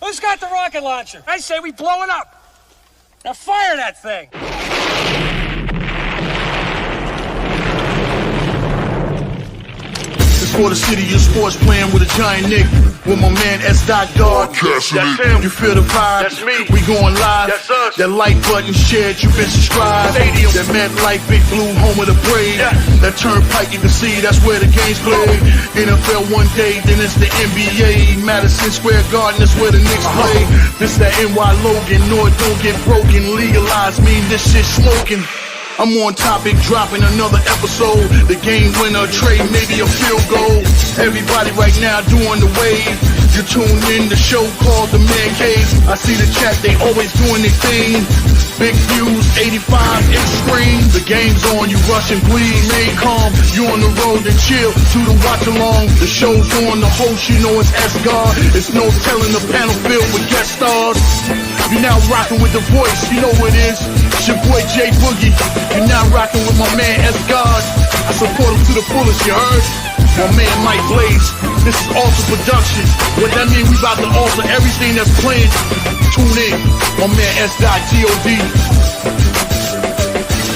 Who's got the rocket launcher? I say we blow it up. Now fire that thing. For the city of sports, playing with a giant Nick. With my man S. Guard. That's him. You feel the vibe? That's me. We going live. That's us. That like button shared, you been subscribed. Stadium. That MetLife, Big Blue, home of the Braves. Yeah. That Turnpike, you can see that's where the game's played. NFL one day, then it's the NBA. Madison Square Garden, that's where the Knicks play. This that NY Logan, no it don't get broken. Legalized mean this shit smoking. I'm on topic, dropping another episode. The game winner, trade, maybe a field goal. Everybody right now doing the wave. You tune in the show called The Man Cave. I see the chat, they always doing their thing. Big views, 85 inch screen. The game's on, you rush and bleed. Stay calm, you on the road and chill. To the watch along, the show's on. The host, you know it's S. God. It's no telling the panel filled with guest stars. You're now rocking with the voice, you know who it is. It's your boy J Boogie. You're now rocking with my man S. God. I support him to the fullest, you heard? My man Mike Blaze. This is Alter Production. What that mean? We about to alter everything that's playing. Tune in. My man S. God.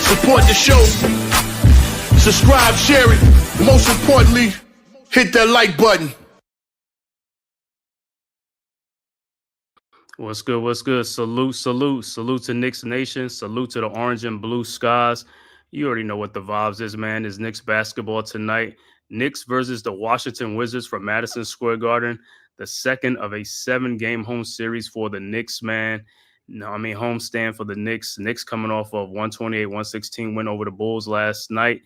Support the show. Subscribe, share it. Most importantly, hit that like button. What's good? What's good? Salute to Knicks Nation. Salute to the orange and blue skies. You already know what the vibes is, man. It's Knicks basketball tonight. Knicks versus the Washington Wizards from Madison Square Garden. The second of a 7-game home series for the Knicks, man. Homestand for the Knicks. Knicks coming off of 128-116 win over the Bulls last night.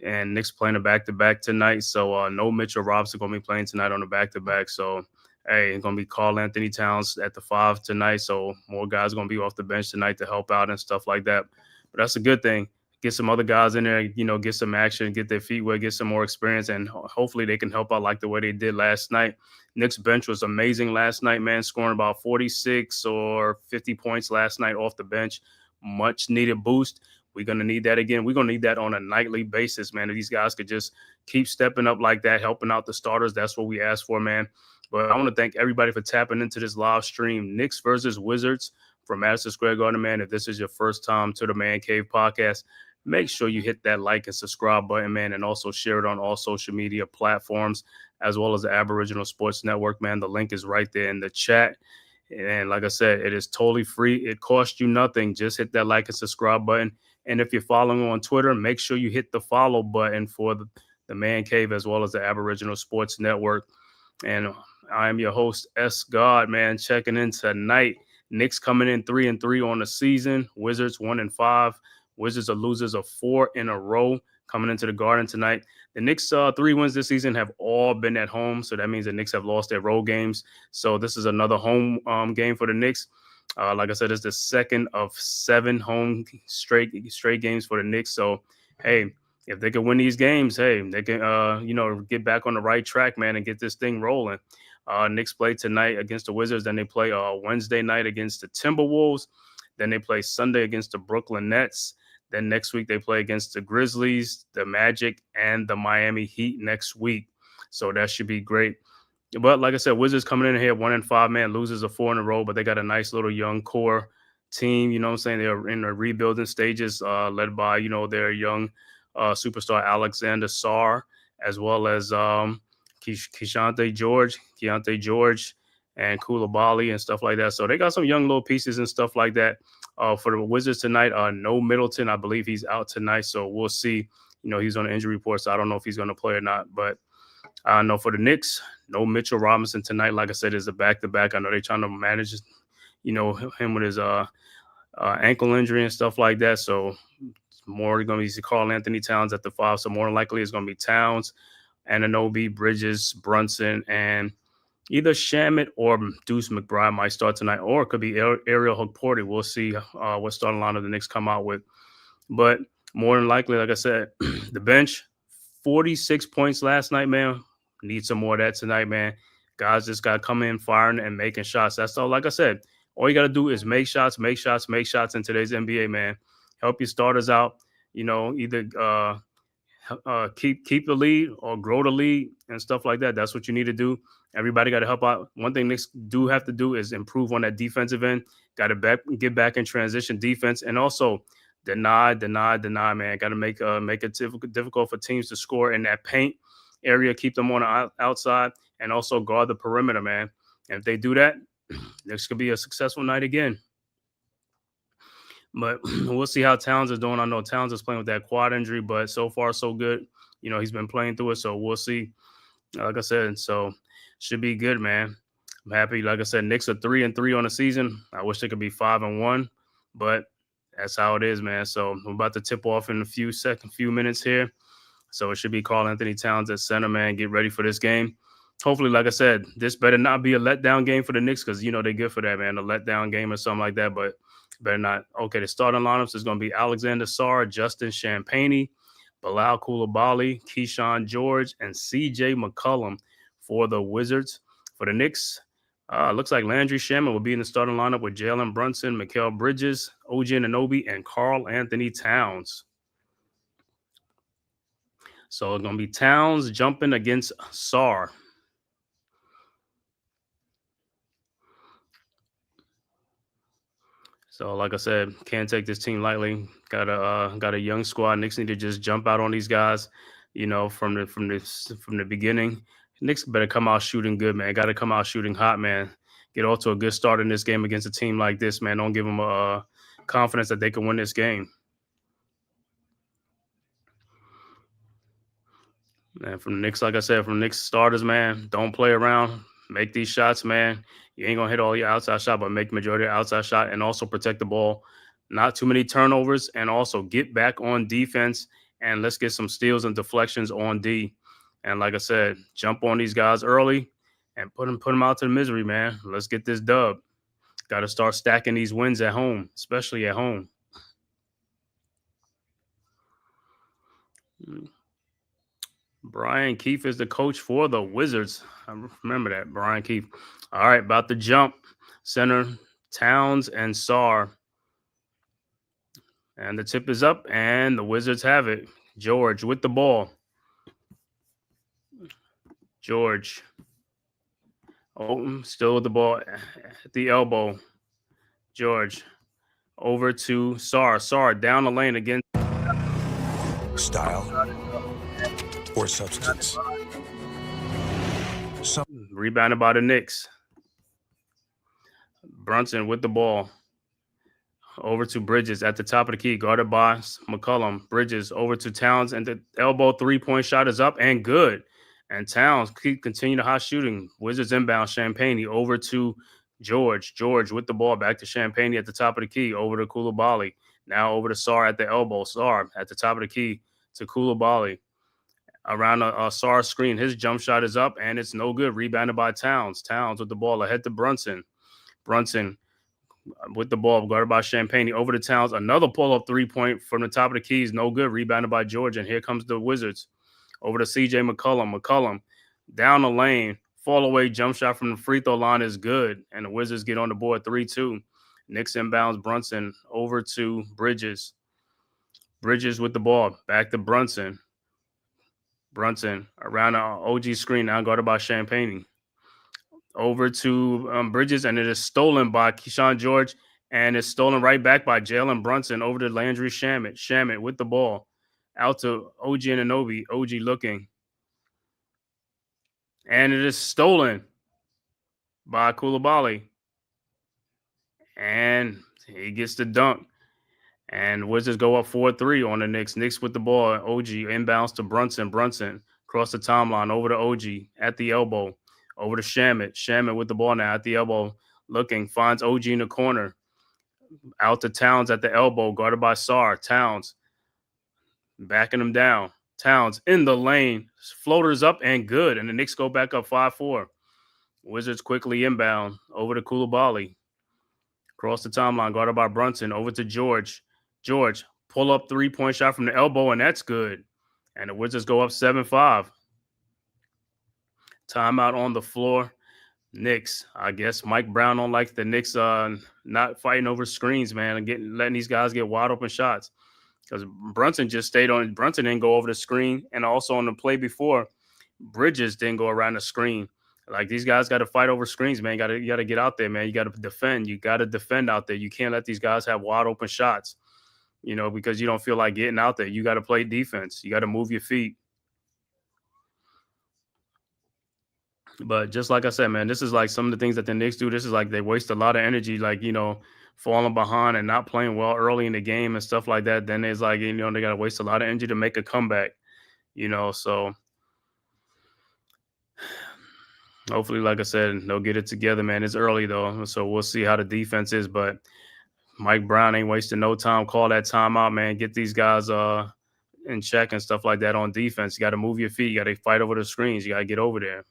And Knicks playing a back-to-back tonight. So no Mitchell Robinson going to be playing tonight on the back-to-back. So hey, it's going to be Karl Anthony Towns at the 5 tonight, so more guys going to be off the bench tonight to help out and stuff like that. But that's a good thing. Get some other guys in there, get some action, get their feet wet, get some more experience, and hopefully they can help out like the way they did last night. Knicks bench was amazing last night, man, scoring about 46 or 50 points last night off the bench. Much needed boost. We're going to need that again. We're going to need that on a nightly basis, man. If these guys could just keep stepping up like that, helping out the starters, that's what we asked for, man. But I want to thank everybody for tapping into this live stream. Knicks versus Wizards from Madison Square Garden, man. If this is your first time to the Man Cave podcast, make sure you hit that like and subscribe button, man, and also share it on all social media platforms, as well as the Aboriginal Sports Network, man. The link is right there in the chat. And like I said, it is totally free. It costs you nothing. Just hit that like and subscribe button. And if you're following on Twitter, make sure you hit the follow button for the Man Cave, as well as the Aboriginal Sports Network. And I am your host, S. God, man, checking in tonight. Knicks coming in 3-3 on the season. Wizards 1-5. Wizards are losers of 4 in a row coming into the Garden tonight. The Knicks' 3 wins this season have all been at home, so that means the Knicks have lost their road games. So this is another home game for the Knicks. Like I said, it's the second of 7 home straight games for the Knicks. So, hey, if they can win these games, hey, they can, get back on the right track, man, and get this thing rolling. Knicks play tonight against the Wizards. Then they play Wednesday night against the Timberwolves. Then they play Sunday against the Brooklyn Nets. Then next week they play against the Grizzlies, the Magic, and the Miami Heat next week. So that should be great. But like I said, Wizards coming in here 1-5, man, losers of 4 in a row, but they got a nice little young core team. You know what I'm saying? They're in the rebuilding stages, led by, their young superstar Alexander Sarr, as well as Keontae George and Koulibaly and stuff like that. So they got some young little pieces and stuff like that. For the Wizards tonight, no Middleton. I believe he's out tonight, so we'll see. He's on the injury report, so I don't know if he's going to play or not. But I know for the Knicks, no Mitchell Robinson tonight. Like I said, it's a back-to-back. I know they're trying to manage, him with his ankle injury and stuff like that. So more going to be Karl Anthony Towns at the 5. So more than likely it's going to be Towns, Anunoby, Bridges, Brunson, and either Shamet or Deuce McBride might start tonight, or it could be Ariel Hukporti. We'll see what starting lineup the Knicks come out with. But more than likely, like I said, the bench, 46 points last night, man. Need some more of that tonight, man. Guys just got to come in firing and making shots. That's all. Like I said, all you got to do is make shots in today's NBA, man. Help your starters out, either keep the lead or grow the lead and stuff like that. That's what you need to do. Everybody got to help out. One thing Knicks do have to do is improve on that defensive end. Got to get back in transition defense, and also deny, man. Got to make it difficult for teams to score in that paint area. Keep them on the outside, and also guard the perimeter, man. And if they do that, this could be a successful night again. But we'll see how Towns is doing. I know Towns is playing with that quad injury, but so far so good. You know, he's been playing through it, so we'll see. Like I said, so should be good, man. I'm happy. Like I said, Knicks are 3-3 on the season. I wish they could be 5-1, but that's how it is, man. So I'm about to tip off in a few minutes here. So it should be Karl-Anthony Towns at center, man. Get ready for this game. Hopefully, like I said, this better not be a letdown game for the Knicks because, you know, they're good for that, man. A letdown game or something like that, but better not. Okay, the starting lineups is going to be Alexander Sarr, Justin Champagnie, Bilal Coulibaly, Keyshawn George, and C.J. McCollum for the Wizards. For the Knicks, looks like Landry Shamet will be in the starting lineup with Jalen Brunson, Mikal Bridges, OG Anunoby, and Karl-Anthony Towns. So it's going to be Towns jumping against Sarr. So, like I said, can't take this team lightly. Got a young squad. Knicks need to just jump out on these guys, you know, from the beginning. Knicks better come out shooting good, man. Got to come out shooting hot, man. Get off to a good start in this game against a team like this, man. Don't give them confidence that they can win this game. And from the Knicks, like I said, from Knicks starters, man, don't play around. Make these shots, man. You ain't going to hit all your outside shot, but make the majority of outside shot and also protect the ball. Not too many turnovers, and also get back on defense, and let's get some steals and deflections on D. And like I said, jump on these guys early and put them out to the misery, man. Let's get this dub. Got to start stacking these wins at home, especially at home. Brian Keefe is the coach for the Wizards. I remember that, Brian Keefe. All right, about to jump. Center, Towns and Sarr. And the tip is up, and the Wizards have it. George with the ball. George. Oh, still with the ball at the elbow. George. Over to Sarr. Sarr down the lane again. Style or substance. Rebounded by the Knicks. Brunson with the ball. Over to Bridges at the top of the key, guarded by McCollum. Bridges over to Towns, and the elbow three-point shot is up and good. And Towns continue the hot shooting. Wizards inbound. Champagnie over to George. George with the ball back to Champagnie at the top of the key, over to Coulibaly. Now over to Sarr at the elbow. Sarr at the top of the key to Coulibaly. Around a Sarr screen, his jump shot is up, and it's no good. Rebounded by Towns. Towns with the ball ahead to Brunson. Brunson with the ball, guarded by Champagnie, over to Towns. Another pull-up three-point from the top of the keys, no good. Rebounded by George, and here comes the Wizards. Over to C.J. McCollum. McCollum down the lane. Fall-away jump shot from the free throw line is good, and the Wizards get on the board 3-2. Knicks inbounds Brunson over to Bridges. Bridges with the ball. Back to Brunson. Brunson around the OG screen, now guarded by Champagnie. Over to Bridges, and it is stolen by Keyshawn George, and it's stolen right back by Jalen Brunson over to Landry Shamet. Shamet with the ball. Out to OG Anunoby. OG looking. And it is stolen by Coulibaly. And he gets the dunk. And Wizards go up 4-3 on the Knicks. Knicks with the ball. OG inbounds to Brunson. Brunson across the timeline over to OG at the elbow. Over to Shamet. Shamet with the ball now at the elbow. Looking. Finds OG in the corner. Out to Towns at the elbow. Guarded by Sarr. Towns. Backing him down. Towns in the lane. Floaters up and good. And the Knicks go back up 5-4. Wizards quickly inbound. Over to Coulibaly. Across the timeline. Guarded by Brunson. Over to George. George. Pull up three-point shot from the elbow, and that's good. And the Wizards go up 7-5. Timeout on the floor. Knicks. I guess Mike Brown don't like the Knicks not fighting over screens, man, and letting these guys get wide open shots. because Brunson just stayed on. Brunson didn't go over the screen, and also on the play before, Bridges didn't go around the screen. Like these guys got to fight over screens, man. You got to get out there, man. You got to defend. You got to defend out there. You can't let these guys have wide open shots, because you don't feel like getting out there. You got to play defense. You got to move your feet. But just like I said, man, this is like some of the things that the Knicks do. This is like they waste a lot of energy, like, falling behind and not playing well early in the game and stuff like that. Then it's like, they got to waste a lot of energy to make a comeback, so hopefully, like I said, they'll get it together, man. It's early, though, so we'll see how the defense is. But Mike Brown ain't wasting no time. Call that timeout, man. Get these guys in check and stuff like that on defense. You got to move your feet. You got to fight over the screens. You got to get over there.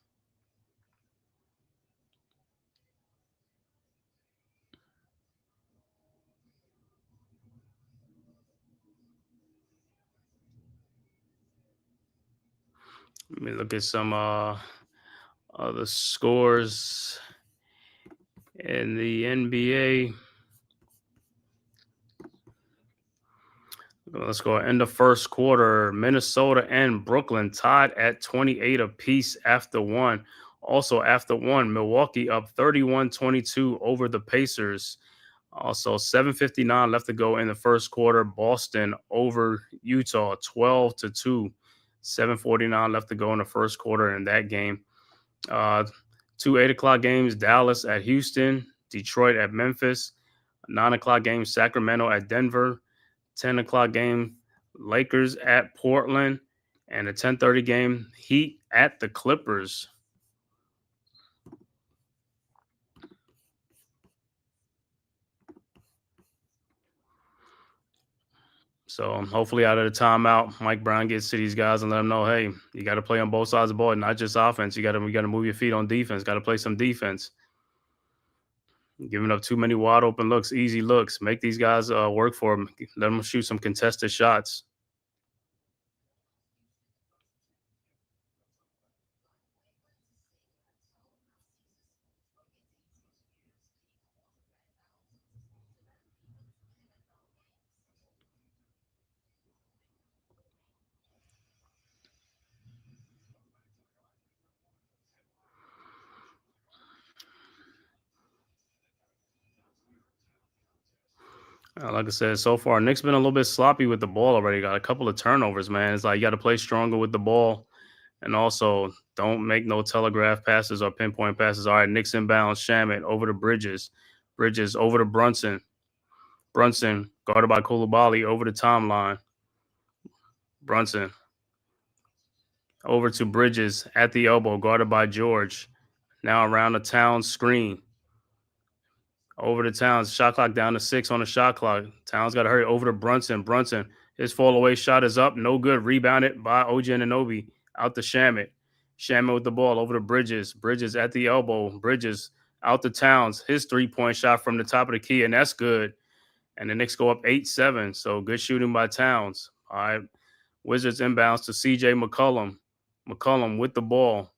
Let me look at some other scores in the NBA. Let's go. In the first quarter, Minnesota and Brooklyn tied at 28 apiece after one. Also, after one, Milwaukee up 31-22 over the Pacers. Also, 7:59 left to go in the first quarter. Boston over Utah, 12-2. 7:49 left to go in the first quarter in that game. Two 8 o'clock games, Dallas at Houston, Detroit at Memphis. 9 o'clock game, Sacramento at Denver. 10 o'clock game, Lakers at Portland. And a 10:30 game, Heat at the Clippers. So hopefully out of the timeout, Mike Brown gets to these guys and let them know, hey, you got to play on both sides of the ball, not just offense. You got to move your feet on defense. Got to play some defense. Giving up too many wide open looks, easy looks. Make these guys work for them. Let them shoot some contested shots. Like I said, so far, Nick's been a little bit sloppy with the ball already. Got a couple of turnovers, man. It's like you got to play stronger with the ball. And also, don't make no telegraph passes or pinpoint passes. All right, Nick's inbound, Shamit over to Bridges. Bridges over to Brunson. Brunson, guarded by Koulibaly, over the timeline. Brunson over to Bridges at the elbow, guarded by George. Now around the town screen. Over to Towns. Shot clock down to 6 on the shot clock. Towns got to hurry. Over to Brunson. Brunson. His fall away shot is up. No good. Rebounded by OG Anunoby. Out to Shamit. Shamit with the ball. Over to Bridges. Bridges at the elbow. Bridges out to Towns. His 3-point shot from the top of the key, and that's good. And the Knicks go up 8-7. So good shooting by Towns. All right. Wizards inbounds to CJ McCollum. McCollum with the ball.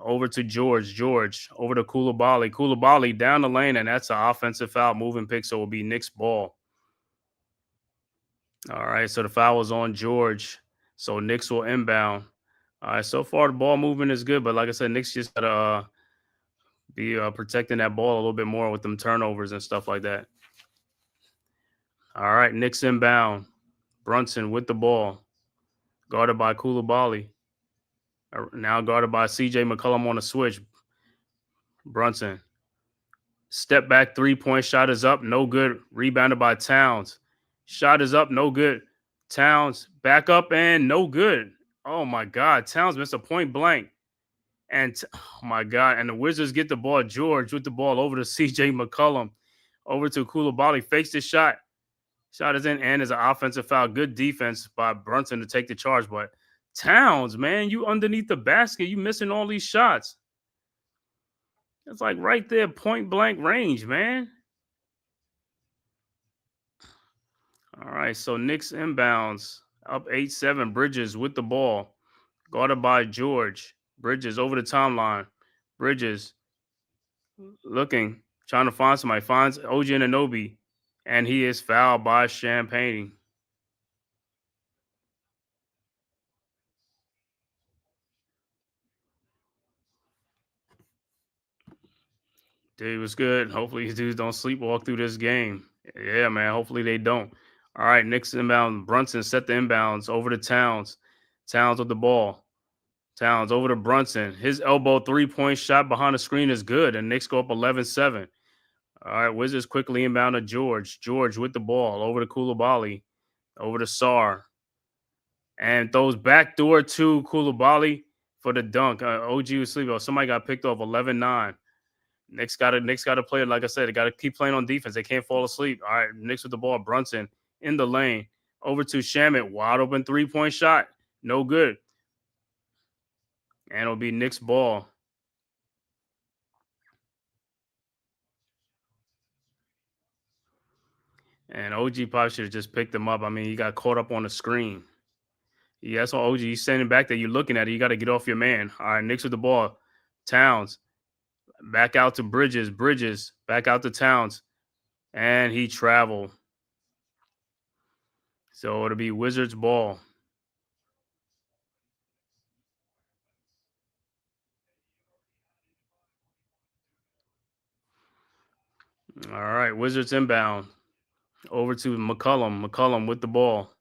Over to George. George over to Koulibaly. Koulibaly down the lane, and that's an offensive foul. Moving pick, so it will be Knicks ball. All right, so the foul was on George. So Knicks will inbound. All right, so far the ball movement is good, but like I said, Knicks just got to be protecting that ball a little bit more with them turnovers and stuff like that. All right, Knicks inbound. Brunson with the ball. Guarded by Koulibaly. Now guarded by CJ McCollum on a switch. Brunson. Step back 3-point shot is up. No good. Rebounded by Towns. Shot is up. No good. Towns back up and no good. Oh my God. Towns missed a point blank. And oh my God. And the Wizards get the ball. George with the ball over to CJ McCollum. Over to Koulibaly. Fakes the shot. Shot is in and is an offensive foul. Good defense by Brunson to take the charge. But Towns, man, you underneath the basket. You missing all these shots. It's like right there, point blank range, man. All right, so Knicks inbounds up 8-7. Bridges with the ball, guarded by George. Bridges over the timeline. Bridges looking, trying to find somebody. Finds OG Anunoby, and he is fouled by Champagne. Dude, was good. Hopefully these dudes don't sleepwalk through this game. Yeah, man. Hopefully they don't. All right, Knicks inbound. Brunson set the inbounds over to Towns. Towns with the ball. Towns over to Brunson. His elbow 3-point shot behind the screen is good, and Knicks go up 11-7. All right, Wizards quickly inbound to George. George with the ball over to Koulibaly. Over to Sar. And throws backdoor to Koulibaly for the dunk. OG was sleeping. Somebody got picked off 11-9. Knicks got to play it. Like I said, they got to keep playing on defense. They can't fall asleep. All right, Knicks with the ball. Brunson in the lane. Over to Shamit. Wide open 3-point shot. No good. And it'll be Knicks ball. And OG probably should have just picked him up. I mean, he got caught up on the screen. Yeah, that's all OG. He's standing back there. You're looking at it. You got to get off your man. All right, Knicks with the ball. Towns. Back out to Bridges. Bridges. Back out to Towns. And he traveled. So it'll be Wizards ball. All right, Wizards inbound. Over to McCollum. McCollum with the ball.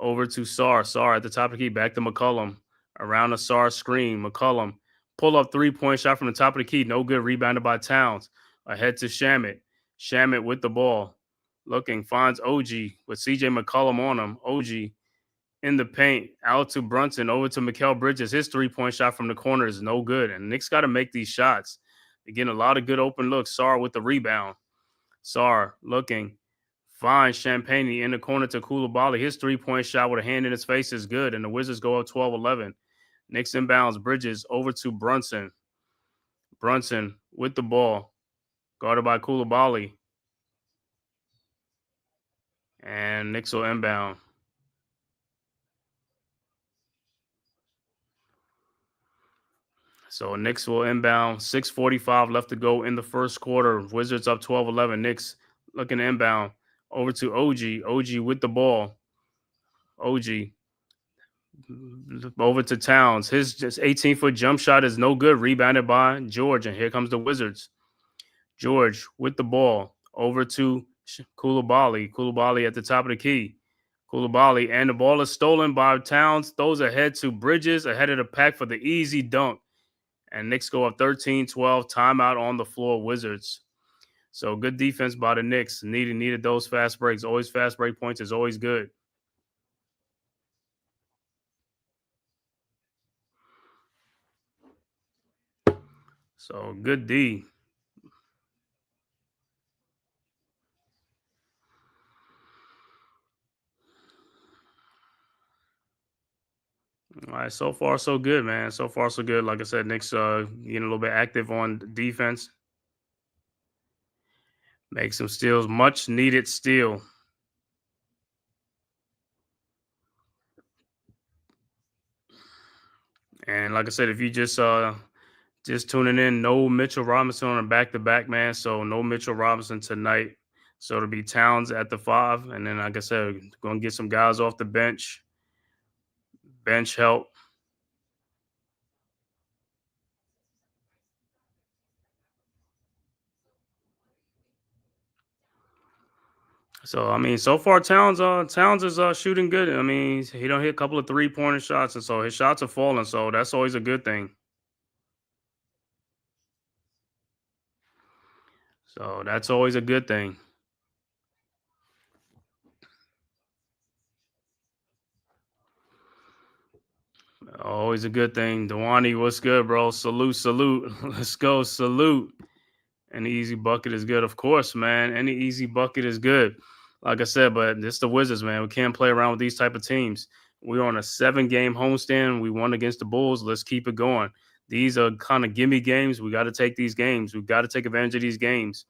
Over to Sar. Sar at the top of the key. Back to McCollum. Around the Sar screen. McCollum. Pull up 3-point shot from the top of the key. No good. Rebounded by Towns. Ahead to Shamit. Shamit with the ball. Looking. Finds OG with CJ McCollum on him. OG in the paint. Out to Brunson. Over to Mikal Bridges. His 3-point shot from the corner is no good. And Knicks got to make these shots. They're getting a lot of good open looks. Sar with the rebound. Sar looking. Finds Champagne in the corner to Koulibaly. His 3-point shot with a hand in his face is good. And the Wizards go up 12-11. Knicks inbounds. Bridges over to Brunson. Brunson with the ball. Guarded by Koulibaly. And Knicks will inbound. So Knicks will inbound. 6:45 left to go in the first quarter. Wizards up 12-11. Knicks looking to inbound. Over to OG. OG with the ball. OG. Over to Towns. His just 18-foot jump shot is no good. Rebounded by George. And here comes the Wizards. George with the ball. Over to Koulibaly. Koulibaly at the top of the key. Koulibaly. And the ball is stolen by Towns. Throws ahead to Bridges. Ahead of the pack for the easy dunk. And Knicks go up 13-12. Timeout on the floor, Wizards. So good defense by the Knicks. Needed those fast breaks. Always fast break points is always good. So good D. All right, so far so good, man. So far so good. Like I said, Knicks getting a little bit active on defense. Make some steals, much needed steal. And like I said, if you just tuning in, no Mitchell Robinson on a back-to-back, man. So no Mitchell Robinson tonight. So it'll be Towns at the 5. And then, like I said, going to get some guys off the bench. Bench help. So I mean, so far Towns is shooting good. I mean, he don't hit a couple of 3-pointer shots, and so his shots are falling. So that's always a good thing. So that's always a good thing. Always a good thing. Dewani, what's good, bro? Salute. Let's go, salute. Any easy bucket is good, of course, man. Any easy bucket is good. Like I said, but it's the Wizards, man. We can't play around with these type of teams. We're on a 7-game homestand. We won against the Bulls. Let's keep it going. These are kind of gimme games. We got to take these games. We got to take advantage of these games.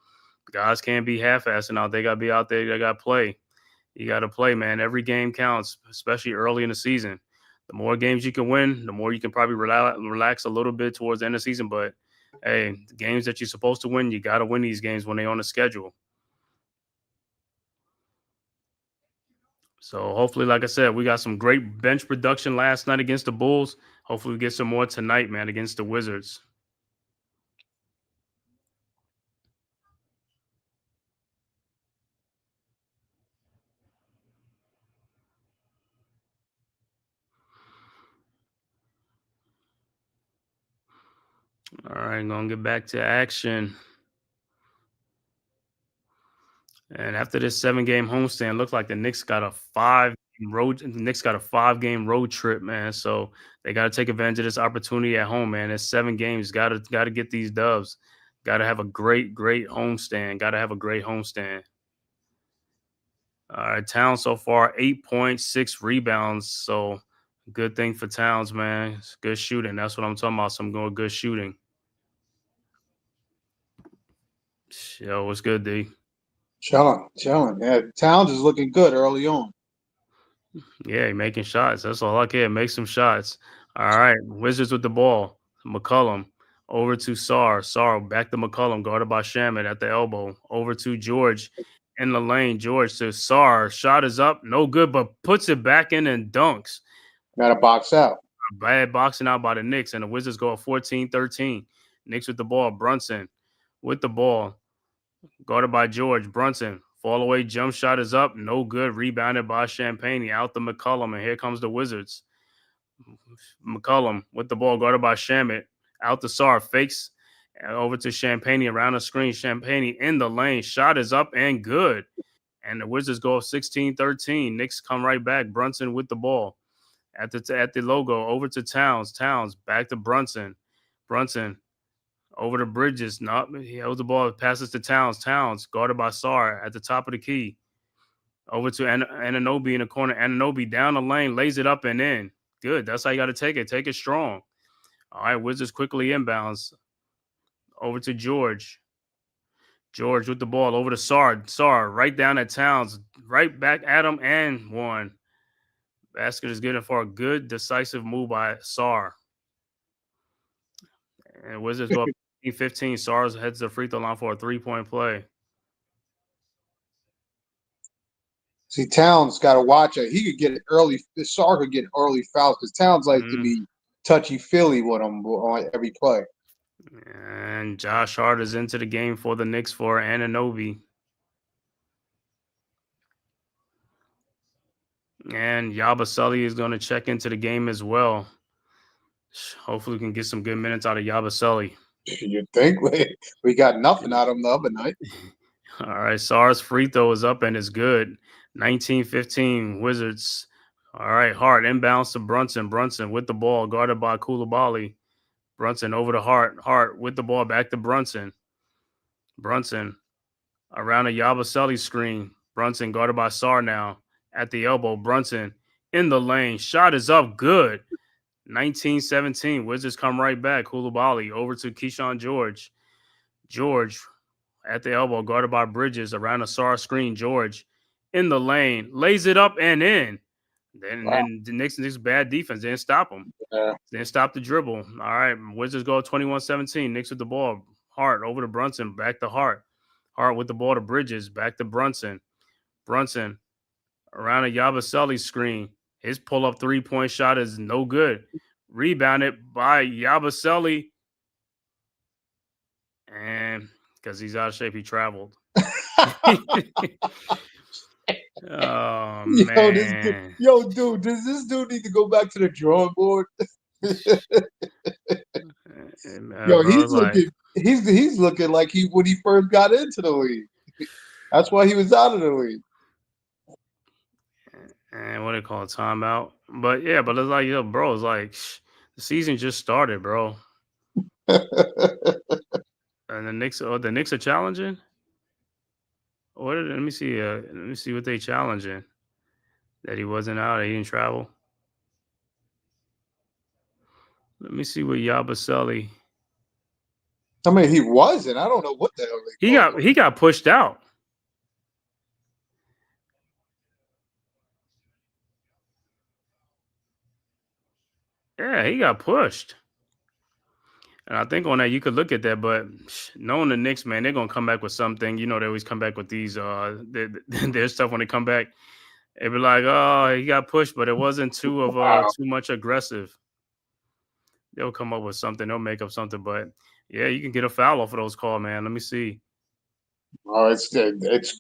Guys can't be half-assing out. They got to be out there. They got to play. You got to play, man. Every game counts, especially early in the season. The more games you can win, the more you can probably relax a little bit towards the end of the season. But, hey, the games that you're supposed to win, you got to win these games when they're on the schedule. So, hopefully, like I said, we got some great bench production last night against the Bulls. Hopefully, we get some more tonight, man, against the Wizards. All right, gonna get back to action. And after this 7-game homestand, looked like the Knicks got a 5-game road trip, man. So they got to take advantage of this opportunity at home, man. It's 7 games. Got to get these dubs. Got to have a great homestand. Got to have a great homestand. All right, Towns so far 8.6 rebounds. So good thing for Towns, man. It's good shooting. That's what I'm talking about. Some going good shooting. Yo, what's good, D? Chilling. Yeah, Towns is looking good early on. Yeah, making shots. That's all I care. Make some shots. All right. Wizards with the ball. McCollum over to Sarr. Sarr back to McCollum, guarded by Shamit at the elbow. Over to George in the lane. George to Sarr. Shot is up. No good, but puts it back in and dunks. Got to box out. Bad boxing out by the Knicks, and the Wizards go 14-13. Knicks with the ball. Brunson with the ball. Guarded by George. Brunson. Fall away jump shot is up. No good. Rebounded by Champagne. Out to McCollum. And here comes the Wizards. McCollum with the ball. Guarded by Shamit. Out to Sarr. Fakes over to Champagne around the screen. Champagne in the lane. Shot is up and good. And the Wizards go 16-13. Knicks come right back. Brunson with the ball. At the logo. Over to Towns. Towns back to Brunson. Brunson. Over to Bridges. No, he holds the ball. Passes to Towns. Towns guarded by Sarr at the top of the key. Over to Anunoby in the corner. Anunoby down the lane. Lays it up and in. Good. That's how you got to take it. Take it strong. All right. Wizards quickly inbounds. Over to George. George with the ball. Over to Sarr. Sarr right down at Towns. Right back at him and one. Basket is getting for a good decisive move by Sarr. And Wizards go up 15. Sarr heads to the free throw line for a 3-point play. See, Towns got to watch it. He could get early. Sarr could get early fouls because Towns likes to be touchy-feely with him on every play. And Josh Hart is into the game for the Knicks for Anunoby. And Yabusele is going to check into the game as well. Hopefully we can get some good minutes out of Yabusele. You think? We got nothing out of him the other night. All right, Sarr's free throw is up and it's good. 19-15 Wizards. All right, Hart inbounds to Brunson. Brunson with the ball, guarded by Coulibaly. Brunson over to Hart. Hart with the ball, back to Brunson. Brunson around a Yabusele screen. Brunson guarded by Sarr now. At the elbow, Brunson in the lane. Shot is up, good. 19-17. Wizards come right back. Coulibaly over to Keyshawn George. George at the elbow, guarded by Bridges around a Sarr screen. George in the lane, lays it up and in. Then the Knicks bad defense didn't stop him. Didn't stop the dribble. All right, Wizards go 21-17. Knicks with the ball. Hart over to Brunson, back to Hart. Hart with the ball to Bridges, back to Brunson. Brunson around a Yabusele screen. His pull-up 3-point shot is no good. Rebounded by Yabusele. And because he's out of shape, he traveled. Oh, man. Dude, does this dude need to go back to the drawing board? He's looking like when he first got into the league. That's why he was out of the league. And what do they call it? Timeout. But yeah, but it's like, bro, it's like the season just started, bro. And the Knicks are challenging. Let me see what they challenging. That he wasn't out, he didn't travel. Let me see what Yabusele. I mean, he wasn't. I don't know what the hell he got pushed out. Yeah, he got pushed. And I think on that you could look at that, but knowing the Knicks, man, they're gonna come back with something. You know, they always come back with these their stuff when they come back. It'd be like, oh, he got pushed, but it wasn't too much aggressive. They'll come up with something. They'll make up something. But yeah, you can get a foul off of those calls, man. Let me see. Oh, it's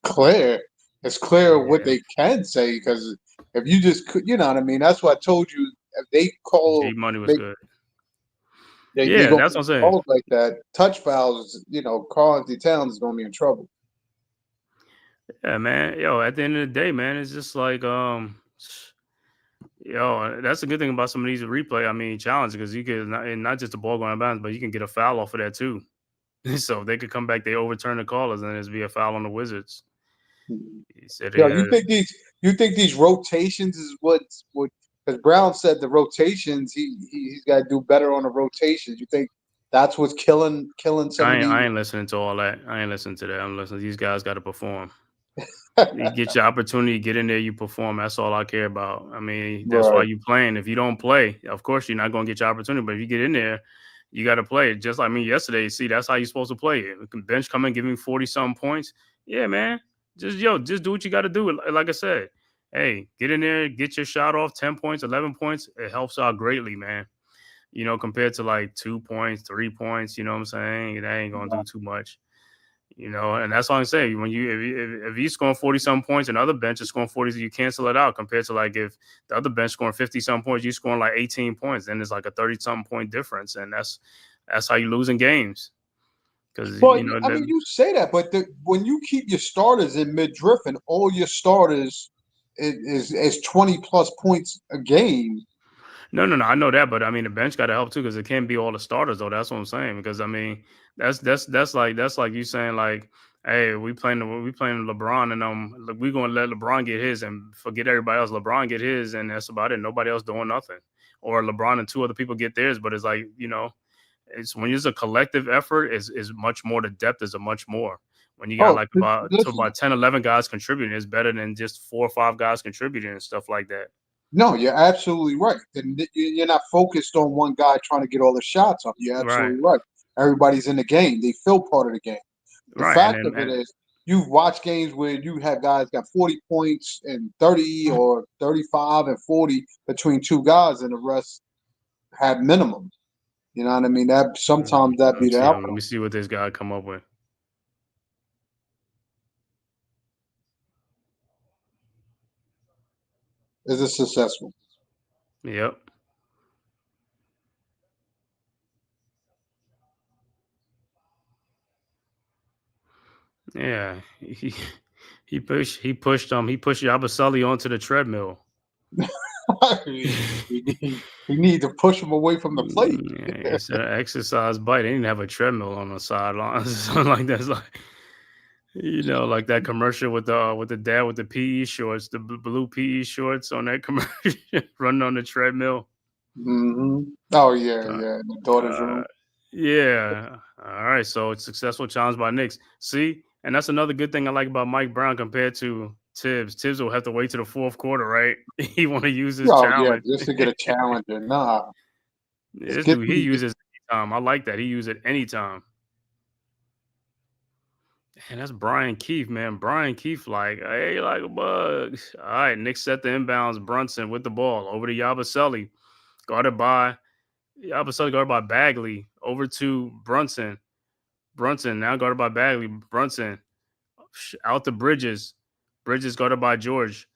clear. It's clear what they can say because if you just, you know what I mean. That's why I told you if they call. G Money was good. They Yeah, gonna that's what I'm saying. calls like that. Touch fouls, Carl Anthony Towns is gonna be in trouble. Yeah, man. Yo, at the end of the day, man, it's just like that's a good thing about some of these replay. I mean, challenges because you could not just the ball going out of bounds, but you can get a foul off of that too. So they could come back, they overturn the callers, and there's be a foul on the Wizards. He said, Yeah, you think these rotations is what because Brown said the rotations he's got to do better on the rotations. You think that's what's killing some of I these? ain't listening to all that. I ain't listening to that. I'm listening. These guys got to perform. You get your opportunity, get in there, you perform. That's all I care about. I mean, that's why Right. you playing. If you don't play, of course you're not going to get your opportunity. But if you get in there, you got to play it. Just like me yesterday. See, that's how you're supposed to play it. Bench come in, give me 40-something points. Yeah, man. Just do what you got to do. Like I said, hey, get in there, get your shot off. 10 points, 11 points. It helps out greatly, man. Compared to like 2 points, 3 points. You know what I'm saying? That ain't gonna do too much. And that's all I'm saying. When if you scoring 40-some points and other bench is scoring 40, you cancel it out compared to like if the other bench scoring 50-some points, you scoring like 18 points, then it's like a 30-some point difference, and that's how you losing games. Because Well, I mean, you say that, but when you keep your starters in mid drift and all your starters is 20+ points a game. No. I know that, but I mean the bench got to help too because it can't be all the starters though. That's what I'm saying. Because I mean that's like you saying like, hey, we playing LeBron and we gonna let LeBron get his and forget everybody else. LeBron get his and that's about it. Nobody else doing nothing. Or LeBron and two other people get theirs, but it's like it's when it's a collective effort. Is much more. The depth is a much more. When you got Oh, like listen, about 10, 11 guys contributing, it's better than just 4 or 5 guys contributing and stuff like that. no, you're absolutely right. And you're not focused on one guy trying to get all the shots up. You're Right. absolutely right. Everybody's in the game. They feel part of the game. The Right. fact of it is, you've watched games where you have guys got 40 points and 30 or 35 and 40 between two guys, and the rest had minimum. You know what I mean? That sometimes that be the Let outcome. me see what this guy come up with. Is it successful? Yep. Yeah. He pushed Yabusele onto the treadmill. He need to push him away from the plate. Yeah, he said an exercise bike. They didn't have a treadmill on the sideline. Something like that's like like that commercial with the dad with the PE shorts, the blue PE shorts on that commercial, running on the treadmill. Oh yeah, Uh, yeah. In the daughter's uh, room. yeah. All right. So it's successful challenge by Knicks. See, and that's another good thing I like about Mike Brown compared to Tibbs. Tibbs will have to wait to the fourth quarter, right? He want to use his Oh yeah, challenge. just to get a challenger. Nah, just This get dude, he these. uses anytime. I like that. He uses it anytime. And that's Brian Keefe, man. Brian Keefe, like, hey, like a bug. All right, Knicks set the inbounds. Brunson with the ball over to Yabusele, guarded by Bagley. Over to Brunson. Brunson now guarded by Bagley. Brunson out to Bridges. Bridges guarded by George.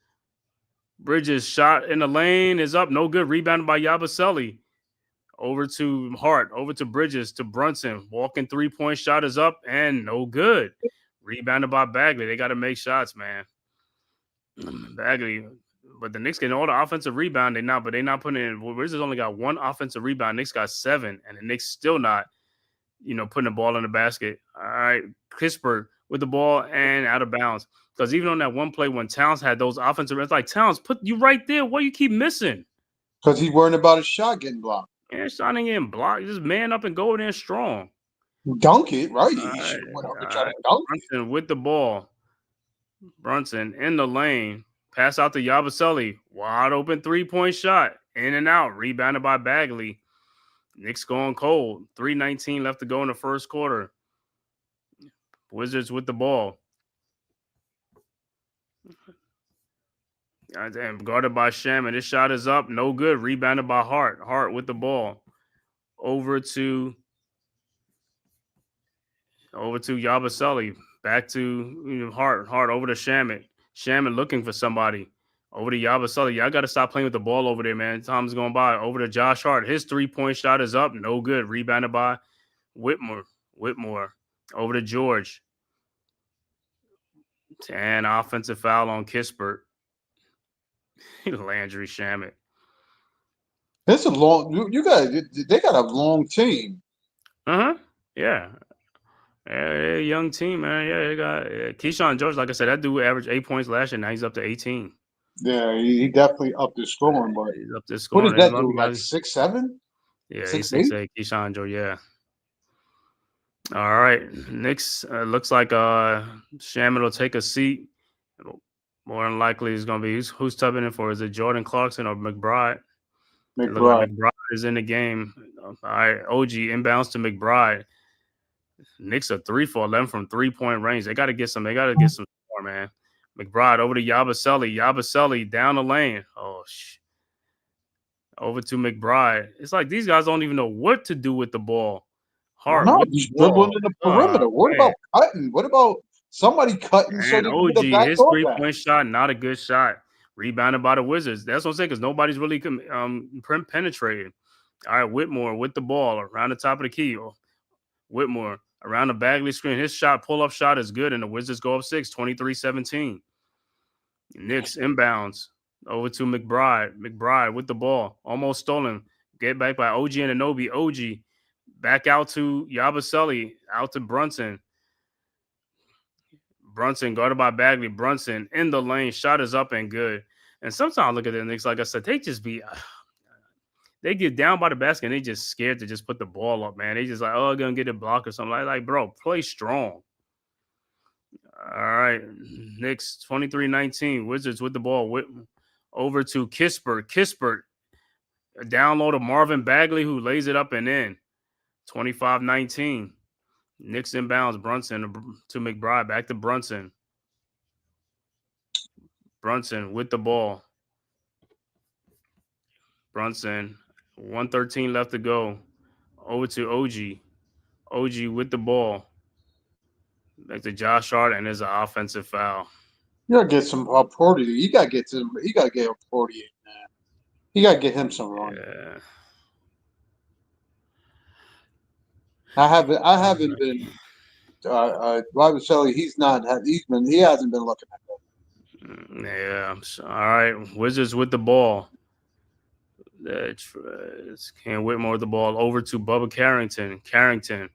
Bridges shot in the lane is up. No good. Rebounded by Yabusele. Over to Hart. Over to Bridges to Brunson. Walking 3-point shot is up and no good. Rebounded by Bagley. They got to make shots, man. Bagley. But the Knicks getting all the offensive rebound. They're not putting in. Bridges only got 1 offensive rebound. Knicks got 7. And the Knicks still not putting the ball in the basket. All right. Kispert with the ball and out of bounds. Because even on that one play when Towns had those offensive, it's like, Towns, put you right there. What do you keep missing? Because he's worrying about his shot getting blocked. Man, shotting in block. Just man up and go in there strong. Dunk it, right? All He right. should have went up All and tried right. to dunk it. Brunson with the ball. Brunson in the lane. Pass out to Yabusele. Wide open 3-point shot. In and out. Rebounded by Bagley. Knicks going cold. 3:19 left to go in the first quarter. Wizards with the ball. Goddamn, guarded by Shaman. This shot is up. No good. Rebounded by Hart. Hart with the ball. Over to Yabusele. Back to Hart. Hart over to Shaman. Shaman looking for somebody. Over to Yabusele. Y'all got to stop playing with the ball over there, man. Time's going by. Over to Josh Hart. His 3-point shot is up. No good. Rebounded by Whitmore. Over to George. And offensive foul on Kispert. Landry Shamet. It's a long. You got. They got a long team. Yeah. Young team, man. Yeah, they got Keyshawn George. Like I said, that dude averaged 8 points last year. Now he's up to 18. Yeah, he definitely upped his scoring. But He's up to what scoring. does that do? Like 6'7"? Yeah, 6'8"? he's 6'8". Keyshawn George. Yeah. All right. Knicks looks like Shaman will take a seat. More than likely, it's gonna be who's tubbing in for? Is it Jordan Clarkson or McBride? It looks like McBride is in the game. All right, OG inbounds to McBride. Knicks are 3 for 11 from 3-point range. They got to get some. They got to get some more, man. McBride over to Yabusele. Yabusele down the lane. Oh, over to McBride. It's like these guys don't even know what to do with the ball. Hart No, with the he's dribbling ball. in the perimeter. What about cutting? What about somebody cutting so And they can OG, get a back his door 3-point shot, not a good shot. Rebounded by the Wizards. That's what I'm saying, because nobody's really penetrating. All right, Whitmore with the ball around the top of the key. Whitmore around the Bagley screen. His pull-up shot is good, and the Wizards go up 6, 23-17. Knicks inbounds over to McBride. McBride with the ball. Almost stolen. Get back by OG and Anunoby. OG back out to Yabusele. Out to Brunson. Brunson guarded by Bagley. Brunson in the lane. Shot is up and good. And sometimes I look at the Knicks, like I said, they get down by the basket and they just scared to just put the ball up, man. They just like, oh, gonna get a block or something. Like, bro, play strong. All right. Knicks 23-19. Wizards with the ball. Over to Kispert. Kispert. A down low to Marvin Bagley, who lays it up and in. 25-19. Knicks inbounds. Brunson to McBride. Back to Brunson. Brunson with the ball. Brunson. 1:13 left to go. Over to OG. OG with the ball. Back to Josh Hart, and there's an offensive foul. You gotta get some Porty. You gotta get Porty in there. You gotta get him some run. Yeah. I haven't been. Yabusele, he hasn't been looking at that. Yeah. All right. Wizards with the ball. It's Ken Whitmore with the ball over to Bubba Carrington. Carrington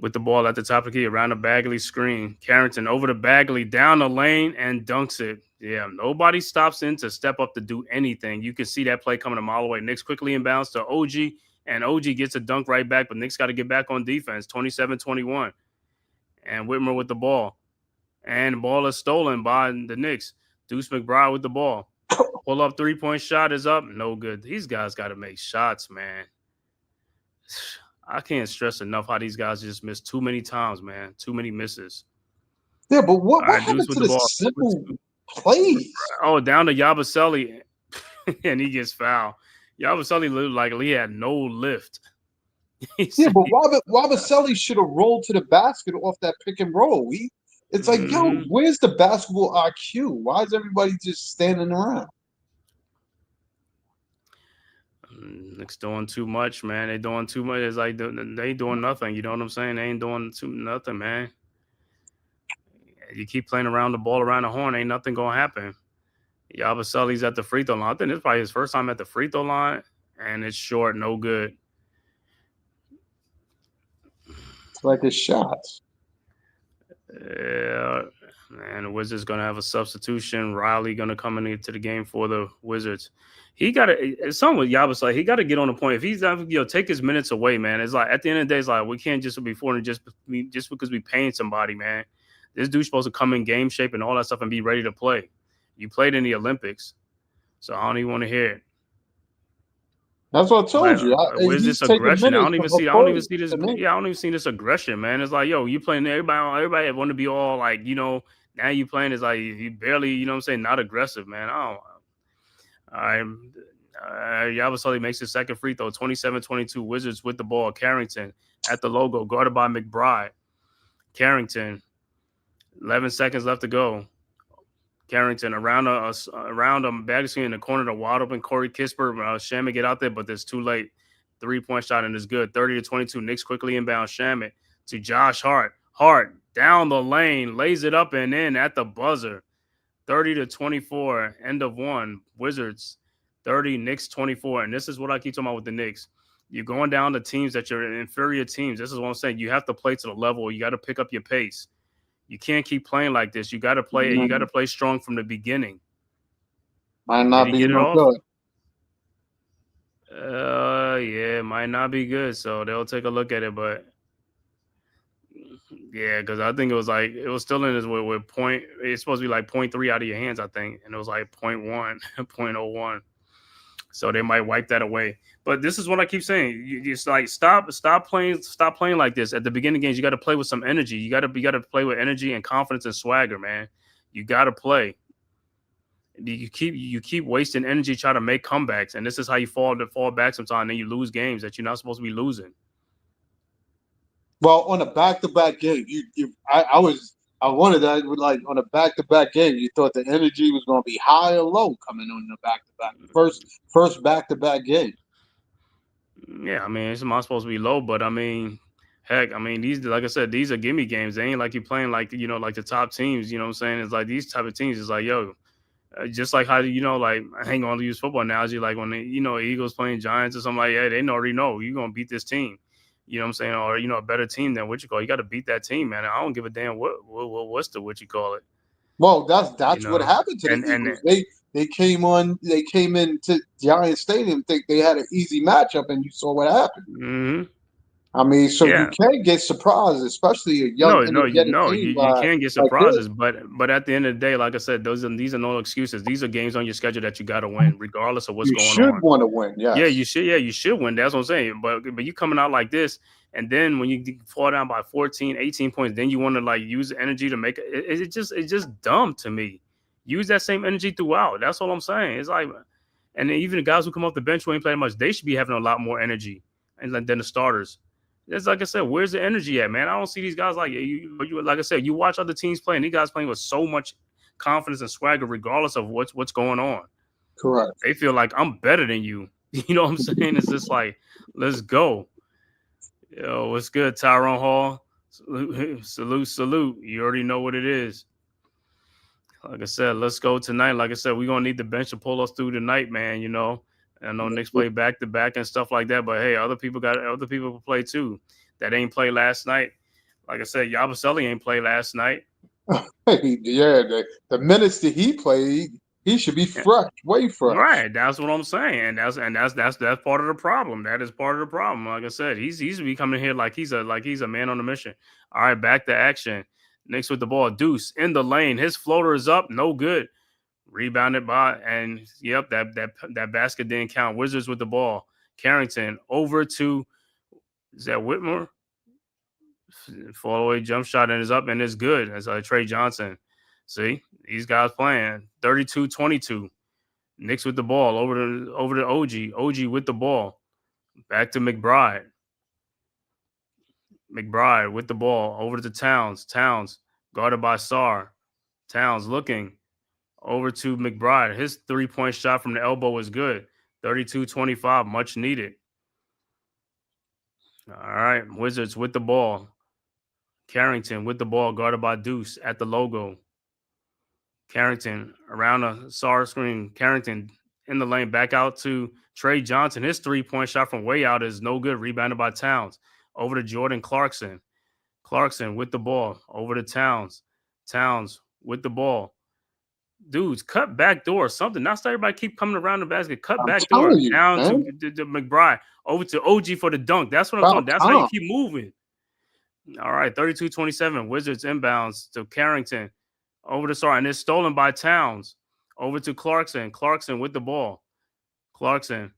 with the ball at the top of the key around the Bagley screen. Carrington over to Bagley down the lane and dunks it. Yeah, nobody stops in to step up to do anything. You can see that play coming a mile away. Knicks quickly inbounds to OG, and OG gets a dunk right back, but Knicks got to get back on defense. 27-21. And Whitmore with the ball. And the ball is stolen by the Knicks. Deuce McBride with the ball. Pull up 3-point shot is up. No good. These guys got to make shots, man. I can't stress enough how these guys just miss too many times, man. Too many misses. Yeah, but what happened to the simple plays? Oh, down to Yabusele, and he gets fouled. Yabusele looked like he had no lift. Yeah, but Yabusele should have rolled to the basket off that pick and roll. It's like, yo, where's the basketball IQ? Why is everybody just standing around? Knicks doing too much, man. They doing too much. It's like they doing nothing. You know what I'm saying? They ain't doing nothing, man. You keep playing around the ball around the horn, ain't nothing gonna happen. Yabusele's at the free throw line. I think it's probably his first time at the free throw line, and it's short, no good. It's like his shots. Yeah, man. The Wizards gonna have a substitution. Riley gonna come into the game for the Wizards. He got to. Something with Yabusele. He got to get on the point. If he's not, take his minutes away, man. It's like at the end of the day, it's like we can't just be forward just because we paying somebody, man. This dude's supposed to come in game shape and all that stuff and be ready to play. You played in the Olympics, so I don't even want to hear it. That's what I told you. Where's this aggression? I don't even see this. Yeah, I don't even see this aggression, man. It's like, yo, you playing everybody want to be all like, now you playing is like you barely, not aggressive, man. All right. Yabusele makes his second free throw, 27-22. Wizards with the ball. Carrington at the logo, guarded by McBride. Carrington, 11 seconds left to go. Carrington around a bag screen in the corner to wide open Corey Kisper. Shamit get out there, but it's too late. 3-point shot and it's good. 30-22. Knicks quickly inbound Shamit to Josh Hart. Hart down the lane, lays it up and in at the buzzer. 30-24. End of one. Wizards 30, Knicks 24. And this is what I keep talking about with the Knicks. You're going down to teams that you're inferior teams. This is what I'm saying. You have to play to the level. You got to pick up your pace. You can't keep playing like this. You got to play. You got to play strong from the beginning. Might not be no good. Yeah, might not be good. So they'll take a look at it, but yeah, because I think it was still in this with point. It's supposed to be like 0.3 out of your hands, I think, and it was like 0.1, 0.01. So they might wipe that away. But this is what I keep saying. You just like stop playing like this. At the beginning of games, you got to play with some energy. You got to play with energy and confidence and swagger, man. You got to play. You keep wasting energy trying to make comebacks, and this is how you fall back sometimes. And then you lose games that you're not supposed to be losing. Well, on a back-to-back game, I wanted that like on a back-to-back game. You thought the energy was going to be high or low coming on the back-to-back first back-to-back game. Yeah, I mean it's not supposed to be low, but I mean, heck, I mean these, like I said, these are gimme games. They ain't like you playing like like the top teams. You know what I'm saying? It's like these type of teams. It's like just like how like I hang on to use football analogy, like when Eagles playing Giants or something like that, they already know you're gonna beat this team. You know what I'm saying? Or a better team than what you call. You got to beat that team, man. I don't give a damn what's the what you call it. Well, that's what happened to the Eagles. They came into Giant Stadium, think they had an easy matchup, and you saw what happened. Mm-hmm. I mean, so you can't get surprised, especially a young team. You can't get surprises, but at the end of the day, like I said, these are no excuses. These are games on your schedule that you got to win, regardless of what's going on. You should want to win, yes. Yeah, you should. Yeah, you should win. That's what I'm saying. But you coming out like this, and then when you fall down by 14, 18 points, then you want to like use the energy to make it. It's just dumb to me. Use that same energy throughout. That's all I'm saying. It's like, and even the guys who come off the bench who ain't playing much, they should be having a lot more energy than the starters. It's like I said, where's the energy at, man? I don't see these guys like you. Like I said, you watch other teams playing. These guys playing with so much confidence and swagger, regardless of what's going on. Correct. They feel like I'm better than you. You know what I'm saying? It's just like, let's go. Yo, what's good, Tyrone Hall? Salute. You already know what it is. Like I said, let's go tonight. Like I said, we're gonna need the bench to pull us through tonight, man. I know Knicks play back to back and stuff like that, but hey, other people play too that ain't play last night. Like I said, Yabusele ain't play last night. Yeah, the minutes that he played, he should be fresh, way fresh. Right, that's what I'm saying, and that's part of the problem. That is part of the problem. Like I said, he's be coming here like he's a man on a mission. All right, back to action. Knicks with the ball, Deuce in the lane. His floater is up, no good. Rebounded by, and yep, that basket didn't count. Wizards with the ball. Carrington over to, is that Whitmore? Fall away jump shot and is up and it's good. That's Trey Johnson. See, these guys playing 32-22. Knicks with the ball over to OG. OG with the ball. Back to McBride. McBride with the ball over to Towns. Towns guarded by Sarr. Towns looking. Over to McBride. His 3-point shot from the elbow was good. 32-25, much needed. All right, Wizards with the ball. Carrington with the ball, guarded by Deuce at the logo. Carrington around a Sarr screen. Carrington in the lane, back out to Trey Johnson. His 3-point shot from way out is no good. Rebounded by Towns. Over to Jordan Clarkson. Clarkson with the ball. Over to Towns. Towns with the ball. Dudes, cut back door or something. Not so everybody keep coming around the basket. Cut back door down to McBride. Over to OG for the dunk. That's what I'm talking. That's how you keep moving. All right, 32-27. Wizards inbounds to Carrington. Over to Sarr. And it's stolen by Towns. Over to Clarkson. Clarkson with the ball. Clarkson.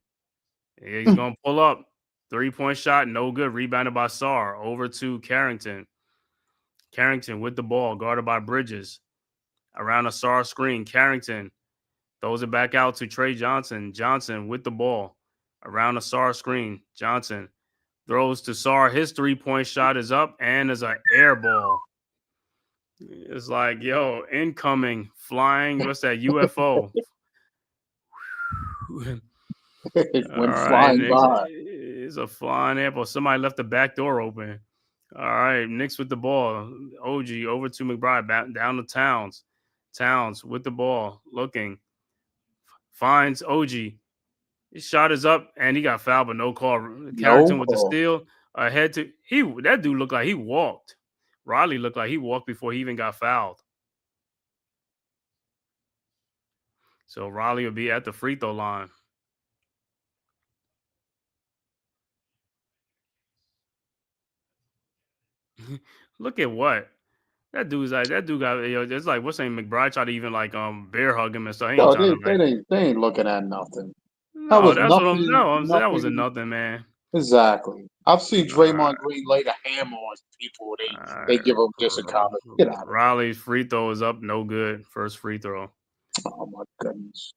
He's going to pull up. 3-point shot, no good. Rebounded by Sarr. Over to Carrington. Carrington with the ball, guarded by Bridges. Around a Sarr screen, Carrington throws it back out to Trey Johnson. Johnson with the ball. Around a Sarr screen, Johnson throws to Sarr. His 3-point shot is up and is an air ball. It's like, yo, incoming, flying. What's that? UFO. It All went right, flying Knicks by. is a flying airport. Somebody left the back door open. All right, Knicks with the ball. OG over to McBride, back down to Towns. Towns with the ball, looking, finds OG. His shot is up, and he got fouled, but no call. No Carrington with the call. steal ahead to that dude looked like he walked. Riley looked like he walked before he even got fouled. So Riley will be at the free throw line. Look at what that dude's like. That dude got, it's like, what's name, McBride tried to even like bear hug him and stuff. He ain't No, trying to like. they ain't looking at nothing. That No, was that's what I'm. nothing. No, I'm saying that wasn't Nothing. nothing, man. Exactly. I've seen All right, Draymond Green lay the hammer on people. all They right. give him this and comment. Get out of here. Riley's free throw is up, no good. First free throw. Oh my goodness.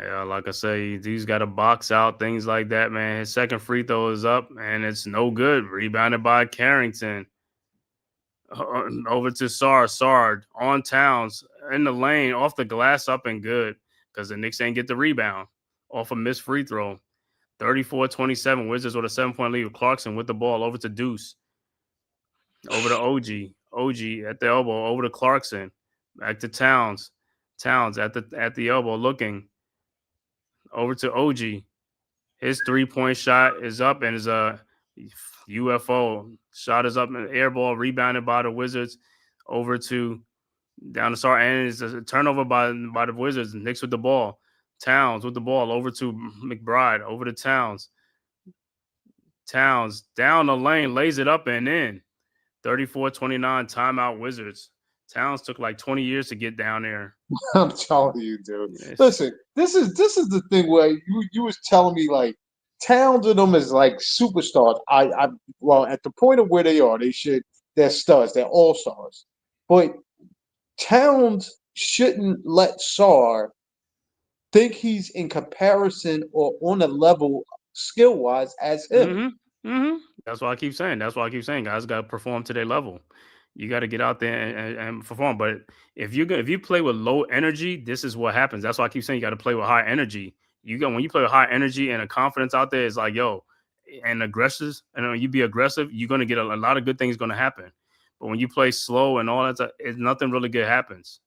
Yeah, like I say, he's got to box out, things like that, man. His second free throw is up, and it's no good. Rebounded by Carrington. Over to Sard on Towns in the lane, off the glass, up and good, because the Knicks ain't get the rebound off a missed free throw. 34-27, Wizards with a 7-point lead. Clarkson with the ball over to Deuce. Over to OG. OG at the elbow, over to Clarkson. Back to Towns. Towns at the elbow, looking. Over to OG. His 3-point shot is up and is a UFO. Shot is up, and air ball rebounded by the Wizards over to down the start, and it's a turnover by the Wizards. Knicks with the ball. Towns with the ball over to McBride, over to Towns. Towns down the lane, lays it up and in. 34-29, timeout Wizards. Towns took like 20 years to get down there. I'm telling you, dude. Listen, this is the thing where you was telling me like Towns of them is like superstars. Well, at the point of where they are, they're studs, they're all stars. But Towns shouldn't let Sar think he's in comparison or on a level skill wise as him. That's why I keep saying. Guys got to perform to their level. You got to get out there and perform. But if you play with low energy, this is what happens. That's why I keep saying you got to play with high energy. When you play with high energy and a confidence out there, it's like, yo, and aggressive, and when you be aggressive, you're gonna get a lot of good things gonna happen. But when you play slow and all that, nothing really good happens,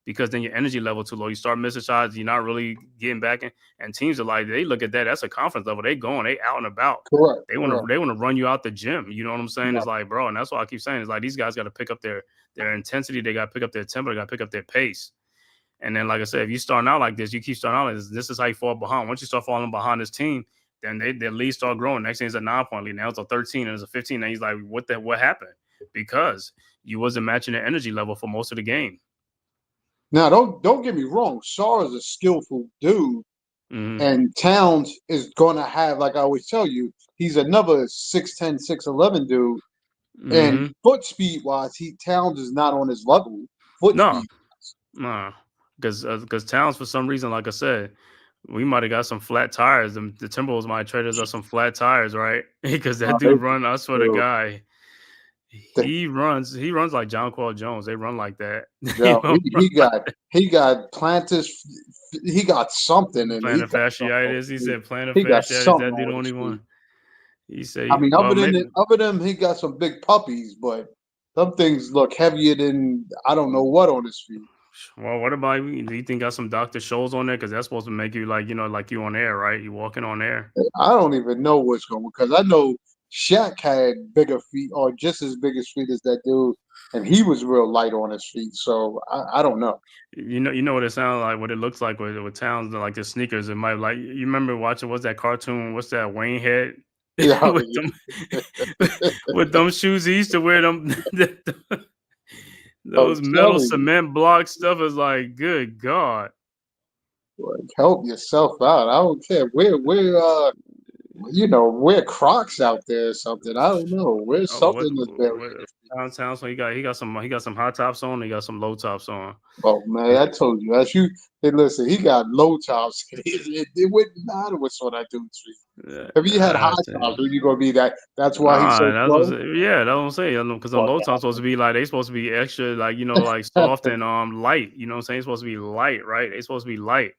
because then your energy level too low. You start missing shots. You're not really getting back in. And teams are like, they look at that. That's a confidence level. They out and about. Correct. They want to run you out the gym. You know what I'm saying? Yeah. It's like, bro, and that's why I keep saying, it's like these guys got to pick up their intensity. They got to pick up their tempo. They got to pick up their pace. And then, like I said, if you start out like this, you keep starting out like this is how you fall behind. Once you start falling behind this team, then their lead start growing. Next thing is a 9-point lead. Now it's a 13 and it's a 15. And he's like, what happened? Because you wasn't matching the energy level for most of the game. Now, don't get me wrong. Sar is a skillful dude, and Towns is going to have, like I always tell you, he's another 6'10", 6'11" dude. And foot speed wise, Towns is not on his level. Speed. No, because Towns, for some reason, like I said, we might have got some flat tires. The Timberwolves might trade us some flat tires, right? Because that dude run. I swear to God, he runs like John Paul Jones. They run like that. Yeah, he got plantar. He got something in plantar fasciitis. He said plantar fasciitis. That dude don't even want. He said, I mean, other than he got some big puppies, but some things look heavier than I don't know what on his feet. Well, what about you? Do you think got some Dr. Scholl's on there? Because that's supposed to make you like you on air, right? You walking on air. I don't even know what's going on, because I know Shaq had bigger feet or just as big as feet as that dude, and he was real light on his feet. So I don't know. You know what it sounds like, what it looks like with Towns, like the sneakers. It might like, you remember watching, what's that cartoon? What's that, Wayne Head? Yeah, with them shoes, he used to wear them. Those metal cement block stuff is like, good God. Help yourself out. I don't care where wear Crocs out there or something. I don't know. Wear something that's very What different. downtown? So he got some high tops on. He got some low tops on. Oh man, I told you. Hey, listen, he got low tops. It wouldn't matter what sort I do to you. If he had high tops, were you gonna be that? That's why he's so Nah, slow. yeah, that's what I'm saying. Because them Fuck low tops supposed to be like they supposed to be extra, like like soft and light. You know what I'm saying? It's supposed to be light, right? They supposed to be light.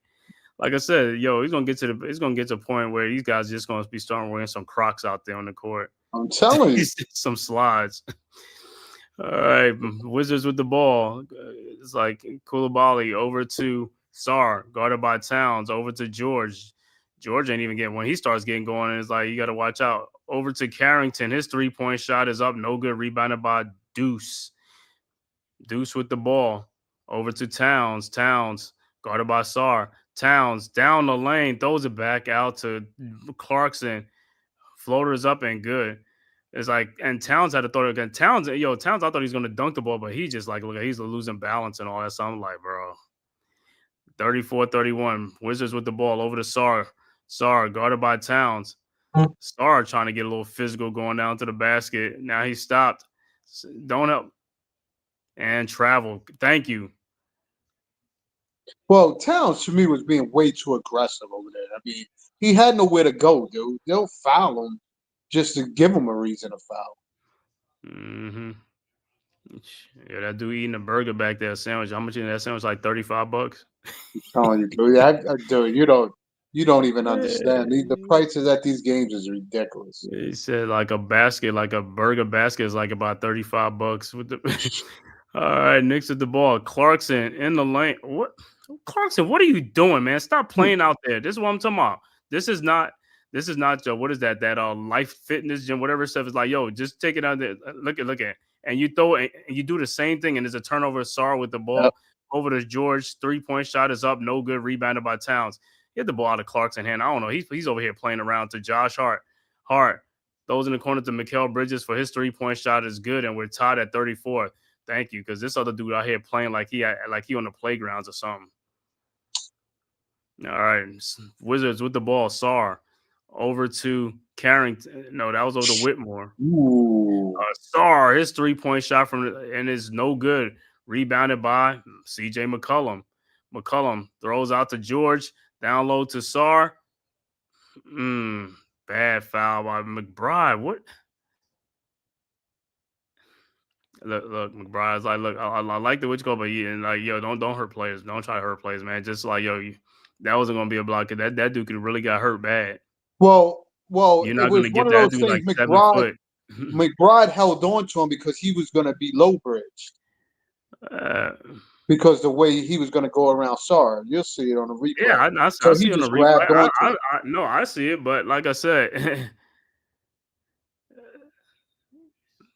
Like I said, it's gonna get to a point where these guys just gonna be starting wearing some Crocs out there on the court. I'm telling you. Some slides. All right, Wizards with the ball. It's like Koulibaly over to Sarr, guarded by Towns, over to George. George ain't even getting when he starts getting going. It's like you got to watch out. Over to Carrington, his 3-point shot is up, no good. Rebounded by Deuce. Deuce with the ball. Over to Towns. Towns guarded by Sarr. Towns down the lane, throws it back out to Clarkson. Floaters up and good. It's like, and Towns had to throw it again. Towns, I thought he was going to dunk the ball, but he just like, look, he's losing balance and all that. So I'm like, bro, 34-31. Wizards with the ball over to Sarr. Sarr guarded by Towns. Sarr trying to get a little physical going down to the basket. Now he stopped. Don't help. And travel. Thank you. Well, Towns to me was being way too aggressive over there. I mean, he had nowhere to go, dude. They'll foul him just to give him a reason to foul. Mm-hmm. Yeah, that dude eating a burger back there, sandwich. How much is that sandwich? Like $35? I'm telling you, dude. Dude, you don't even understand. The prices at these games is ridiculous. He said like a burger basket is like about $35 with the. All right, Knicks at the ball. Clarkson in the lane. What? Clarkson, what are you doing, man? Stop playing out there. This is what I'm talking about. This is not what is that? That life fitness gym, whatever stuff is like, yo, just take it out there. Look at. And you throw it and you do the same thing, and there's a turnover. Sarr with the ball over to George. 3-point shot is up, no good. Rebounded by Towns. Get the ball out of Clarkson's hand. I don't know. He's over here playing around to Josh Hart. Hart throws in the corner to Mikal Bridges for his 3-point shot is good, and we're tied at 34. Thank you, because this other dude out here playing like he on the playgrounds or something. All right, Wizards with the ball. Sarr over to Carrington. No, that was over to Whitmore. Ooh. Sarr, his 3-point shot and is no good. Rebounded by C.J. McCollum. McCollum throws out to George. Down low to Sarr. Bad foul by McBride. What? Look, McBride's like, look, I like the what you call, but don't hurt players. Don't try to hurt players, man. Just like, that wasn't gonna be a block. That dude could really got hurt bad. Well, You're it not was gonna one get of that those dude things. like 7 foot. McBride held on to him because he was going to be low bridged. Because the way he was going to go around Sarr, you'll see it on the replay. Yeah, I see it on the replay. No, I see it, but like I said.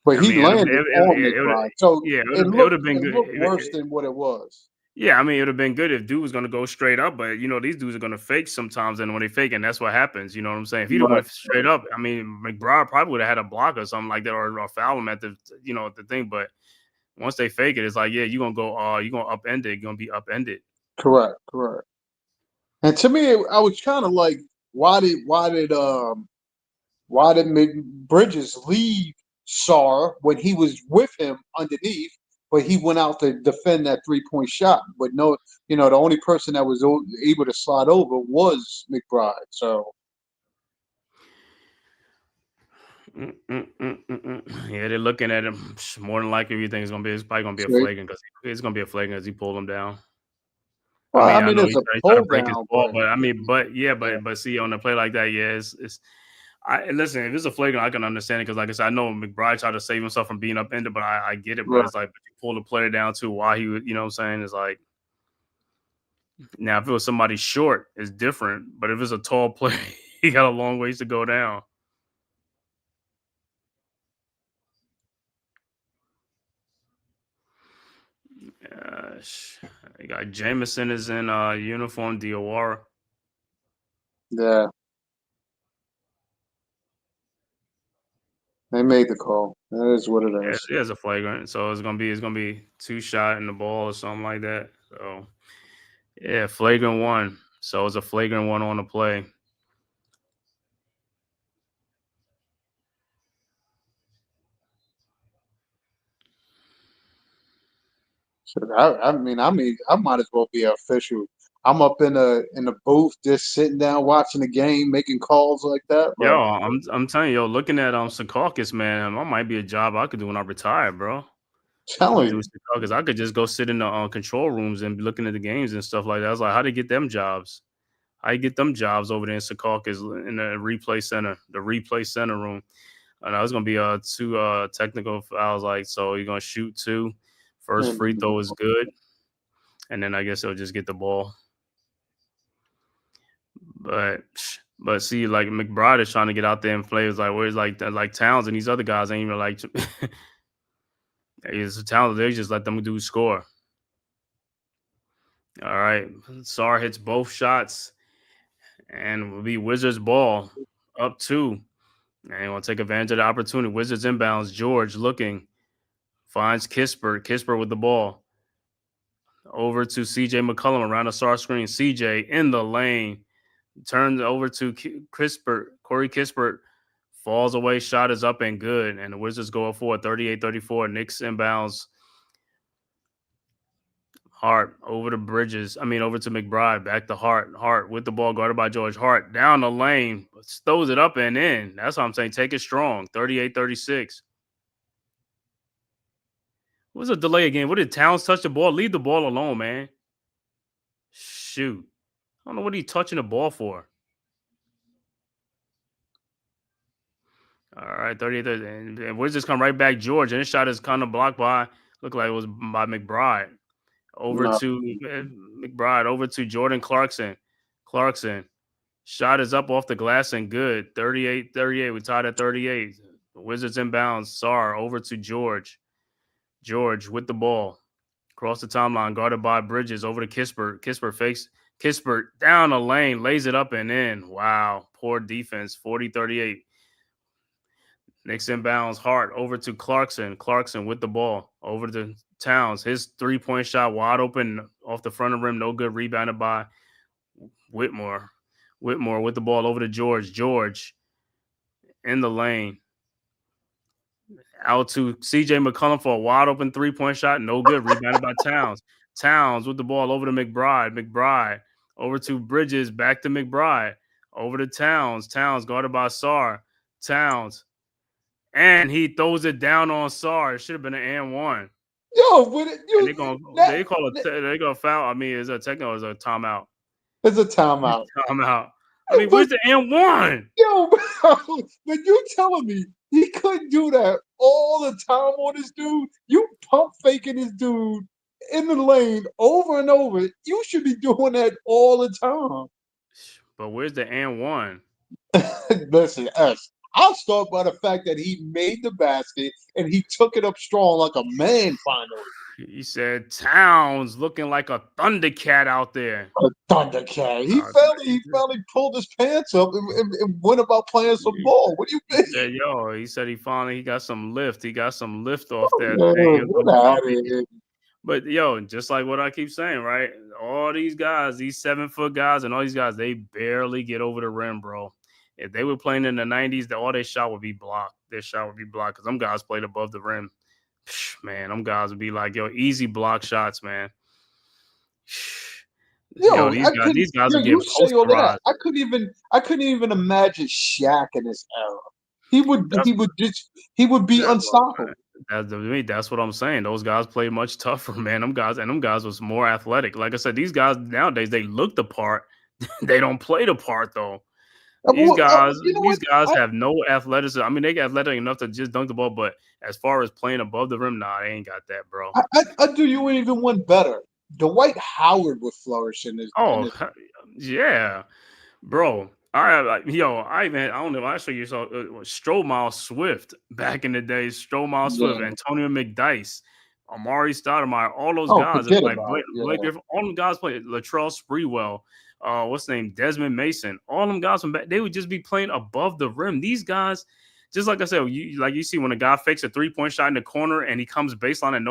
But he landed on McBride, so it would have been good. Looked worse than what it was. Yeah, I mean, it would have been good if dude was going to go straight up, but these dudes are going to fake sometimes, and when they fake, and that's what happens. You know what I'm saying? If he'd have went straight up, I mean, McBride probably would have had a block or something like that, or foul him at the the thing. But once they fake it, it's like, yeah, you're gonna go, you're gonna upend it. You're gonna be upended. Correct. And to me, I was kind of like, why did Bridges leave Sarr when he was with him underneath, but he went out to defend that 3-point shot? But no, the only person that was able to slide over was McBride. So. Yeah, they're looking at him. More than likely, everything is it's probably gonna be a flagrant because he pulled him down. Well, I know it's a he's pull trying to break his down, ball, but see, on a play like that, listen, if it's a flagrant, I can understand it because, like I said, I know McBride tried to save himself from being upended, but I get it. But it's like, you pull the player down too while he was, you know what I'm saying? It's like, now if it was somebody short, it's different. But if it's a tall player, he got a long ways to go down. You got Jameson is in uniform, Diawara. Yeah. They made the call. That is what it is. Yeah, it's a flagrant. So it's gonna be 2 shot in the ball or something like that. So yeah, flagrant 1. So it's a flagrant 1 on the play. So I might as well be an official. I'm up in the booth, just sitting down watching the game, making calls like that, Yo, bro. I'm telling you, yo, looking at Secaucus, man, that might be a job I could do when I retire, bro. Telling Do you. Secaucus. I could just go sit in the control rooms and be looking at the games and stuff like that. I was like, how to get them jobs? How you get them jobs over there in Secaucus in the replay center room? And I was gonna be two technical fouls, like, so you're gonna shoot two. First free And throw is good, and then I guess they'll just get the ball. But see, like McBride is trying to get out there and play. It's like where's like Towns and these other guys ain't even like it's Towns. They just let them do score. All right, Sar hits both shots, and will be Wizards ball up two. And want to take advantage of the opportunity. Wizards inbounds. George looking, finds Kispert with the ball. Over to CJ McCollum around the Sar screen. CJ in the lane. Turns over to Corey Kispert. Falls away. Shot is up and good. And the Wizards go up for 38-34. Knicks inbounds. Hart over to Bridges. Over to McBride. Back to Hart. Hart with the ball guarded by George. Hart down the lane. Throws it up and in. That's what I'm saying. Take it strong. 38-36. What was a delay again? What did Towns touch the ball? Leave the ball alone, man. Shoot. I don't know what he's touching the ball for. All right, 38. And Wizards come right back. George. And his shot is kind of blocked by, looked like it was by McBride. Over to McBride. Over to Jordan Clarkson. Shot is up off the glass and good. 38-38. We tied at 38. The Wizards inbounds. Sar over to George. George with the ball. Across the timeline. Guarded by Bridges. Over to Kispert. Kispert fakes. Kispert down the lane. Lays it up and in. Wow. Poor defense. 40-38. Knicks inbounds. Hart over to Clarkson. Clarkson with the ball. Over to Towns. His three-point shot wide open off the front of the rim. No good. Rebounded by Whitmore. Whitmore with the ball over to George. George in the lane. Out to CJ McCollum for a wide open three-point shot. No good. Rebounded by Towns. Towns with the ball over to McBride. McBride over to Bridges. Back to McBride. Over to Towns. Towns guarded by Sar. Towns. And he throws it down on Sar. It should have been an and one. Yo, but They call a foul. Is it a technical or is it a timeout? It's a timeout. Timeout. Where's the and one? Yo, bro, but you telling me he couldn't do that all the time on this dude? You pump faking this dude in the lane over and over. You should be doing that all the time. But where's the and one? Listen, I'll start by the fact that he made the basket and he took it up strong like a man finally. He said Towns looking like a Thundercat out there. A Thundercat. He finally pulled his pants up and went about playing some ball. What do you think? He said he got some lift. He got some lift off that. But just like what I keep saying, right? All these guys, these 7-foot guys and all these guys, they barely get over the rim, bro. If they were playing in the 90s, all their shot would be blocked. Their shot would be blocked because them guys played above the rim. Man, them guys would be like, easy block shots, man. These guys would get posterized. I couldn't even imagine Shaq in this era. He would be unstoppable. That's what I'm saying. Those guys played much tougher, man. Them guys was more athletic. Like I said, these guys nowadays, they look the part. They don't play the part though. These guys have no athleticism. They get athletic enough to just dunk the ball, but as far as playing above the rim, nah, they ain't got that, bro. I do you even one better. Dwight Howard would flourish in this. Yeah, bro. All right, I don't know. I show you Stromile Swift back in the day. Stromile Swift, Antonio McDyess, Amari Stoudemire, all those guys. Blake Griffin, all them guys played. Latrell Sprewell. What's the name? Desmond Mason. All them guys from back, they would just be playing above the rim. These guys, just like I said, you see when a guy fakes a 3-point shot in the corner and he comes baseline and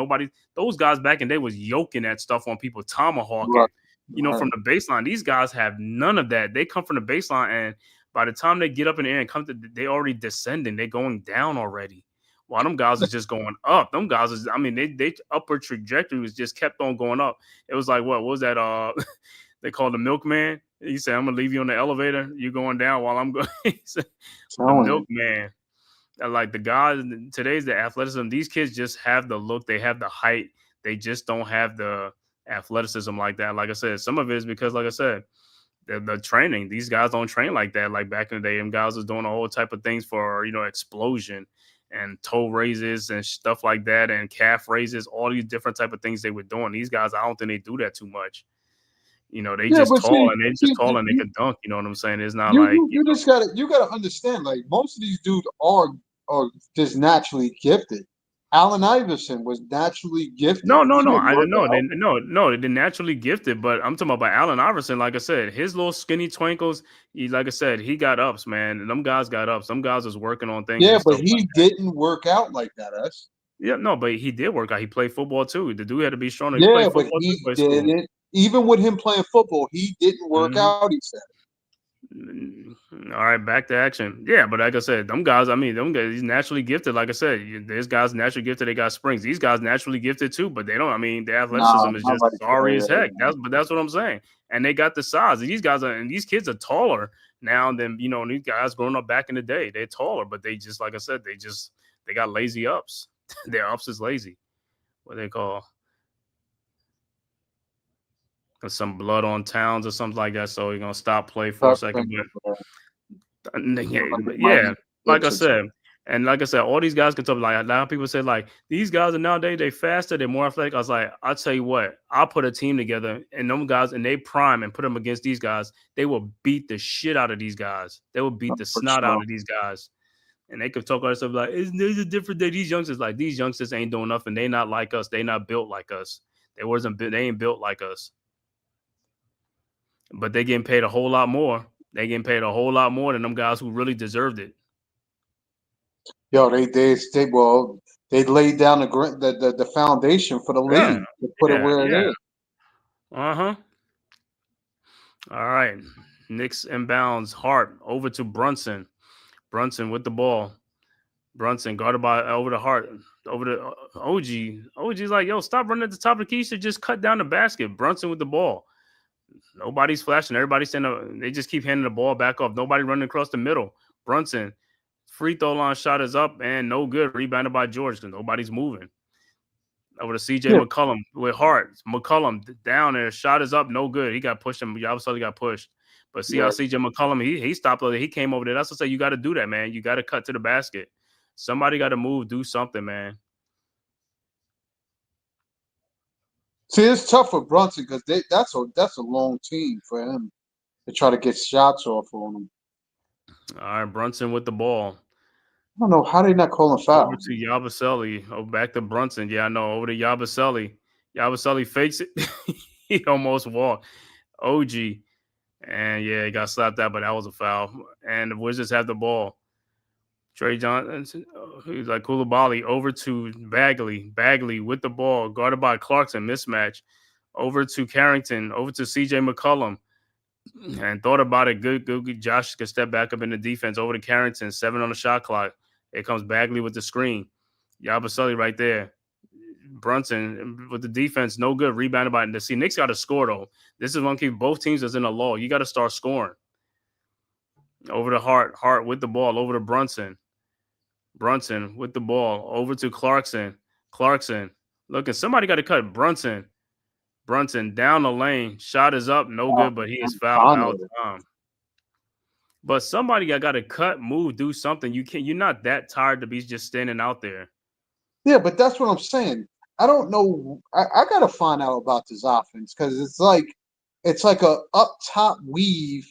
those guys back in the day was yoking that stuff on people, tomahawking, from the baseline. These guys have none of that. They come from the baseline, and by the time they get up in the air and they already descending, they're going down already. while them guys is just going up. Them guys is, I mean, they upward trajectory was just kept on going up. It was like, what was that? They called the milkman. He said, I'm gonna leave you on the elevator. You're going down while I'm going. He said, the milkman. Like the guys today's the athleticism. These kids just have the look. They have the height. They just don't have the athleticism like that. Like I said, some of it is because, like I said, the training. These guys don't train like that. Like back in the day, them guys was doing a whole type of things for, explosion and toe raises and stuff like that, and calf raises. All these different type of things they were doing. These guys, I don't think they do that too much. They just tall and they can dunk. You know what I'm saying? It's not you just gotta understand. Like most of these dudes are just naturally gifted. Allen Iverson was naturally gifted. No. They're naturally gifted, but I'm talking about Allen Iverson. Like I said, his little skinny twinkles. Like I said, he got ups, man. And them guys got ups. Some guys was working on things. Yeah, but he didn't work out like that, us. Yeah, no, but he did work out. He played football too. The dude had to be strong. Yeah, but he didn't. Even with him playing football, he didn't work out. He said. All right, back to action. Yeah, but like I said, them guys, them guys, he's naturally gifted. Like I said, there's guys naturally gifted. They got springs. These guys naturally gifted too, but they don't. The athleticism is just sorry as heck. That's what I'm saying. And they got the size. And these kids are taller now than these guys growing up back in the day. They're taller, but they just, like I said, they got lazy ups. Their ups is lazy. What they call some blood on Towns or something like that. So you're gonna stop play for a second. But yeah, like I said, all these guys can talk. Like a lot of people say, like these guys are nowadays they faster, they're more athletic. I was like, I'll tell you what, I'll put a team together and them guys in they prime and put them against these guys. They will beat the shit out of these guys. They will beat the snot out of these guys. And they could talk all this stuff like, there's a different day. These youngsters ain't doing nothing. They not like us. They not built like us. They ain't built like us. But they getting paid a whole lot more. They getting paid a whole lot more than them guys who really deserved it. Yo, they laid down the foundation for the league to put it where it is. All right, Knicks inbounds. Hart over to Brunson. Brunson with the ball. Brunson guarded by over the Hart, over the OG. OG's like, yo, stop running at the top of the key. You should just cut down the basket. Brunson with the ball. Nobody's flashing. Everybody's standing. They just keep handing the ball back off. Nobody running across the middle. Brunson, free throw line shot is up and no good. Rebounded by George because nobody's moving. Over to CJ McCollum with Hart. McCollum down there. Shot is up. No good. He got pushed. Obviously got pushed. But see how CJ McCollum, he stopped over there. He came over there. That's what I say. You got to do that, man. You got to cut to the basket. Somebody got to move. Do something, man. See, it's tough for Brunson because that's a long team for him to try to get shots off on him. All right, Brunson with the ball. I don't know how they not calling foul. Over to Yabusele. Oh, back to Brunson. Yeah, I know. Over to Yabusele. Yabusele fakes it. He almost walked. OG. And yeah, he got slapped out, but that was a foul. And the Wizards have the ball. Trey Johnson, he's like Koulibaly over to Bagley. Bagley with the ball, guarded by Clarkson, mismatch. Over to Carrington, over to CJ McCollum. And thought about it. Good. Josh could step back up in the defense. Over to Carrington, 7 on the shot clock. Here comes Bagley with the screen. Yabusele right there. Brunson with the defense, no good. Rebounded by the Knicks got to score though. This is one key. Both teams is in a lull. You got to start scoring. Over to Hart. Hart with the ball. Over to Brunson. Brunson with the ball. Over to Clarkson. Clarkson. Look, somebody got to cut Brunson. Brunson down the lane. Shot is up. No good, but he is fouled out of time. But somebody got to cut, move, do something. You're not that tired to be just standing out there. Yeah, but that's what I'm saying. I don't know. I got to find out about this offense because it's like a up top weave,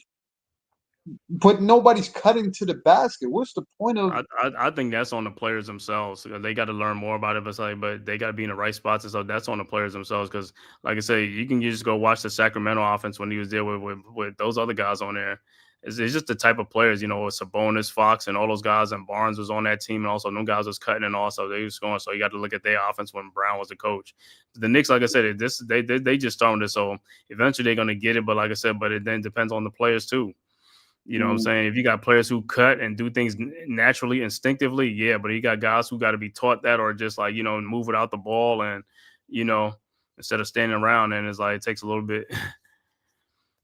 but nobody's cutting to the basket. What's the point of? I think that's on the players themselves. They got to learn more about it. But they got to be in the right spots, and so that's on the players themselves. Because, like I say, you can just go watch the Sacramento offense when he was there with those other guys on there. It's just the type of players, with Sabonis, Fox, and all those guys, and Barnes was on that team, and also them guys was cutting, and also they was scoring. So you got to look at their offense when Brown was the coach. The Knicks, like I said, they just started it, so eventually they're gonna get it. But like I said, but it then depends on the players too. You know what I'm saying? If you got players who cut and do things naturally, instinctively, yeah, but you got guys who got to be taught that or just like, move without the ball and, instead of standing around, and it's like it takes a little bit.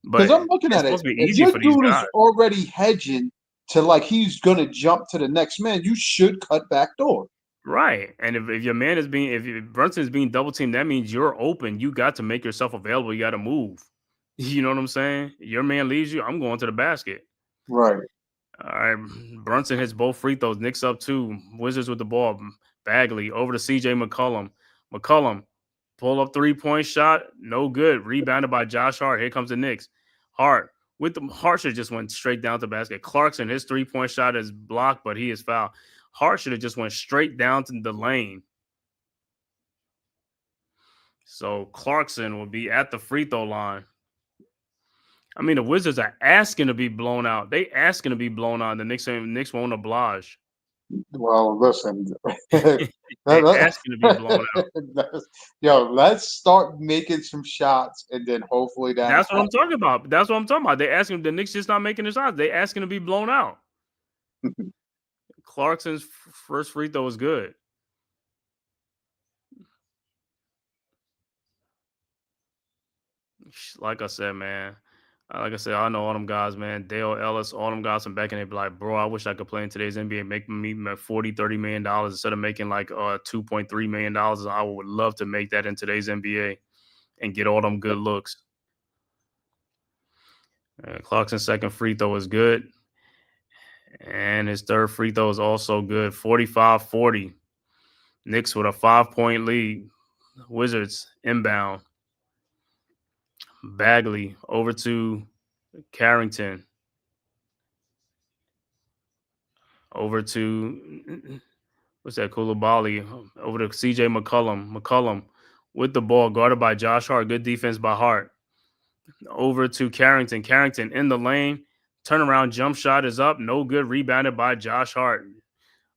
But Because I'm looking it's at it. supposed to be If easy your for these dude guys. is already hedging to like he's gonna jump to the next man, you should cut back door. Right. And if your man is if Brunson is being double teamed, that means you're open. You got to make yourself available. You got to move. You know what I'm saying? Your man leaves you, I'm going to the basket. Right. All right. Brunson hits both free throws. Knicks up 2. Wizards with the ball. Bagley over to CJ McCollum. McCollum pull up 3-point shot. No good. Rebounded by Josh Hart. Here comes the Knicks. Hart Hart should just went straight down to the basket. Clarkson, his 3-point shot is blocked, but he is fouled. Hart should have just went straight down to the lane. So Clarkson will be at the free throw line. I mean, the Wizards are asking to be blown out. They asking to be blown out. The Knicks won't oblige. Well, listen. They're asking to be blown out. Yo, let's start making some shots, and then hopefully that. That's what I'm talking about. That's what I'm talking about. They asking the Knicks just not making the shots. They asking to be blown out. Clarkson's first free throw is good. Like I said, man. Like I said, I know all them guys, man. Dale Ellis, all them guys from back in the day be like, bro, I wish I could play in today's NBA, make me $40, $30 million instead of making like $2.3 million. I would love to make that in today's NBA and get all them good looks. Clarkson's second free throw is good. And his third free throw is also good. 45-40. Knicks with a 5-point lead. Wizards inbound. Bagley over to Carrington. Over to, what's that, Koulibaly. Over to CJ McCollum. McCollum with the ball, guarded by Josh Hart. Good defense by Hart. Over to Carrington. Carrington in the lane. Turnaround jump shot is up. No good. Rebounded by Josh Hart.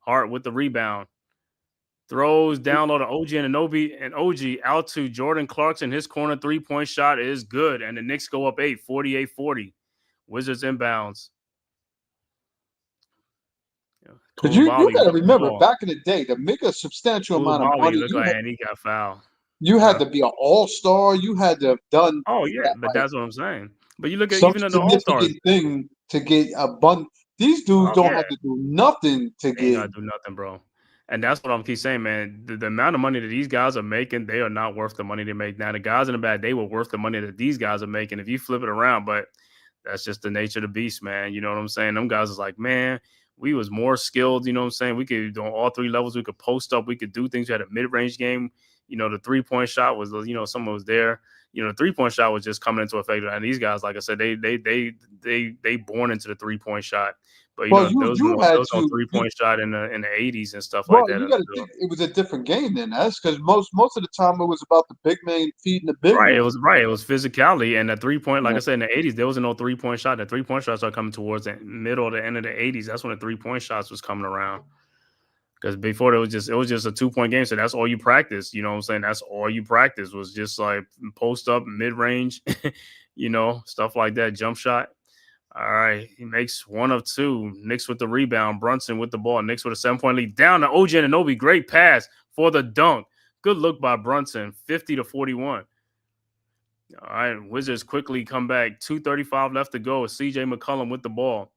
Hart with the rebound. Throws down low to OG Anunoby, and OG out to Jordan Clarkson. His corner 3-point shot is good, and the Knicks go up 8, 48-40. Wizards inbounds. Because you got to remember, back in the day, to make a substantial amount of money, and he got fouled. You had to be an all-star. You had to have done. Oh yeah, but that's what I'm saying. But you look at some even the all-stars thing to get a bun. These dudes don't have to do nothing to get. They ain't gotta do nothing, bro. And that's what I'm keep saying, man. The amount of money that these guys are making, they are not worth the money they make. Now, the guys in the back, they were worth the money that these guys are making if you flip it around. But that's just the nature of the beast, man. You know what I'm saying? Them guys is like, man, we was more skilled. You know what I'm saying? We could do on all 3 levels. We could post up. We could do things. We had a mid-range game. You know, the 3-point shot was, someone was there. The 3-point shot was just coming into effect. And these guys, like I said, they born into the 3-point shot. But those 3-point shot in the 80s and stuff like that. You got to think it was a different game then. That's because most of the time it was about the big man feeding the big man. It was physicality, and the 3-point, like I said, in the 80s, there wasn't no 3-point shot. The 3-point shots started coming towards the middle or the end of the 80s. That's when the 3-point shots was coming around. Because before it was just a 2-point game, so that's all you practice. You know what I'm saying? That's all you practice was just like post up, mid range, stuff like that, jump shot. All right, he makes 1 of 2. Knicks with the rebound. Brunson with the ball. Knicks with a 7-point lead. Down to OG Anunoby. Great pass for the dunk. Good look by Brunson. 50-41. All right, Wizards quickly come back. 2:35 left to go. CJ McCollum with the ball.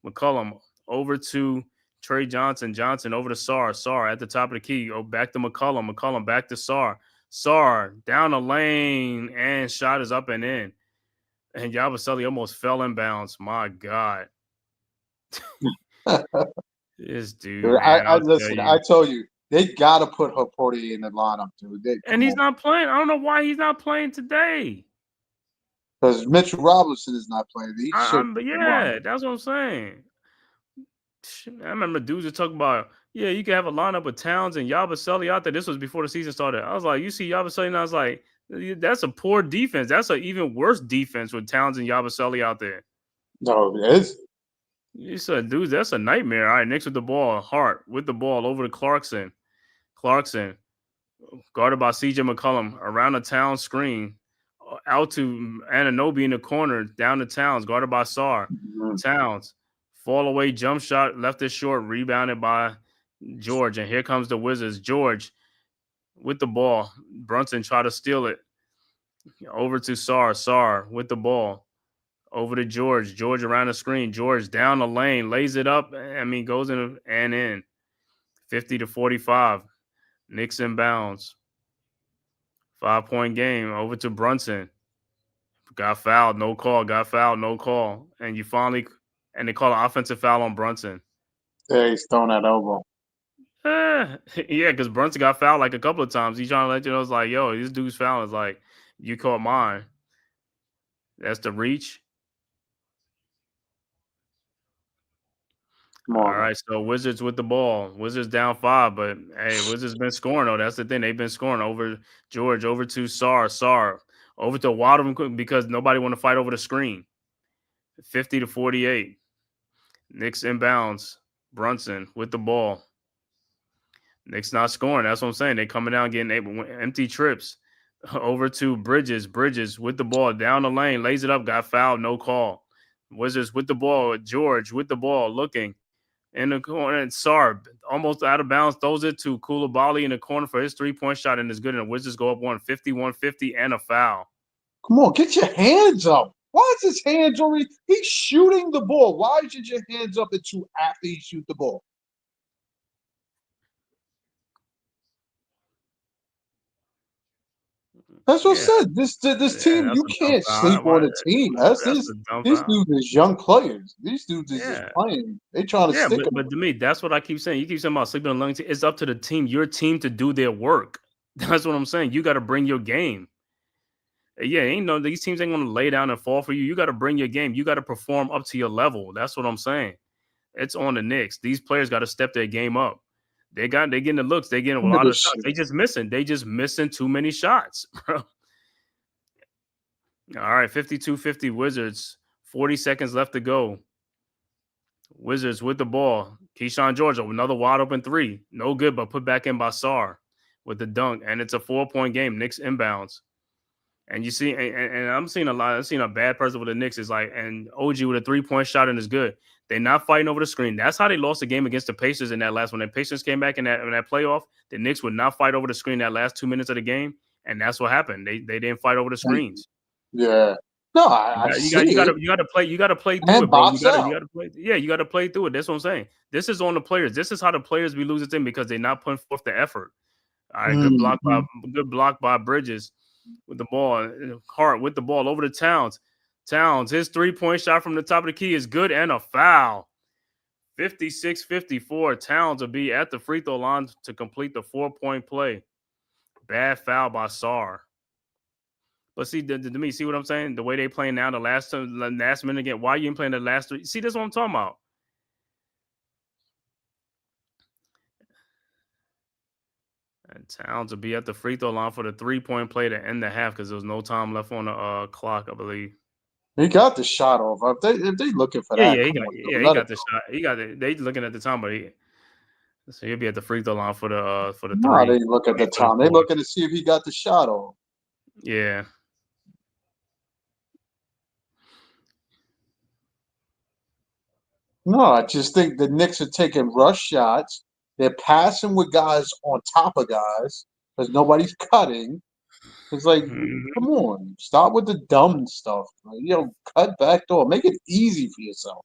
McCollum over to Trey Johnson. Johnson over to Sarr. Sarr at the top of the key. Oh, back to McCollum. McCollum back to Sarr. Sarr down the lane, and shot is up and in. And Yabusele almost fell inbounds. My God. This dude. Man, I told you, they got to put Portier in the lineup, dude. And he's not playing. I don't know why he's not playing today. Because Mitchell Robinson is not playing. That's what I'm saying. I remember dudes were talking about, you can have a lineup with Towns and Yabusele out there. This was before the season started. I was like, you see Yabusele, and I was like, that's a poor defense. That's an even worse defense with Towns and Yabusele out there. No, it is. You said, dudes, that's a nightmare. All right, Knicks with the ball. Hart with the ball over to Clarkson. Clarkson guarded by CJ McCollum around the Town screen. out to Anunoby in the corner, down to Towns, guarded by Sarr. Towns, fall away jump shot, left it short, rebounded by George. And here comes the Wizards. George with the ball. Brunson try to steal it. Over to Sarr. Sarr with the ball. Over to George. George around the screen. George down the lane, lays it up. I mean, goes in and in. 50-45. Knicks inbounds. 5-point game. Over to Brunson. Got fouled, no call. Got fouled, no call. And they call an offensive foul on Brunson. Yeah, he's throwing that elbow. Yeah, because Brunson got fouled like a couple of times. He's trying to let you know, it's like, yo, this dude's foul. It's like, you caught mine. That's the reach. All right, so Wizards with the ball. Wizards down 5, but hey, Wizards been scoring though. That's the thing. They've been scoring over George, over to Sarr, over to Wadham because nobody want to fight over the screen. 50-48. Knicks inbounds. Brunson with the ball. Knicks not scoring. That's what I'm saying. They coming down getting empty trips. Over to Bridges. Bridges with the ball down the lane, lays it up, got fouled, no call. Wizards with the ball. George with the ball, looking in the corner, and Sarr almost out of bounds, throws it to Koulibaly in the corner for his 3-point shot, and is good. And the Wizards go up 150 and a foul. Come on, get your hands up. Why is his hands already? He's shooting the ball. Why is your hands up until after you shoot the ball? That's what I said. This team, you can't sleep on a team. These dudes is young players. These dudes is just playing. They trying to stick. But to me, that's what I keep saying. You keep saying about sleeping on a young team. It's up to the team, your team, to do their work. That's what I'm saying. You got to bring your game. Yeah, these teams ain't gonna lay down and fall for you. You got to bring your game. You got to perform up to your level. That's what I'm saying. It's on the Knicks. These players got to step their game up. They getting the looks. They getting a lot of shots. They just missing too many shots, bro. All right, 52-50 Wizards. 40 seconds left to go. Wizards with the ball. Keyshawn George, another wide open 3. No good, but put back in by Sarr with the dunk. And it's a 4-point game. Knicks inbounds. And you see, and I'm seeing a bad person with the Knicks is like, and OG with a 3-point shot and is good. They're not fighting over the screen. That's how they lost the game against the Pacers in that last one. The Pacers came back in that playoff. The Knicks would not fight over the screen that last 2 minutes of the game. And that's what happened. They didn't fight over the screens. Yeah. No, you got to play through it, bro. You got to play. Yeah, you got to play through it. That's what I'm saying. This is on the players. This is how the players be losing them because they're not putting forth the effort. All right, good block by Bridges with the ball. Hart with the ball over to Towns. Towns, his 3-point shot from the top of the key is good and a foul. 56-54. Towns will be at the free throw line to complete the 4-point play. Bad foul by Sarr. But see, to me, see what I'm saying? The way they playing now, the last minute again. Why you ain't playing the last 3? See, this is what I'm talking about. And Towns will be at the free throw line for the 3-point play to end the half because there was no time left on the clock, I believe. He got the shot off. If they looking for that, he got the shot. He got it. They looking at the time, but so he'll be at the free throw line for the 3. No, they look at the time. They looking to see if he got the shot off. Yeah. No, I just think the Knicks are taking rush shots. They're passing with guys on top of guys because nobody's cutting. It's like, come on, stop with the dumb stuff. Cut back door. Make it easy for yourself.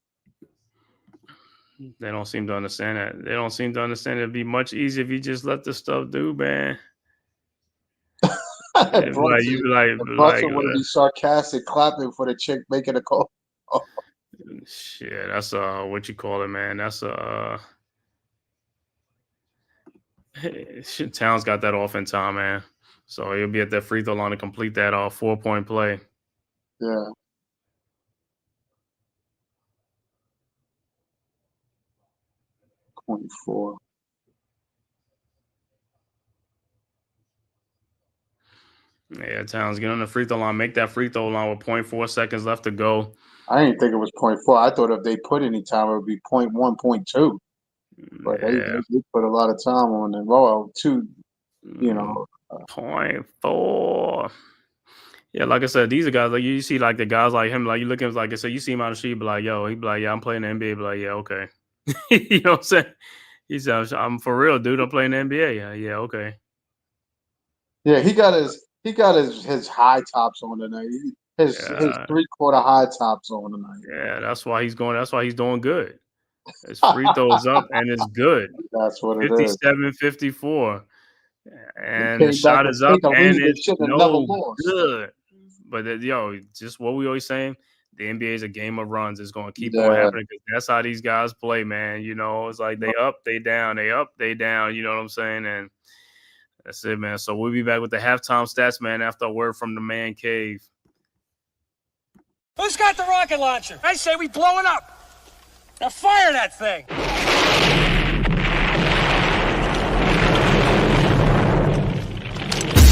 They don't seem to understand that. They don't seem to understand it'd be much easier if you just let the stuff do, man. Brunson want to be sarcastic, clapping for the chick making a call. Shit, that's what you call it, man. That's Towns got that off in time, man. So he'll be at that free throw line to complete that 4-point play. Yeah. .4. Yeah, Towns, get on the free throw line, make that free throw line with 0.4 seconds left to go. I didn't think it was 0.4. I thought if they put any time, it would be 0.1, 0.2. But they put a lot of time on it. Well, 2, 0.4. Yeah, like I said, these are guys like you see, like the guys like him, like you look at him, like I said, you see him on the street, be like, yo, he be like, yeah, I'm playing the NBA, be like, yeah, okay, you know what I'm saying? He said, I'm for real, dude. I'm playing the NBA. Yeah, okay. Yeah, he got his high tops on tonight. His Yeah, 3/4 high tops on tonight. yeah. That's why he's going. That's why he's doing good. His free throws up and it's good. That's what it is. 57-54. He And the came back shot to is up take a and lead they it's should have never no lost. good. But yo, just what we always saying, the NBA is a game of runs. It's going to keep on Yeah. happening because that's how these guys play, man. You know, it's like they up, they down, they up, they down. You know what I'm saying? And that's it, man. So we'll be back with the halftime stats, man, after a word from the man cave. Who's got the rocket launcher? I say we blow it up. Now fire that thing.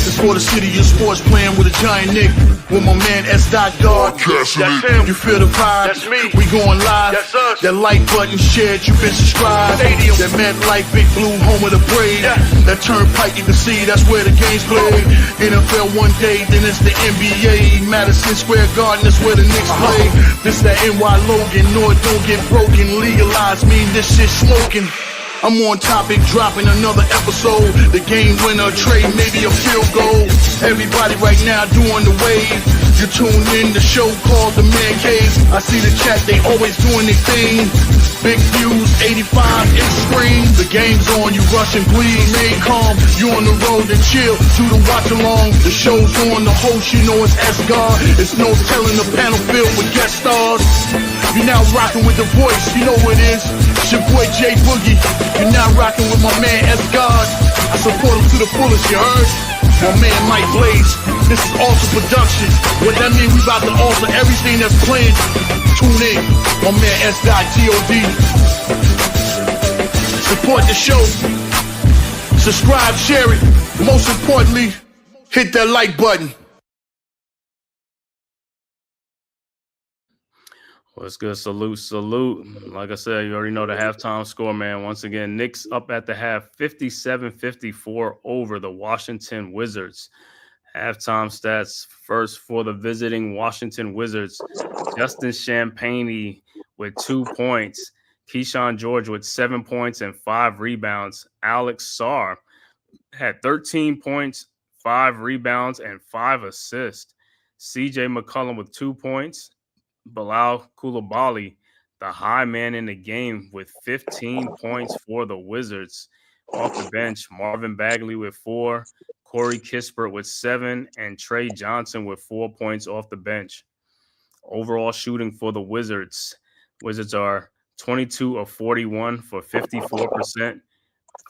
It's for the city of sports, playing with a giant Nick. With my man S. Dot God. That's him. You feel the vibe? That's me. We going live. That's us. That like button shared, you been subscribed. Stadium. That MetLife Big Blue, home of the Braves. Yeah. That turnpike, you can see that's where the game's played. NFL one day, then it's the NBA. Madison Square Garden, that's where the Knicks play. This that NY Logan, no it don't get broken. Legalized mean this shit smoking. I'm on topic, dropping another episode. The game winner, trade, maybe a field goal. Everybody right now doing the wave. You tune in, the show called The Man Cave. I see the chat, they always doing their thing. Big views, 85 inch screen. The game's on, you rushing, please. Stay calm, you on the road and chill. Do the watch along. The show's on, the host, you know it's S-God. It's no telling the panel filled with guest stars. You're now rocking with the voice, you know what it is. It's your boy J Boogie. You're now rocking with my man S-God. I support him to the fullest, you heard? My man Mike Blaze. This is Alter Production. What that mean, we about to alter everything that's playing. Tune in. My man S.G.O.D. Support the show. Subscribe, share it. Most importantly, hit that like button. What's good? Salute. Like I said, you already know the halftime score, man. Once again, Knicks up at the half, 57-54 over the Washington Wizards. Halftime stats first for the visiting Washington Wizards. Justin Champagnie with 2 points. Keyshawn George with 7 points and 5 rebounds. Alex Sarr had 13 points, 5 rebounds, and 5 assists. CJ McCollum with 2 points. Bilal Coulibaly, the high man in the game, with 15 points for the Wizards. Off the bench, Marvin Bagley with 4, Corey Kispert with 7, and Trey Johnson with 4 points off the bench. Overall shooting for the Wizards. Wizards are 22 of 41 for 54%,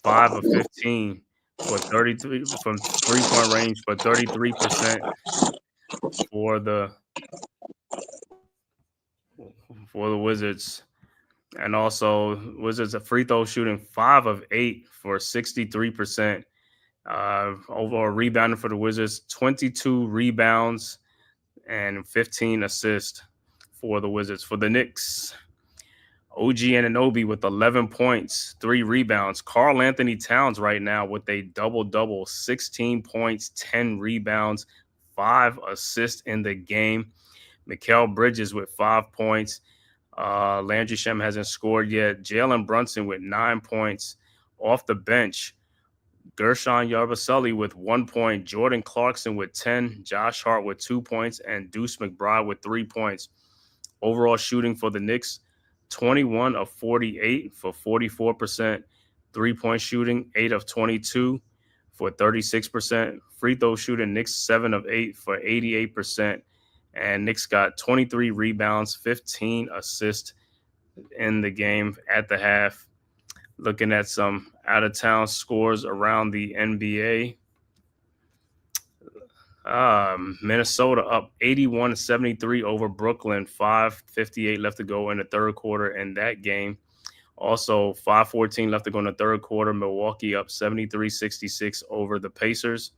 5 of 15 for 33 from 3-point range for 33% for the Wizards. And also Wizards a free throw shooting 5 of 8 for 63%. Overall rebounding for the Wizards, 22 rebounds and 15 assists for the Wizards. For the Knicks, OG Anunoby with 11 points, 3 rebounds. Karl Anthony Towns right now with a double-double, 16 points, 10 rebounds, 5 assists in the game. Mikal Bridges with 5 points. Landry Shamet hasn't scored yet. Jalen Brunson with 9 points. Off the bench, Gershon Yabusele with 1 point. Jordan Clarkson with 10. Josh Hart with 2 points. And Deuce McBride with 3 points. Overall shooting for the Knicks, 21 of 48 for 44%. 3-point shooting, 8 of 22 for 36%. Free throw shooting, Knicks 7 of 8 for 88%. And Knicks got 23 rebounds, 15 assists in the game at the half. Looking at some out-of-town scores around the NBA. Minnesota up 81-73 over Brooklyn. 5:58 left to go in the third quarter in that game. Also, 5:14 left to go in the third quarter. Milwaukee up 73-66 over the Pacers.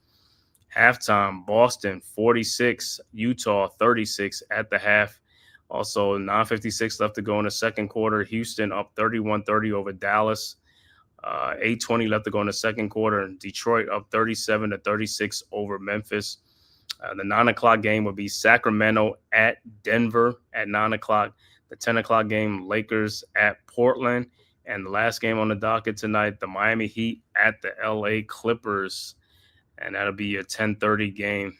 Halftime, Boston 46, Utah 36 at the half. Also, 9:56 left to go in the second quarter. Houston up 31-30 over Dallas. 8:20 left to go in the second quarter. Detroit up 37-36 over Memphis. The 9 o'clock game would be Sacramento at Denver at 9 o'clock. The 10 o'clock game, Lakers at Portland. And the last game on the docket tonight, the Miami Heat at the LA Clippers. And that'll be a 10:30 game.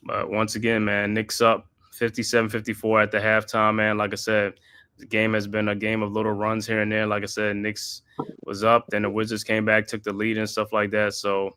But once again, man, Knicks up 57-54 at the halftime, man. Like I said, the game has been a game of little runs here and there. Like I said, Knicks was up, then the Wizards came back, took the lead and stuff like that. So,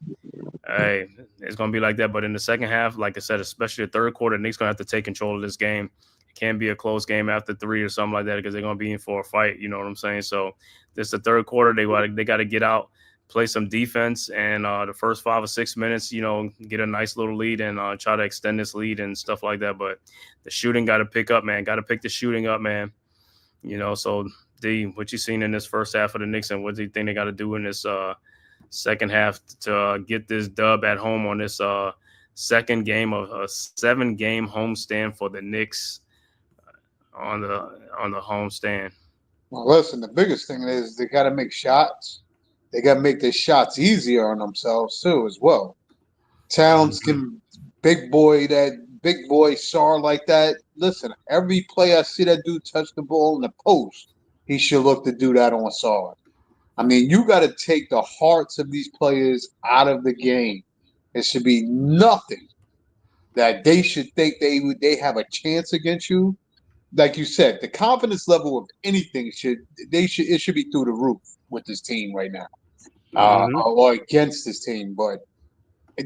hey, it's going to be like that. But in the second half, like I said, especially the third quarter, Knicks going to have to take control of this game. It can't be a close game after 3 or something like that because they're going to be in for a fight. You know what I'm saying? So this is the third quarter. They got to get out, play some defense, and the first 5 or 6 minutes, get a nice little lead and try to extend this lead and stuff like that. But the shooting got to pick up, man. Got to pick the shooting up, man. So D, what you seen in this first half of the Knicks, and what do you think they got to do in this second half to get this dub at home on this second game of a 7-game homestand for the Knicks on the homestand? Well, listen, the biggest thing is they got to make shots. They got to make their shots easier on themselves too, as well. Towns can big boy SAR like that. Listen, every play I see that dude touch the ball in the post, he should look to do that on SAR. I mean, you got to take the hearts of these players out of the game. It should be nothing that they should think they have a chance against you. Like you said, the confidence level of anything should be through the roof with this team right now, or against this team. But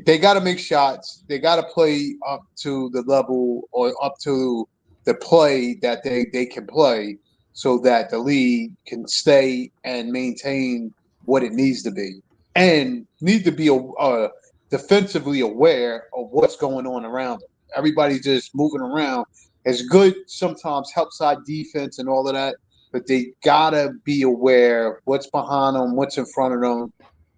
they got to make shots. They got to play up to the level or up to the play that they can play, so that the league can stay and maintain what it needs to be, and need to be defensively aware of what's going on around them. Everybody's just moving around. It's good sometimes, help side defense and all of that, but they got to be aware of what's behind them, what's in front of them,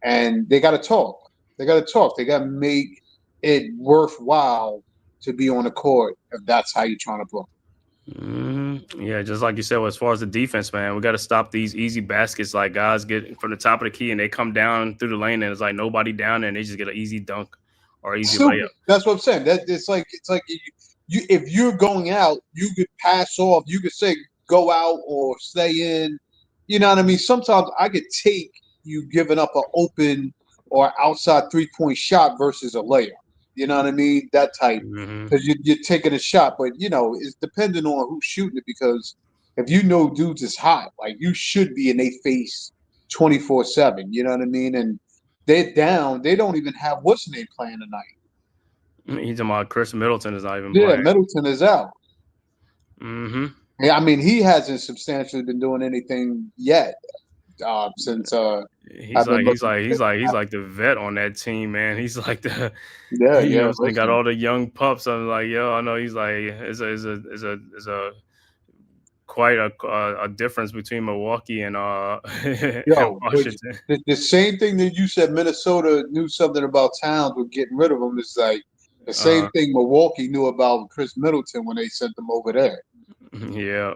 and they got to talk. They got to make it worthwhile to be on the court if that's how you're trying to play. Yeah, just like you said, as far as the defense, man, we got to stop these easy baskets. Like guys get from the top of the key and they come down through the lane and it's like nobody down there and they just get an easy dunk or easy layup. That's what I'm saying. That it's like you if you're going out, you could pass off. You could say go out or stay in. You know what I mean? Sometimes I could take you giving up an open or outside 3-point shot versus a layup. You know what I mean? That type, because you're taking a shot, but it's dependent on who's shooting it. Because if dudes is hot, like you should be in their face 24/7. You know what I mean? And they're down. They don't even have what's the name playing tonight. He's talking about Chris Middleton is not even playing. Yeah, Middleton is out. Yeah, I mean he hasn't substantially been doing anything yet since. He's like the vet on that team, man. He's like the They got all the young pups. I'm like, I know. He's like, is a quite a difference between Milwaukee and and Washington. The same thing that you said. Minnesota knew something about Towns with getting rid of him. It's like the same thing Milwaukee knew about Chris Middleton when they sent him over there. Yeah.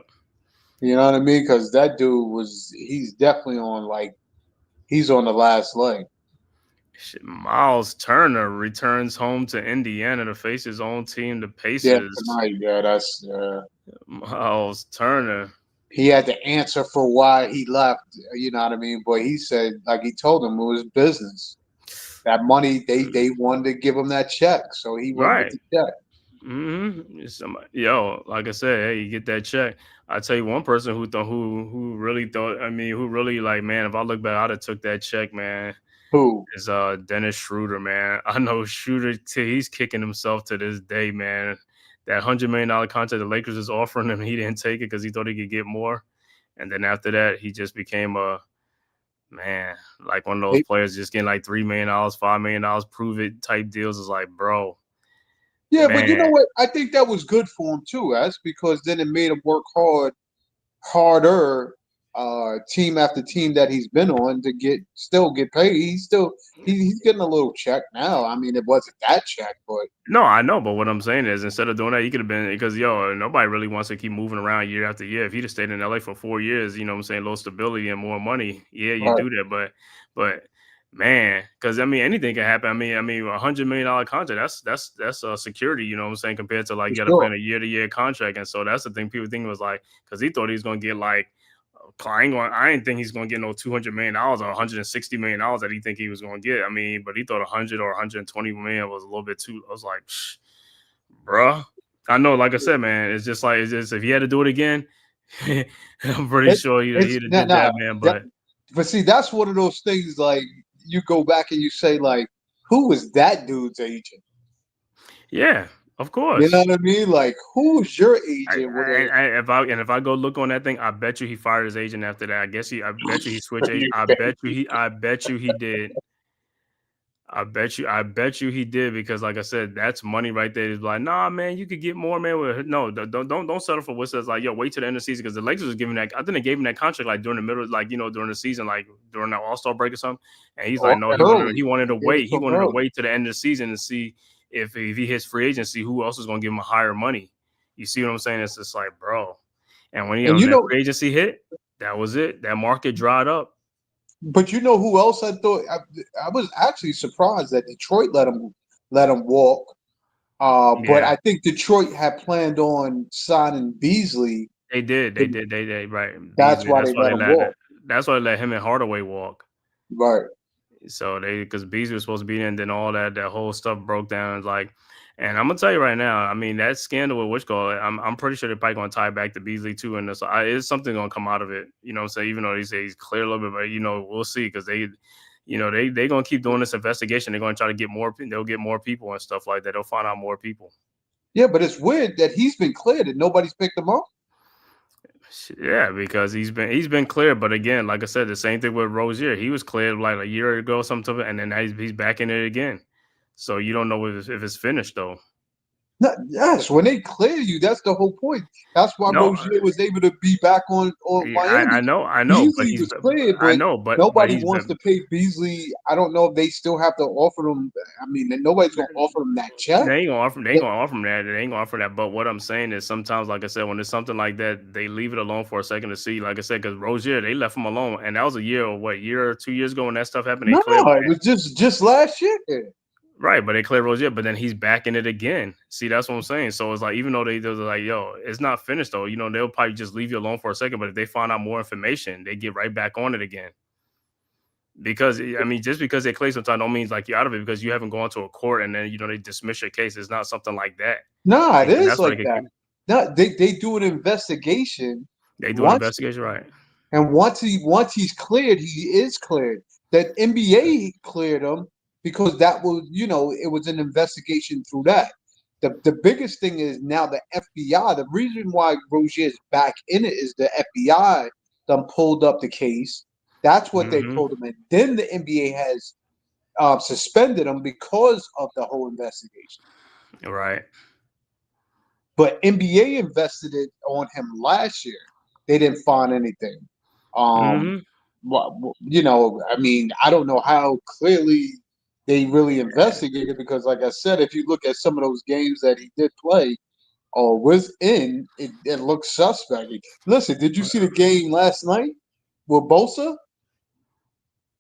You know what I mean? Because that dude he's definitely he's on the last leg. Shit, Miles Turner returns home to Indiana to face his own team, the Pacers. Yeah, that's Miles Turner. He had to answer for why he left. You know what I mean? But he said, like he told him, it was business. That money, they wanted to give him that check, so he went with the check. Like I said, hey, you get that check. I tell you, one person who really like, man, if I look back, I'd have took that check, man. Who is Dennis Schroeder, man? I know Schroeder, he's kicking himself to this day, man. That $100 million contract the Lakers is offering him, he didn't take it because he thought he could get more. And then after that, he just became like one of those players just getting like $3 million, $5 million, prove it type deals. Is like, bro. Yeah, man. But you know what? I think that was good for him too, because then it made him work harder, team after team that he's been on to still get paid. He's getting a little check now. I mean, it wasn't that check, but no, I know. But what I'm saying is, instead of doing that, he could have been, because nobody really wants to keep moving around year after year. If he'd have stayed in LA for 4 years, you know what I'm saying, low stability and more money, yeah, you do that. But Man, because I mean, anything can happen. I mean, $100 million contract. That's security. You know what I'm saying? Compared to like For you got to sure. plan a year-to-year contract, and so that's the thing. People think was like because he thought he was gonna get like. I didn't think he's gonna get no $200 million or $160 million that he think he was gonna get. I mean, but he thought 100 or 120 million was a little bit too. I was like, bruh. I know, like I said, man, it's just if he had to do it again, I'm pretty sure he'd It's have not did that, man. but see, that's one of those things like you go back and you say like, who was that dude's agent? Yeah, of You know course. what I mean? Like, who's your agent? If I go look on that thing, I bet you he fired his agent after that. I bet you he switched agent. I bet you he did. I bet you he did because, like I said, that's money right there. It's like, nah, man, you could get more, man. No, don't settle for what says like, yo, wait till the end of the season because the Lakers was giving that. I think they gave him that contract like during the middle, like during the season, like during the All-Star break or something. And he's like, no, Early. he wanted to Gave it wait. He to him wanted to early. wait to the end of the season and see if he hits free agency, who else is going to give him a higher money. You see what I'm saying? It's just like, bro. And when And when that free agency hit, that was it. That market dried up. but you know who else I thought I was actually surprised that Detroit let him walk. But Yeah. I think Detroit had planned on signing Beasley. They did. They did. Right. That's Beasley. why they let him walk. That's why they let him and Hardaway walk. Right. So because Beasley was supposed to be in, and then all that whole stuff broke down. Like, and I'm gonna tell you right now. I mean, that scandal with Wishcall, I'm pretty sure they're probably gonna tie back to Beasley too, and it's something gonna come out of it. You know what I'm saying? Even though they say he's clear a little bit, but we'll see because they gonna keep doing this investigation. They're gonna try to get more. They'll get more people and stuff like that. They'll find out more people. Yeah, but it's weird that he's been cleared and nobody's picked him up. Yeah, because he's been cleared, but again, like I said, the same thing with Rozier. He was cleared like a year ago, something, and then he's back in it again. So you don't know if it's finished though. Yes, when they clear you, that's the whole point. That's why No, Rozier was able to be back on Miami. I know, but Beasley was cleared, but but nobody he's wants been. to pay Beasley. I don't know if they still have to offer him. I mean, nobody's gonna offer him that check. They ain't gonna offer. They ain't gonna offer him that. They ain't gonna offer that. But what I'm saying is, sometimes, like I said, when there's something like that, they leave it alone for a second to see. Like I said, because Rozier, they left him alone, and that was a year or 2 years ago when that stuff happened. They No, cleared. it was just last year. Right, but they cleared Rozier, but then he's back in it again. See, that's what I'm saying. So it's like, even though they're like, yo, it's not finished though. They'll probably just leave you alone for a second, but if they find out more information, they get right back on it again. Because I mean, just because they clear sometimes don't mean like you're out of it because you haven't gone to a court and then they dismiss your case. It's not something like that. No, it And is that's why like that. No, they do an investigation. they do an investigation, right? And once he's cleared, he is cleared. That NBA cleared him because that was, it was an investigation through that. The biggest thing is now the FBI. The reason why Rozier is back in it is the FBI done pulled up the case. That's what they told him. And then the NBA has suspended him because of the whole investigation. Right. But NBA invested it on him last year. They didn't find anything. I mean, I don't know how clearly they really investigated because, like I said, if you look at some of those games that he did play or was in, it looks suspect. Listen, did you see the game last night with Bosa?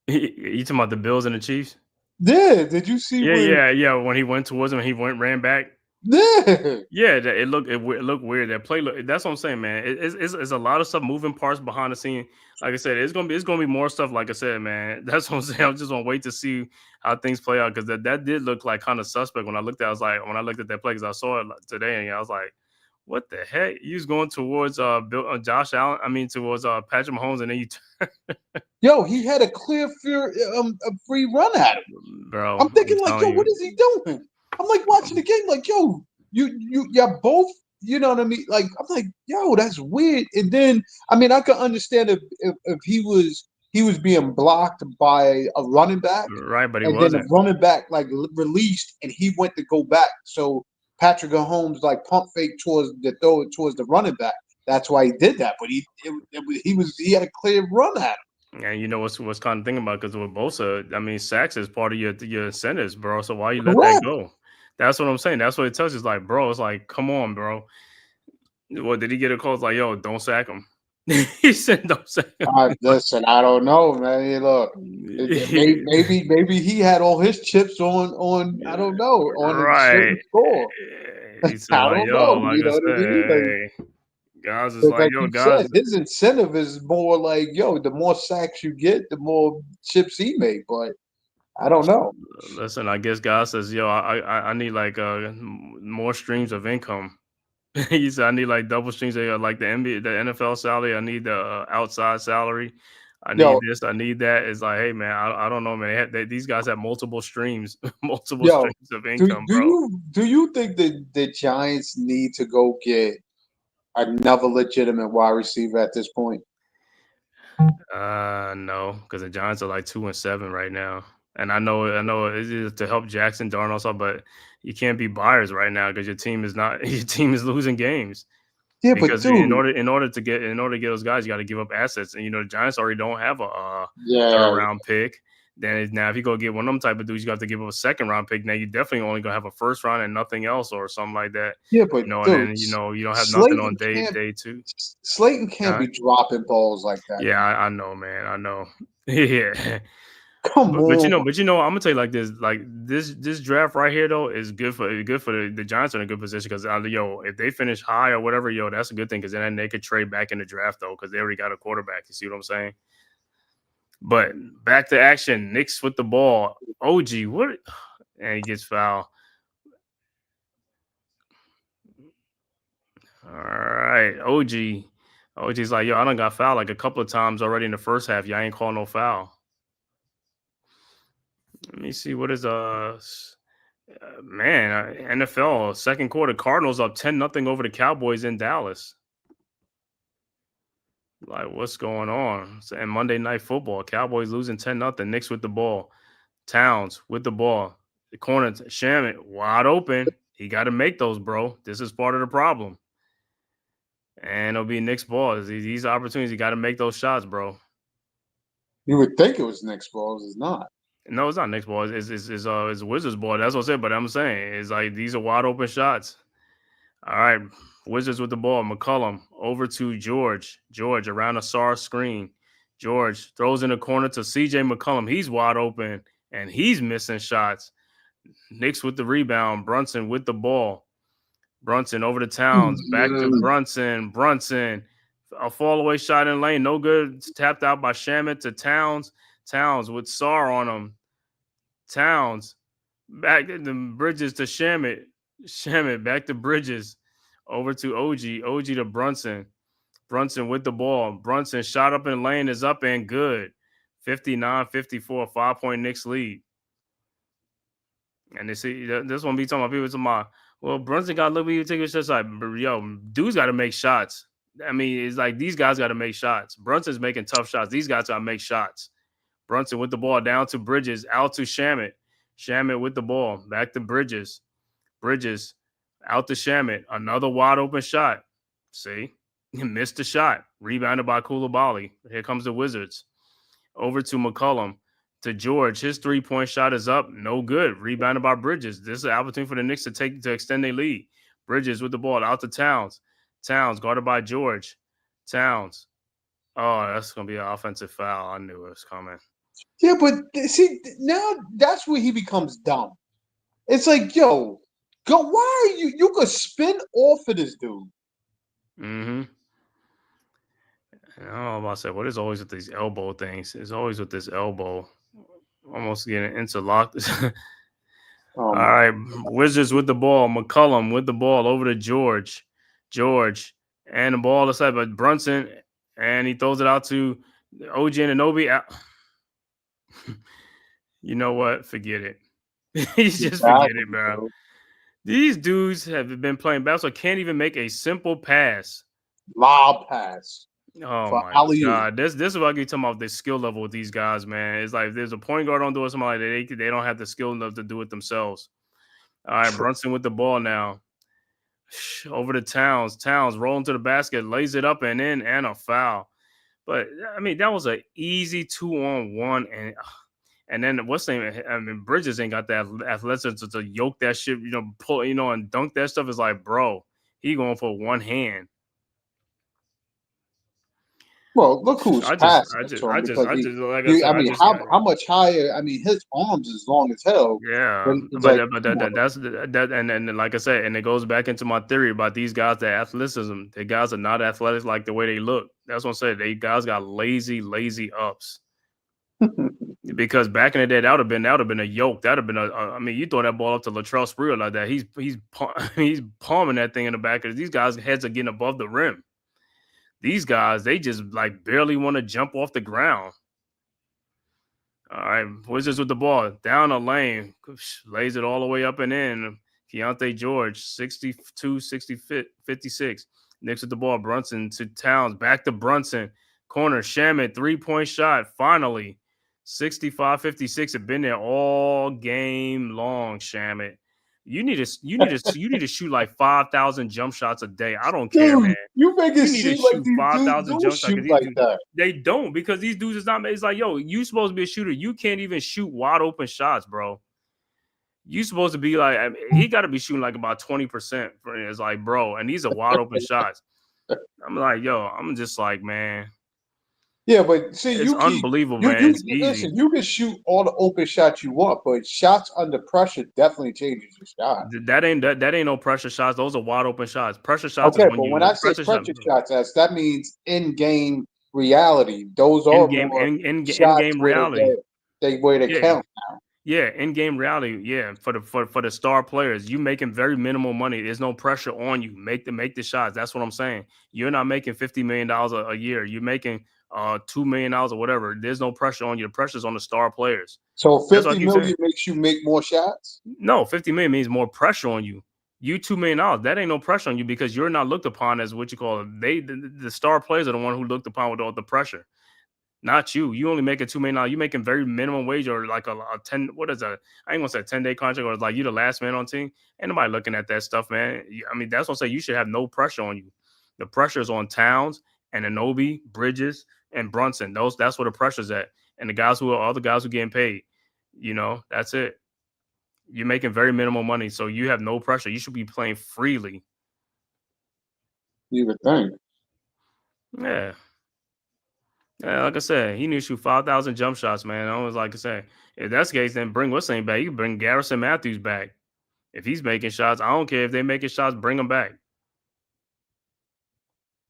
You talking about the Bills and the Chiefs? Yeah. Did you see? Yeah. When he went towards him, he ran back. Yeah. Yeah, it looked weird. That play that's what I'm saying, man. It's a lot of stuff, moving parts behind the scene. Like I said, it's gonna be more stuff. Like I said, man, that's what I'm saying. I'm just gonna wait to see how things play out because that did look like kind of suspect when I looked at. When I looked at that play because I saw it today and I was like, what the heck? He was going towards Josh Allen. I mean, towards Patrick Mahomes, and then you. Yo, he had a clear a free run at him, bro. I'm thinking like, yo, what is he doing? I'm like watching the game, like, yo, you're both, you know what I mean? Like, I'm like, yo, that's weird. And then, I mean, I could understand if he was being blocked by a running back, right? But he and wasn't. then the running back like released, and he went to go back. So Patrick Mahomes like pump fake towards the running back. That's why he did that. But he had a clear run at him. And you know what's kind of thinking about because with Bosa, I mean, sacks is part of your incentives, bro. So why you let that go? That's what I'm saying. That's what it tells you. It's like, bro, it's like, come on, bro. What did he get a call? It's like, yo, don't sack him. He said, "Don't say." Listen, I don't know, man. Look, maybe he had all his chips on. I don't know, on a certain Right. score. He said, I like, don't yo, know. like You I know what I mean? Like, said, hey, guys is like, like yo, you guys. said, his incentive is more like, yo, the more sacks you get, the more chips he make. But I don't know. Listen, I guess God says, yo, I need like more streams of income. He said, I need like double streams of like the NBA, the NFL salary. I need the outside salary. I need Yo, this. I need that. It's like, hey man, I don't know, man. These guys have multiple streams, multiple yo, streams of do income, do bro. you think that the Giants need to go get another legitimate wide receiver at this point? No, because the Giants are like 2-7 right now, and I know it is to help Jackson Darnold, stuff, but you can't be buyers right now because your team is not your team is losing games. Yeah, but Because dude, in order to get those guys, you got to give up assets, and the Giants already don't have a third yeah, round pick. Now, if you go get one of them type of dudes, you got to give up a second round pick. Now you definitely only gonna have a first round and nothing else, or something like that. yeah, but And dude, then you don't have nothing on Slayton day two. can't Huh? be dropping balls like that, Yeah, man. I know, man. I know. Yeah. Come on. I'm gonna tell you like this, this draft right here though is good for the Giants are in a good position because if they finish high or whatever, that's a good thing because then they could trade back in the draft though because they already got a quarterback. You see what I'm saying? But back to action, Knicks with the ball. OG, what? And he gets fouled. All right, OG's like, yo, I done got fouled like a couple of times already in the first half. Y'all ain't call no foul. Let me see what is NFL second quarter Cardinals up 10-0 over the Cowboys in Dallas. Like what's going on? And Monday Night Football, Cowboys losing 10-0. Knicks with the ball. Towns with the ball. The corner Shamit wide open. He got to make those, bro. This is part of the problem. And it'll be Knicks ball. These opportunities, you got to make those shots, bro. You would think it was Knicks balls, it's not. No, it's not Knicks ball. It's Wizards ball. That's what I said. But I'm saying it's like these are wide open shots. All right, Wizards with the ball. McCollum over to George. George around a SAR screen. George throws in the corner to CJ McCollum. He's wide open and he's missing shots. Knicks with the rebound. Brunson with the ball. Brunson over to Towns. Back to Brunson. Brunson. A fall away shot in lane. No good. It's tapped out by Shamit to Towns. Towns with SAR on him. Towns. Back to the Bridges to Shamit. Shamit back to Bridges. Over to OG. OG to Brunson. Brunson with the ball. Brunson shot up in lane is up and good. 59-54, 5-point Knicks lead. And they see this one be talking about people talking about, well, Brunson got to look at you take a shot. Like, yo, dudes got to make shots. I mean, it's like these guys got to make shots. Brunson's making tough shots. These guys got to make shots. Brunson with the ball down to Bridges, out to Shamit. Shamit with the ball, back to Bridges. Bridges out to Shamit. Another wide open shot. See, he missed the shot. Rebounded by Koulibaly. Here comes the Wizards. Over to McCollum. To George. His 3-point shot is up. No good. Rebounded by Bridges. This is an opportunity for the Knicks to extend their lead. Bridges with the ball out to Towns. Towns guarded by George. Towns. Oh, that's going to be an offensive foul. I knew it was coming. Yeah, but see, now that's where he becomes dumb. It's like, yo, why are you could spin off of this dude? Mm-hmm. I don't know about to say, what is always with these elbow things? It's always with this elbow. Almost getting interlocked. All right, Wizards with the ball. McCollum with the ball over to George. George. And the ball aside by Brunson. And he throws it out to OG Anunoby. You know what? Forget it. He's just forget it, bro. These dudes have been playing basketball, can't even make a simple pass. Lob pass. Oh for my alley-oop. God. This is what I get talking about the skill level with these guys, man. It's like there's a point guard on doing something like that. They don't have the skill enough to do it themselves. All right, Brunson with the ball now. Over to Towns. Towns rolling to the basket, lays it up and in, and a foul. But I mean, that was an easy 2-on-1, and then what's the name? I mean, Bridges ain't got that athleticism to yoke that shit, pull, and dunk that stuff. Is like, bro, he going for one hand. Well, look who's passing it to him because like I said, I mean, how much higher? I mean, his arms is long as hell. yeah, It's but like, that's that, and like I said, and it goes back into my theory about these guys. The athleticism, the guys are not athletic like the way they look. That's what I'm saying. They guys got lazy ups. Because back in the day, that would have been a yoke. That would have been I mean, you throw that ball up to Latrell Sprewell like that, he's palming that thing in the back. Because these guys' heads are getting above the rim. These guys, they just like barely want to jump off the ground. All right, Wizards with the ball down the lane, lays it all the way up and in. Keontae George, 62, 60, 56. Knicks with the ball. Brunson to Towns, back to Brunson. Corner, Shamet, 3-point shot. Finally, 65-56. Have been there all game long, Shamet. You need to shoot like 5,000 jump shots a day. I don't care, man. You make it You need to seem like shoot these 5,000 dudes jump do shots. shoot like that. They don't, because these dudes is not. It's like, yo, you supposed to be a shooter. You can't even shoot wide open shots, bro. You supposed to be like, I mean, he got to be shooting like about 20%. It's like, bro, and these are wide open shots. I'm like, yo, I'm just like, man. Yeah, but see, It's unbelievable, man. It's easy. Listen, you can shoot all the open shots you want, but shots under pressure definitely changes your shot. That ain't no pressure shots. Those are wide open shots. Pressure shots Okay, is when but you when I say pressure shots, that means in-game reality. Those are more in shots game where reality. they Yeah. count now. Yeah, in-game reality. Yeah, for the star players, you making very minimal money. There's no pressure on you. Make the shots. That's what I'm saying. You're not making $50 million a year. You're making $2 million or whatever. There's no pressure on you. The pressure's on the star players. So That's what I 50 keep saying. million makes you make more shots? No, 50 million means more pressure on you. You $2 million, that ain't no pressure on you because you're not looked upon as what you call it. The star players are the one who looked upon with all the pressure. Not you. You only making $2 million. You making very minimum wage or like a 10. What is a? I ain't gonna say 10-day contract or it's like you the last man on team. Ain't nobody looking at that stuff, man. I mean, that's what I'm saying. You should have no pressure on you. The pressure is on Towns and Anunoby, Bridges, and Brunson. That's where the pressure's at. And the guys who are all the guys who getting paid. You know, that's it. You're making very minimal money, so you have no pressure. You should be playing freely. You would think. Yeah. Yeah, like I said, he needs to shoot 5,000 jump shots, man. I was like I said, if that's the case, then bring what's name back. You can bring Garrison Matthews back. If he's making shots, I don't care if they making shots, bring him back.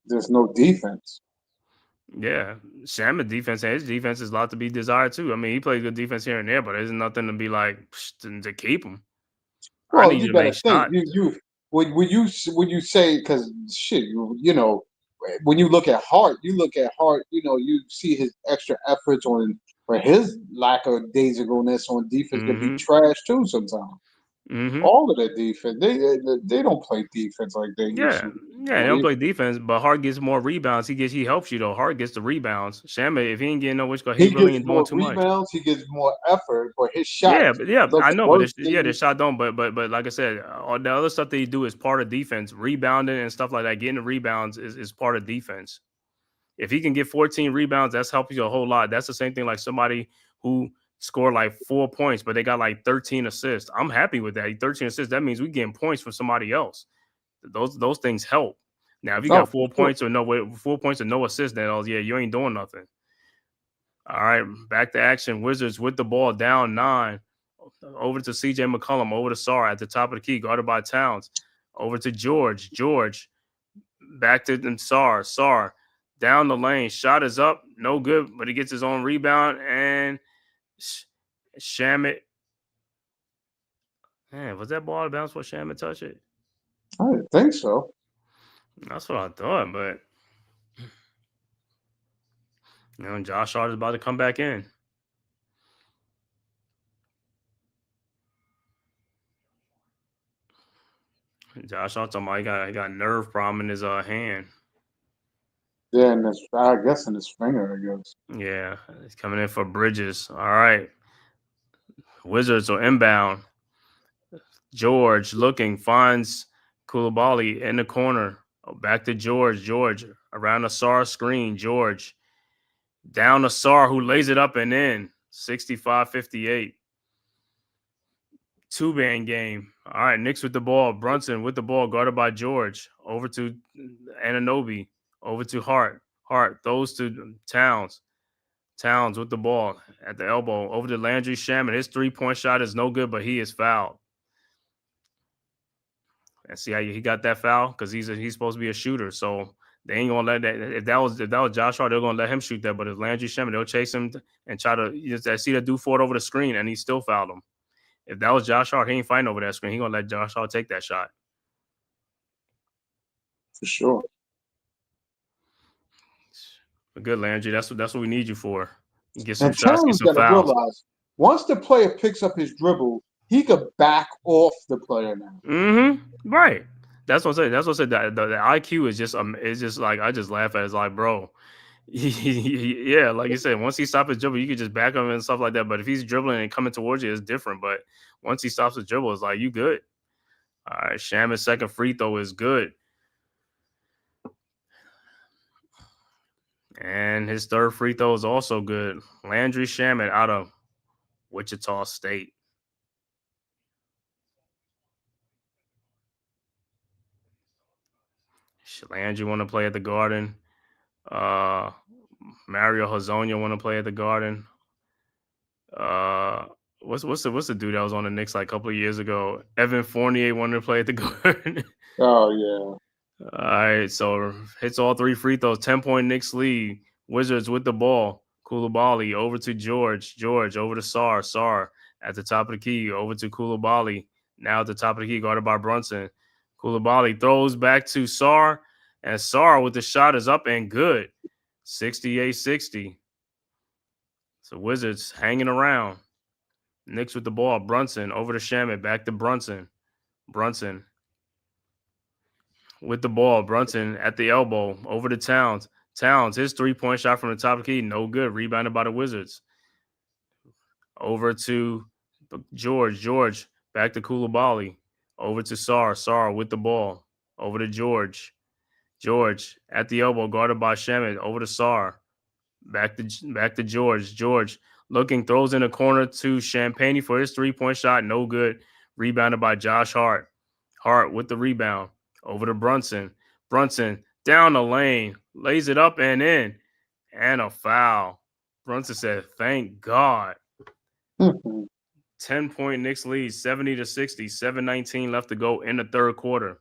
There's no defense. Yeah. Shaman defense, his defense is a lot to be desired too. I mean, he plays good defense here and there, but there's nothing to be like to keep him. Well, I need you you to gotta make think. shots. When you say, because shit, you know, when you look at Hart, you know, you see his extra efforts on, or his lack of daisy-go-ness on defense can be trash too sometimes. Mm-hmm. All of that defense, they don't play defense like they used to. Yeah, they don't play defense, but Hart gets more rebounds. He helps you though. Hart gets the rebounds. Shamba, if he ain't getting no which go, he really ain't doing too much. He gets more effort, but his shot. Yeah, I know, but the shot don't. But like I said, all the other stuff that he do is part of defense. Rebounding and stuff like that, getting the rebounds is part of defense. If he can get 14 rebounds, that's helping you a whole lot. That's the same thing like somebody who scored like 4 points, but they got like 13 assists. I'm happy with that. 13 assists, that means we getting points from somebody else. Those things help. Now, if you got 4 points or no assists, then you ain't doing nothing. All right, back to action. Wizards with the ball down 9. Over to CJ McCollum, over to Sarr at the top of the key, guarded by Towns. Over to George. George back to Sarr. Sarr down the lane. Shot is up. No good, but he gets his own rebound. And Shamet. Man, was that ball out of bounds before Shamet touched it? I didn't think so. That's what I thought, but Josh Hart is about to come back in. Josh Hart talking about he got a nerve problem in his hand. Yeah, and I guess in his finger, I guess. Yeah, he's coming in for Bridges. All right. Wizards are inbound. George looking, finds Koulibaly in the corner. Back to George. George around the Sarr screen. George down to Sarr, who lays it up and in. 65-58. Two-man game. All right, Knicks with the ball. Brunson with the ball, guarded by George. Over to Anunoby. Over to Hart. Hart throws to Towns. Towns with the ball at the elbow over to Landry Shaman. His 3-point shot is no good, but he is fouled. And see how he got that foul? Because he's supposed to be a shooter. So they ain't gonna let that. If that was Josh Hart, they're gonna let him shoot that. But if Landry Shaman, they'll chase him and try to see that dude forward over the screen, and he still fouled him. If that was Josh Hart, he ain't fighting over that screen. He gonna let Josh Hart take that shot. For sure. Good, Landry. That's what we need you for. Get some And shots, get Towns some got to fouls. realize once the player picks up his dribble, he could back off the player now. Mm-hmm. Right. That's what I said. That's what I said. The IQ is just like I just laugh at it. It's like, bro, yeah, like you said, once he stops his dribble, you could just back him and stuff like that. But if he's dribbling and coming towards you, it's different. But once he stops his dribble, it's like you good. All right, Shaman's second free throw is good. And his third free throw is also good. Landry Shaman out of Wichita State. Landry want to play at the Garden. Mario Hazonia want to play at the Garden. What's the dude that was on the Knicks like a couple of years ago? Evan Fournier wanted to play at the Garden. Oh yeah. All right, so hits all three free throws. 10-point Knicks lead. Wizards with the ball. Koulibaly over to George. George over to Sarr. Sarr at the top of the key. Over to Koulibaly. Now at the top of the key, guarded by Brunson. Koulibaly throws back to Sarr. And Sarr with the shot is up and good. 68-60. So Wizards hanging around. Knicks with the ball. Brunson over to Shaman. Back to Brunson. Brunson with the ball. Brunson at the elbow. Over to Towns. Towns, his 3-point shot from the top of the key. No good. Rebounded by the Wizards. Over to George. George back to Koulibaly. Over to Sarr. Sarr with the ball. Over to George. George at the elbow. Guarded by Shaman. Over to Sarr. Back to George. George looking, throws in the corner to Champagne for his 3-point shot. No good. Rebounded by Josh Hart. Hart with the rebound. Over to Brunson. Brunson down the lane. Lays it up and in. And a foul. Brunson said, thank God. 10-point Knicks lead, 70-60. 7:19 left to go in the third quarter.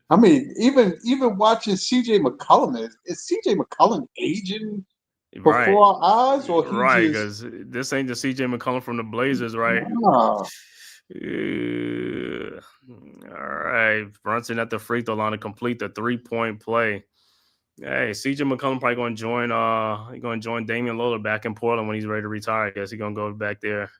I mean, even watching C.J. McCollum, is C.J. McCollum aging before our eyes, or he right? just Because this ain't the C.J. McCollum from the Blazers, right? Nah. All right, Brunson at the free throw line to complete the 3-point play. Hey, C.J. McCollum probably going to join Damian Lillard back in Portland when he's ready to retire. I guess he's going to go back there.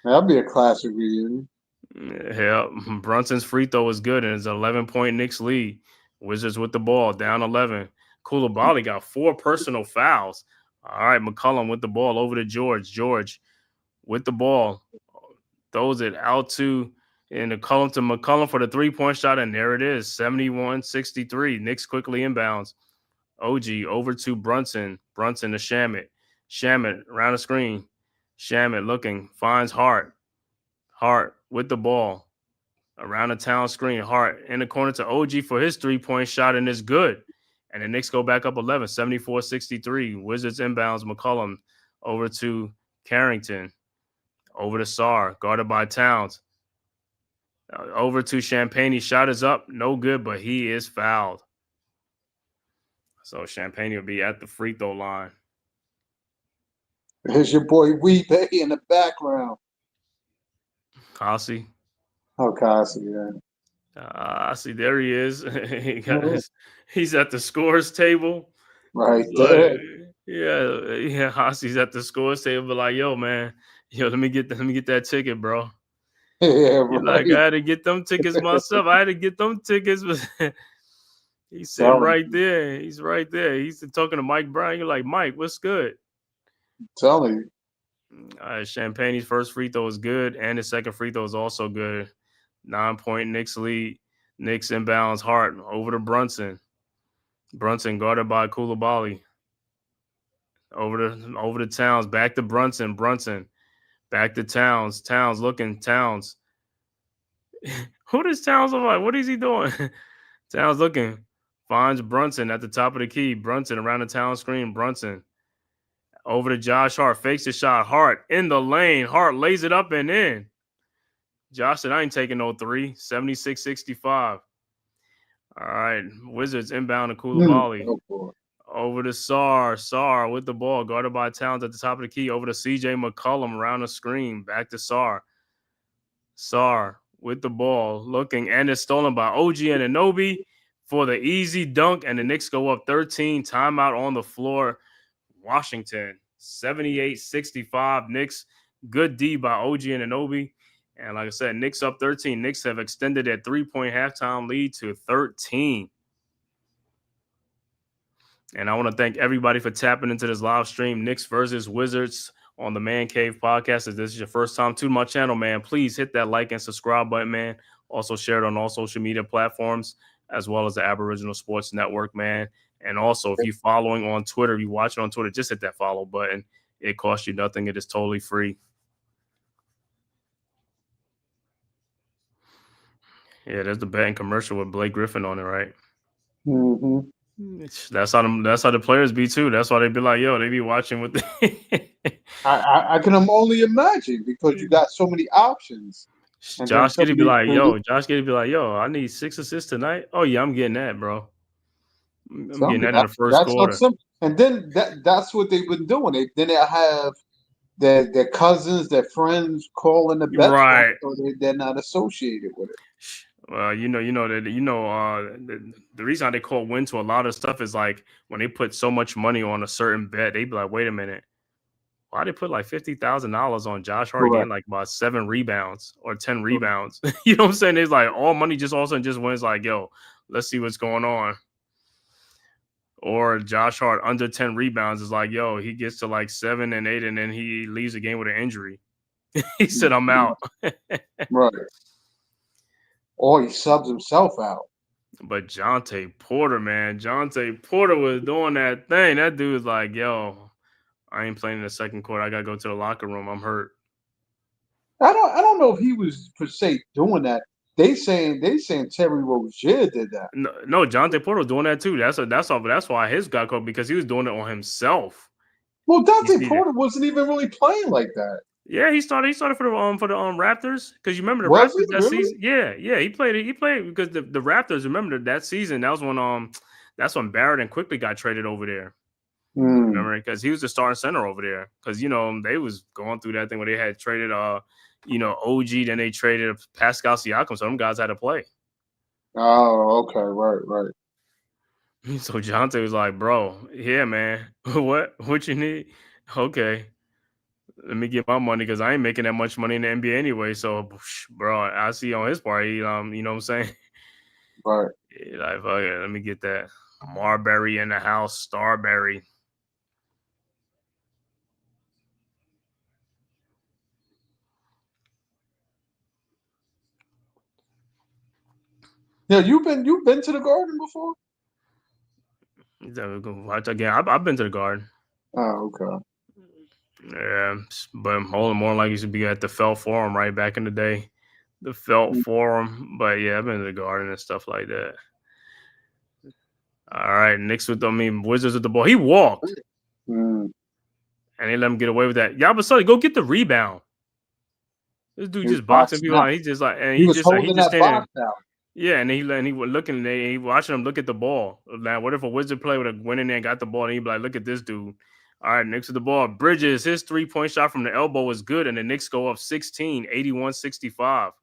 That'd be a classic reunion. Yeah, Brunson's free throw is good, and it's an 11-point Knicks lead. Wizards with the ball, down 11. Koulibaly got 4 personal fouls. All right, McCollum with the ball over to George. George with the ball. Throws it out to McCollum for the 3-point shot, and there it is, 71-63. Knicks quickly inbounds. OG over to Brunson. Brunson to Shamet. Shamet around the screen. Shamet looking, finds Hart. Hart with the ball around the town screen. Hart in the corner to OG for his 3-point shot, and it's good. And the Knicks go back up 11, 74-63. Wizards inbounds. McCollum over to Carrington. Over to Sarr, guarded by Towns. Over to Champagne. Shot is up. No good, but he is fouled. So Champagne will be at the free throw line. Here's your boy Weebay in the background. Kasi. Oh, Kasi, yeah. See, there he is. He's at the scores table. Right there. Yeah. Hasi's at the scores table, but like, yo, man, let me get that ticket, bro. Yeah, right. Like, I had to get them tickets myself. I had to get them tickets. He's sitting right there. He's right there. He's talking to Mike Brown. You're like, Mike, what's good? Tell me. Champagne's first free throw is good, and his second free throw is also good. 9-point Knicks lead. Knicks inbounds Hart over to Brunson. Brunson guarded by Koulibaly. Over to Towns. Back to Brunson. Brunson. Back to Towns. Towns looking. Towns. Who does Towns look like? What is he doing? Towns looking. Finds Brunson at the top of the key. Brunson around the town screen. Brunson over to Josh Hart. Fakes the shot. Hart in the lane. Hart lays it up and in. Josh said, I ain't taking no 3. 76-65. All right. Wizards inbound to Koulibaly. Oh, boy. Over to Sarr. Sarr with the ball. Guarded by Towns at the top of the key. Over to CJ McCollum around the screen. Back to Sarr. Sarr with the ball. Looking. And it's stolen by OG Anunoby for the easy dunk. And the Knicks go up 13. Timeout on the floor. Washington. 78-65. Knicks. Good D by OG Anunoby. And like I said, Knicks up 13. Knicks have extended their 3-point halftime lead to 13. And I want to thank everybody for tapping into this live stream, Knicks versus Wizards on the Man Cave podcast. If this is your first time to my channel, man, please hit that like and subscribe button, man. Also share it on all social media platforms, as well as the Aboriginal Sports Network, man. And also, if you're following on Twitter, you watch it on Twitter, just hit that follow button. It costs you nothing. It is totally free. Yeah, there's the betting commercial with Blake Griffin on it, right? Mm-hmm. That's how the players be too. That's why they be like, yo, they be watching with the I can only imagine because you got so many options. Josh Giddey be like, yo, I need 6 assists tonight. Oh yeah, I'm getting that, bro. I'm getting that in the first quarter. And then that's what they've been doing. Then they have their cousins, their friends calling the bets, right? So they're not associated with it. Well, the reason they call win to a lot of stuff is like when they put so much money on a certain bet, they be like, wait a minute, why they put like $50,000 on Josh Hart getting like about 7 rebounds or 10 rebounds? You know what I'm saying? It's like all money just all of a sudden just wins. Like, yo, let's see what's going on. Or Josh Hart under 10 rebounds is like, yo, he gets to like 7 and 8, and then he leaves the game with an injury. He said, I'm out. Right. Or he subs himself out. But Jonte Porter, man. Jonte Porter was doing that thing. That dude was like, yo, I ain't playing in the second quarter. I got to go to the locker room. I'm hurt. I don't know if he was per se doing that. They saying Terry Rozier did that. No, Jonte Porter was doing that too. That's why his got caught, because he was doing it on himself. Well, Jonte Porter wasn't even really playing like that. Yeah, he started for the Raptors, because you remember the Raptors that season. Yeah, he played because the Raptors, remember that season, that was when that's when Barrett and Quickly got traded over there. Remember, because he was the starting center over there, because they was going through that thing where they had traded OG, then they traded Pascal Siakam, so them guys had to play. Oh, okay, right. So Jonte was like, bro, yeah, man, what you need? Okay. Let me get my money, because I ain't making that much money in the NBA anyway. So, bro, I see on his part, you know what I'm saying? Right. Like, okay, let me get that. Marbury in the house, Starberry. Yeah, you've been to the Garden before? Watch again. I've been to the Garden. Oh, okay. Yeah, but more like you should be at the Felt Forum right back in the day. The Felt Forum. But yeah, I've been to the Garden and stuff like that. All right, Knicks Wizards with the ball. He walked. And they let him get away with that. Yabusele, go get the rebound. This dude just boxing people out. He's just like, and he was holding that box out. Yeah, and he was looking, he watching him look at the ball. Now, what if a Wizard player would have went in there and got the ball, and he'd be like, look at this dude. All right, Knicks with the ball. Bridges, his 3-point shot from the elbow was good, and the Knicks go up 16, 81-65. All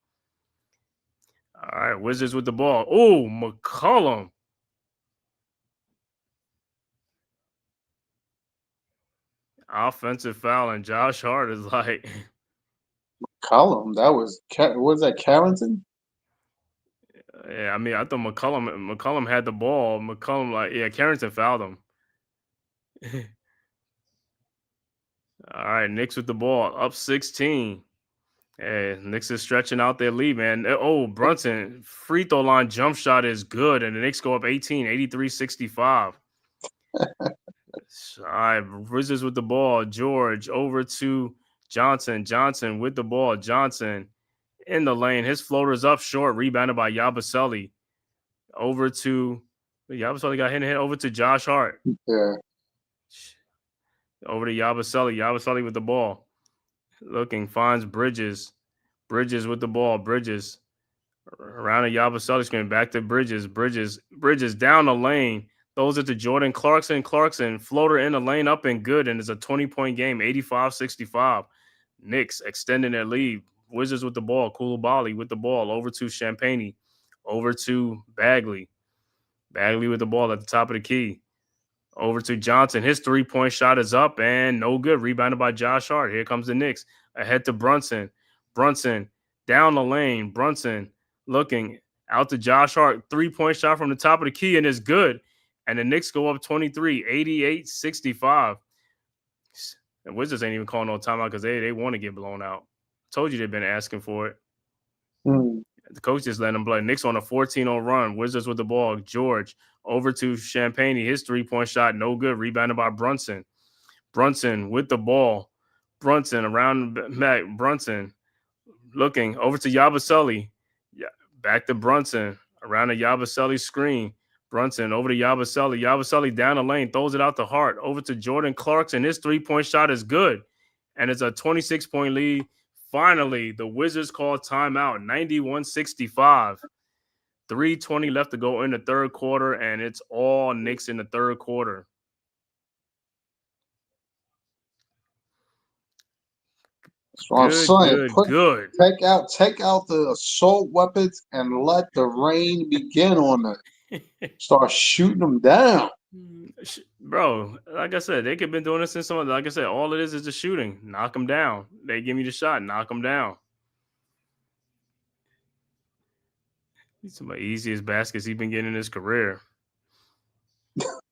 right, Wizards with the ball. Oh, McCollum. Offensive foul, and Josh Hart is like... McCollum, was that Carrington? Yeah, I mean, I thought McCollum had the ball. Carrington fouled him. All right, Knicks with the ball, up 16. Hey, Knicks is stretching out their lead, man. Oh, Brunson, free throw line jump shot is good, and the Knicks go up 18, 83-65. All right, Wizards with the ball. George over to Johnson. Johnson with the ball. Johnson in the lane. His floater's up short, rebounded by Yabusele. Over to Yabusele got hit over to Josh Hart. Yeah. Over to Yabusele. Yabusele with the ball. Looking, finds Bridges. Bridges with the ball. Bridges. Around the Yabusele screen. Back to Bridges. Bridges down the lane. Throws it to Jordan Clarkson. Clarkson, floater in the lane, up and good. And it's a 20-point game, 85-65. Knicks extending their lead. Wizards with the ball. Koulibaly with the ball. Over to Champagnie. Over to Bagley. Bagley with the ball at the top of the key. Over to Johnson. His 3-point shot is up and no good. Rebounded by Josh Hart. Here comes the Knicks. Ahead to Brunson. Brunson down the lane. Brunson looking out to Josh Hart. 3-point shot from the top of the key and it's good. And the Knicks go up 23, 88-65. The Wizards ain't even calling no timeout because they want to get blown out. Told you they've been asking for it. The coach just let them play. Knicks on a 14-0 run. Wizards with the ball. George over to Champagnie. His 3-point shot, no good. Rebounded by Brunson. Brunson with the ball. Brunson around back. Brunson looking over to Yabusele. Yeah, back to Brunson around the Yabusele screen. Brunson over to Yabusele. Yabusele down the lane, throws it out to Hart. Over to Jordan Clarkson. His 3-point shot is good. And it's a 26-point lead. Finally, the Wizards call timeout, 91-65. 3:20 left to go in the third quarter, and it's all Knicks in the third quarter. That's what I'm saying. Good. Take out the assault weapons and let the rain begin on them. Start shooting them down. Bro, like I said, they could have been doing this since someone. Like I said, all it is the shooting. Knock them down. They give me the shot. Knock them down. Some of the easiest baskets he's been getting in his career.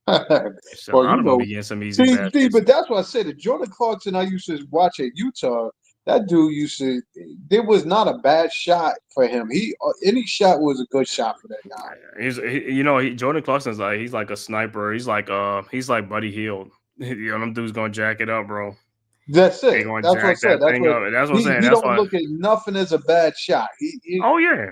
A lot of them be getting some easy baskets. But that's what I said. The Jordan Clarkson I used to watch at Utah, that dude there was not a bad shot for him. Any shot was a good shot for that guy. Jordan Clarkson's he's like a sniper. He's like Buddy Hield. Them dudes gonna jack it up, bro. That's it. That's what I said. That's what I'm saying. He don't look at nothing as a bad shot. Oh yeah.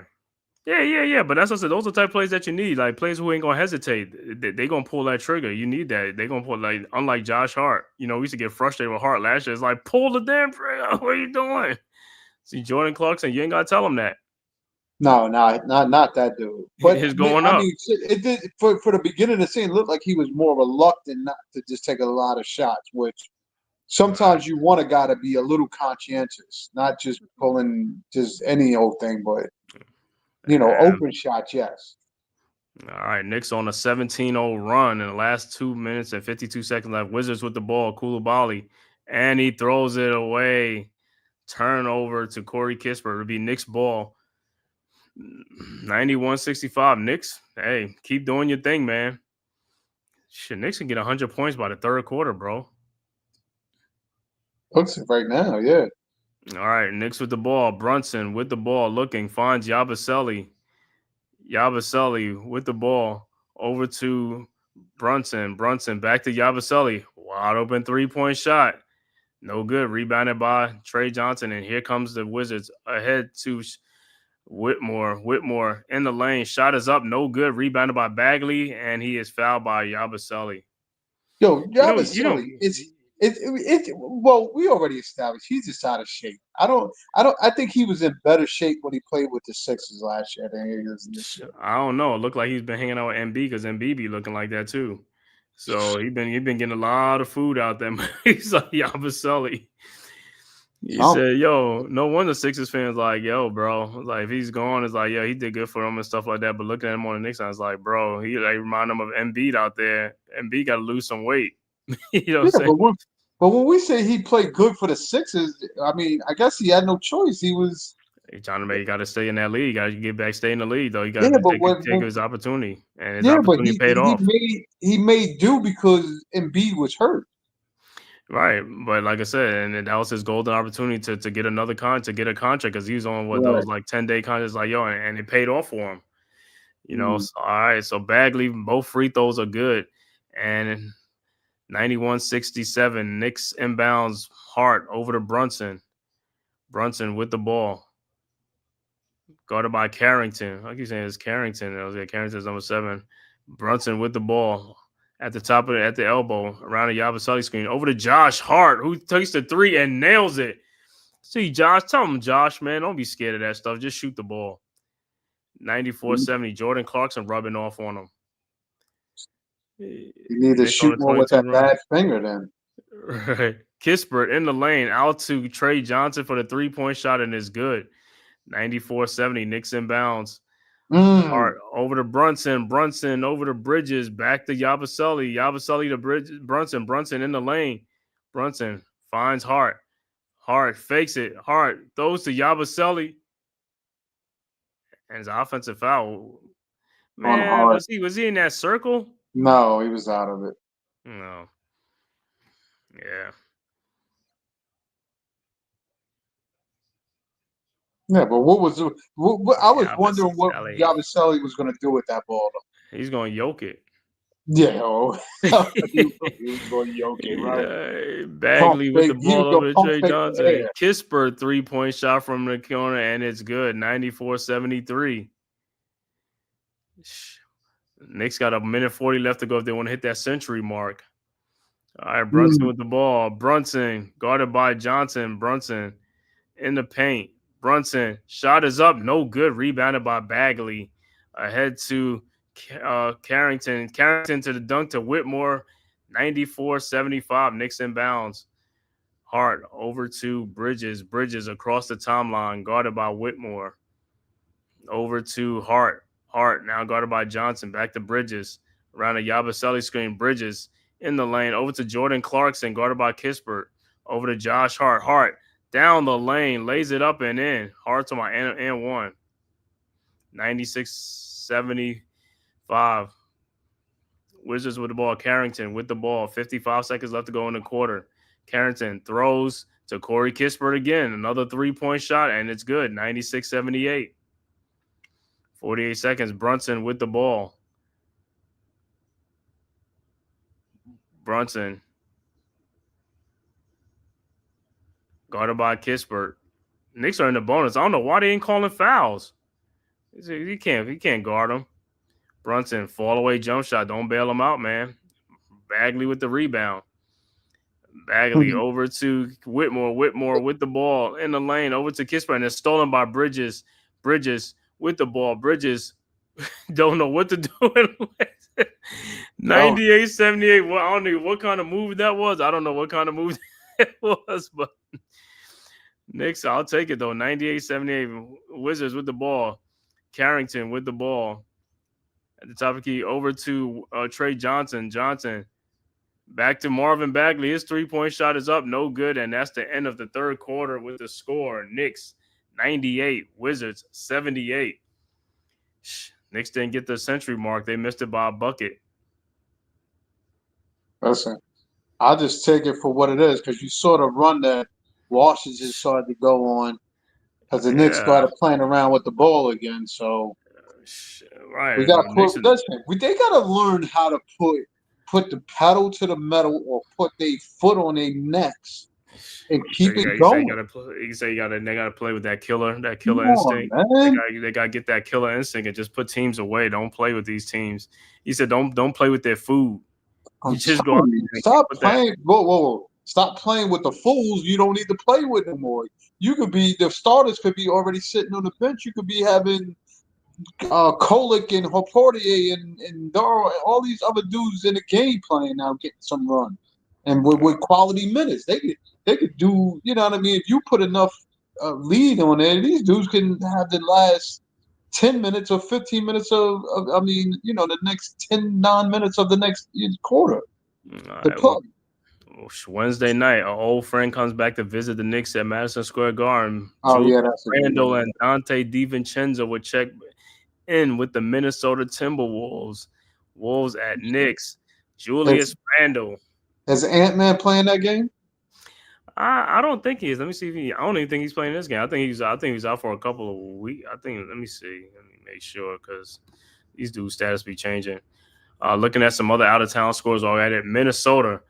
Yeah. But that's what I said. Those are the type of plays that you need. Like players who ain't gonna hesitate. They gonna pull that trigger. You need that. They gonna pull unlike Josh Hart. We used to get frustrated with Hart last year. It's like pull the damn trigger. What are you doing? See Jordan Clarkson, you ain't gotta tell him that. No, not that dude. But he's going up. It did for the beginning of the season. It looked like he was more reluctant not to just take a lot of shots, which sometimes you want a guy to be a little conscientious, not just pulling just any old thing, but open shots, yes. All right, Knicks on a 17-0 run in the last 2 minutes and 52 seconds left. Wizards with the ball, Koulibaly, and he throws it away. Turnover to Corey Kispert. It'll be Knicks ball. 91-65. Knicks, hey, keep doing your thing, man. Shit, Knicks can get 100 points by the third quarter, bro. Looks right now, yeah. All right, Knicks with the ball. Brunson with the ball, looking, finds Yabusele. Yabusele with the ball over to Brunson. Brunson back to Yabusele. Wide open 3-point shot. No good. Rebounded by Trey Johnson. And here comes the Wizards ahead to Whitmore. Whitmore in the lane. Shot is up. No good. Rebounded by Bagley. And he is fouled by Yabusele. Yo, Yabusele well, we already established he's just out of shape. I think he was in better shape when he played with the Sixers last year than he is this year. I don't know. It looked like he's been hanging out with MB because MB be looking like that too. So he been getting a lot of food out there. He's like Yabusele. He said, yo, no wonder Sixers fans like, yo, bro. Like if he's gone, it's like, yeah, he did good for him and stuff like that. But looking at him on the Knicks, I was like, bro, he remind him of Embiid out there. Embiid got to lose some weight. You know what I'm saying? But when we say he played good for the Sixers, I mean, I guess he had no choice. He was John May got to stay in that league. Got to get back, stay in the league though. He got to take his opportunity, and his opportunity paid off. He made do because Embiid was hurt. Right, but like I said, and that was his golden opportunity to get another to get a contract because he was on those like 10-day contracts, like and it paid off for him. So, all right. So Bagley, both free throws are good, and 91-67. Knicks inbounds Hart over to Brunson. Brunson with the ball. Guarded by Carrington. I keep saying it's Carrington. Carrington's number 7. Brunson with the ball at the elbow around the Yabusele screen over to Josh Hart, who takes the three and nails it. See, Josh, tell him, Josh, man, don't be scared of that stuff. Just shoot the ball. 94-70. Jordan Clarkson rubbing off on him. You need to Nick on shoot the more with 22 that run. bad finger then. Right. Kispert in the lane, out to Trey Johnson for the three-point shot, and it's good. 94-70. Knicks inbounds. Hart over to Brunson. Brunson over to Bridges. Back to Yabusele. Yabusele to Bridges. Brunson in the lane. Brunson finds Hart. Hart fakes it. Hart throws to Yabusele. And it's an offensive foul. On Man, Hart. was he in that circle? No, he was out of it. No. Yeah. Yeah, but what was I was wondering what Yabusele. Yabusele was going to do with that ball. He's going to yoke it. Yeah, he was going to yoke it, right? Bagley with the He was ball going over to to pump Trey fake Johnson. the air. Kispert three-point shot from the corner, and it's good. 94-73. Knicks got a minute 40 left to go if they want to hit that century mark. All right, Brunson with the ball. Brunson guarded by Johnson. Brunson in the paint. Brunson shot is up. No good. Rebounded by Bagley. Ahead to Carrington. Carrington to the dunk to Whitmore. 94-75. Knicks inbounds. Hart over to Bridges. Bridges across the timeline. Guarded by Whitmore. Over to Hart. Hart now guarded by Johnson. Back to Bridges. Around the Yabusele screen. Bridges in the lane. Over to Jordan Clarkson. Guarded by Kispert. Over to Josh Hart. Hart down the lane. Lays it up and in. Hart to my and one. 96-75. Wizards with the ball. Carrington with the ball. 55 seconds left to go in the quarter. Carrington throws to Corey Kispert again. Another three-point shot, and it's good. 96-78. 48 seconds. Brunson with the ball. Brunson. Guarded by Kispert. Knicks are in the bonus. I don't know why they ain't calling fouls. He can't guard him. Brunson, fall away jump shot. Don't bail him out, man. Bagley with the rebound. Bagley over to Whitmore. Whitmore with the ball in the lane. Over to Kispert. And it's stolen by Bridges. Bridges with the ball. Bridges don't know what to do. 98-78. Well, I don't know what kind of move that was. I don't know what kind of move it was, but Knicks, I'll take it though. 98-78. Wizards with the ball. Carrington with the ball. At the top of the key, over to Trey Johnson. Johnson back to Marvin Bagley. His three-point shot is up. No good. And that's the end of the third quarter with the score. Knicks 98. Wizards 78. Knicks didn't get the century mark. They missed it by a bucket. Listen, I'll just take it for what it is because you saw the run that Washington started to go on because the Knicks started playing around with the ball again. So right, we got to put. Listen, they got to learn how to put the pedal to the metal or put their foot on their necks and keep it going. They got to play with that killer instinct. They got to get that killer instinct and just put teams away. Don't play with these teams. He said, don't play with their food. Just go stop playing. Whoa. Stop playing with the fools you don't need to play with anymore. You could be the starters could be already sitting on the bench. You could be having Kolick and Horportier and Darrow, all these other dudes in the game playing now, getting some run, and with quality minutes, they could do. You know what I mean? If you put enough lead on there, these dudes can have the last 10 minutes or 15 minutes of the next 9 minutes of the next quarter. Wednesday night, an old friend comes back to visit the Knicks at Madison Square Garden. That's Randall and Dante DiVincenzo would check in with the Minnesota Timberwolves. Wolves at Knicks. Julius Randle. Is Ant-Man playing that game? I don't think he is. Let me see if I don't even think he's playing this game. I think he's out for a couple of weeks. Let me see. Let me make sure because these dudes' status be changing. Looking at some other out-of-town scores already. Minnesota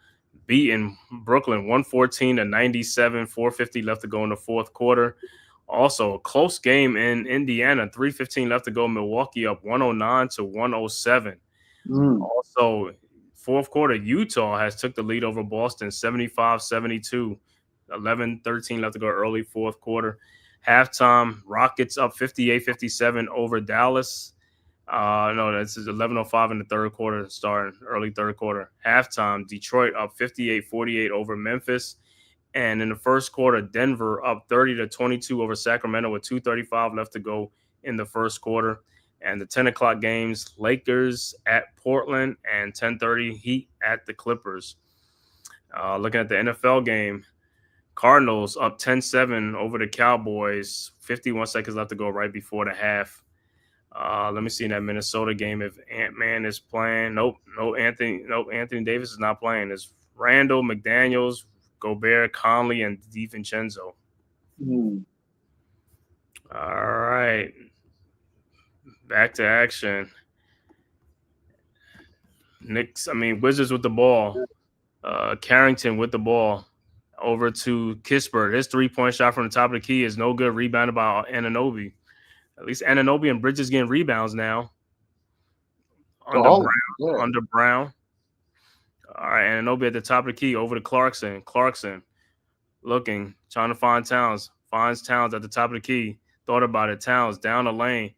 beating Brooklyn 114-97, 4:50 left to go in the fourth quarter. Also, a close game in Indiana, 3:15 left to go. Milwaukee up 109-107. Also, fourth quarter, Utah has took the lead over Boston 75-72. 11-13 left to go early fourth quarter. Halftime, Rockets up 58-57 over Dallas. No, this is 11:05 in the third quarter, starting early third quarter. Halftime, Detroit up 58-48 over Memphis. And in the first quarter, Denver up 30-22 over Sacramento with 2:35 left to go in the first quarter. And the 10 o'clock games, Lakers at Portland and 10:30 Heat at the Clippers. Looking at the NFL game, Cardinals up 10-7 over the Cowboys. 51 seconds left to go right before the half. Let me see in that Minnesota game if Ant-Man is playing. Nope, Anthony Davis is not playing. It's Randall, McDaniels, Gobert, Conley, and DiVincenzo. All right. Back to action. Wizards with the ball. Carrington with the ball. Over to Kispert. His three-point shot from the top of the key is no good. Rebounded by Anunoby. At least Anunoby and Bridges getting rebounds now. Under Brown. All right, Anunoby at the top of the key. Over to Clarkson. Clarkson looking, trying to find Towns. Finds Towns at the top of the key. Thought about it. Towns down the lane.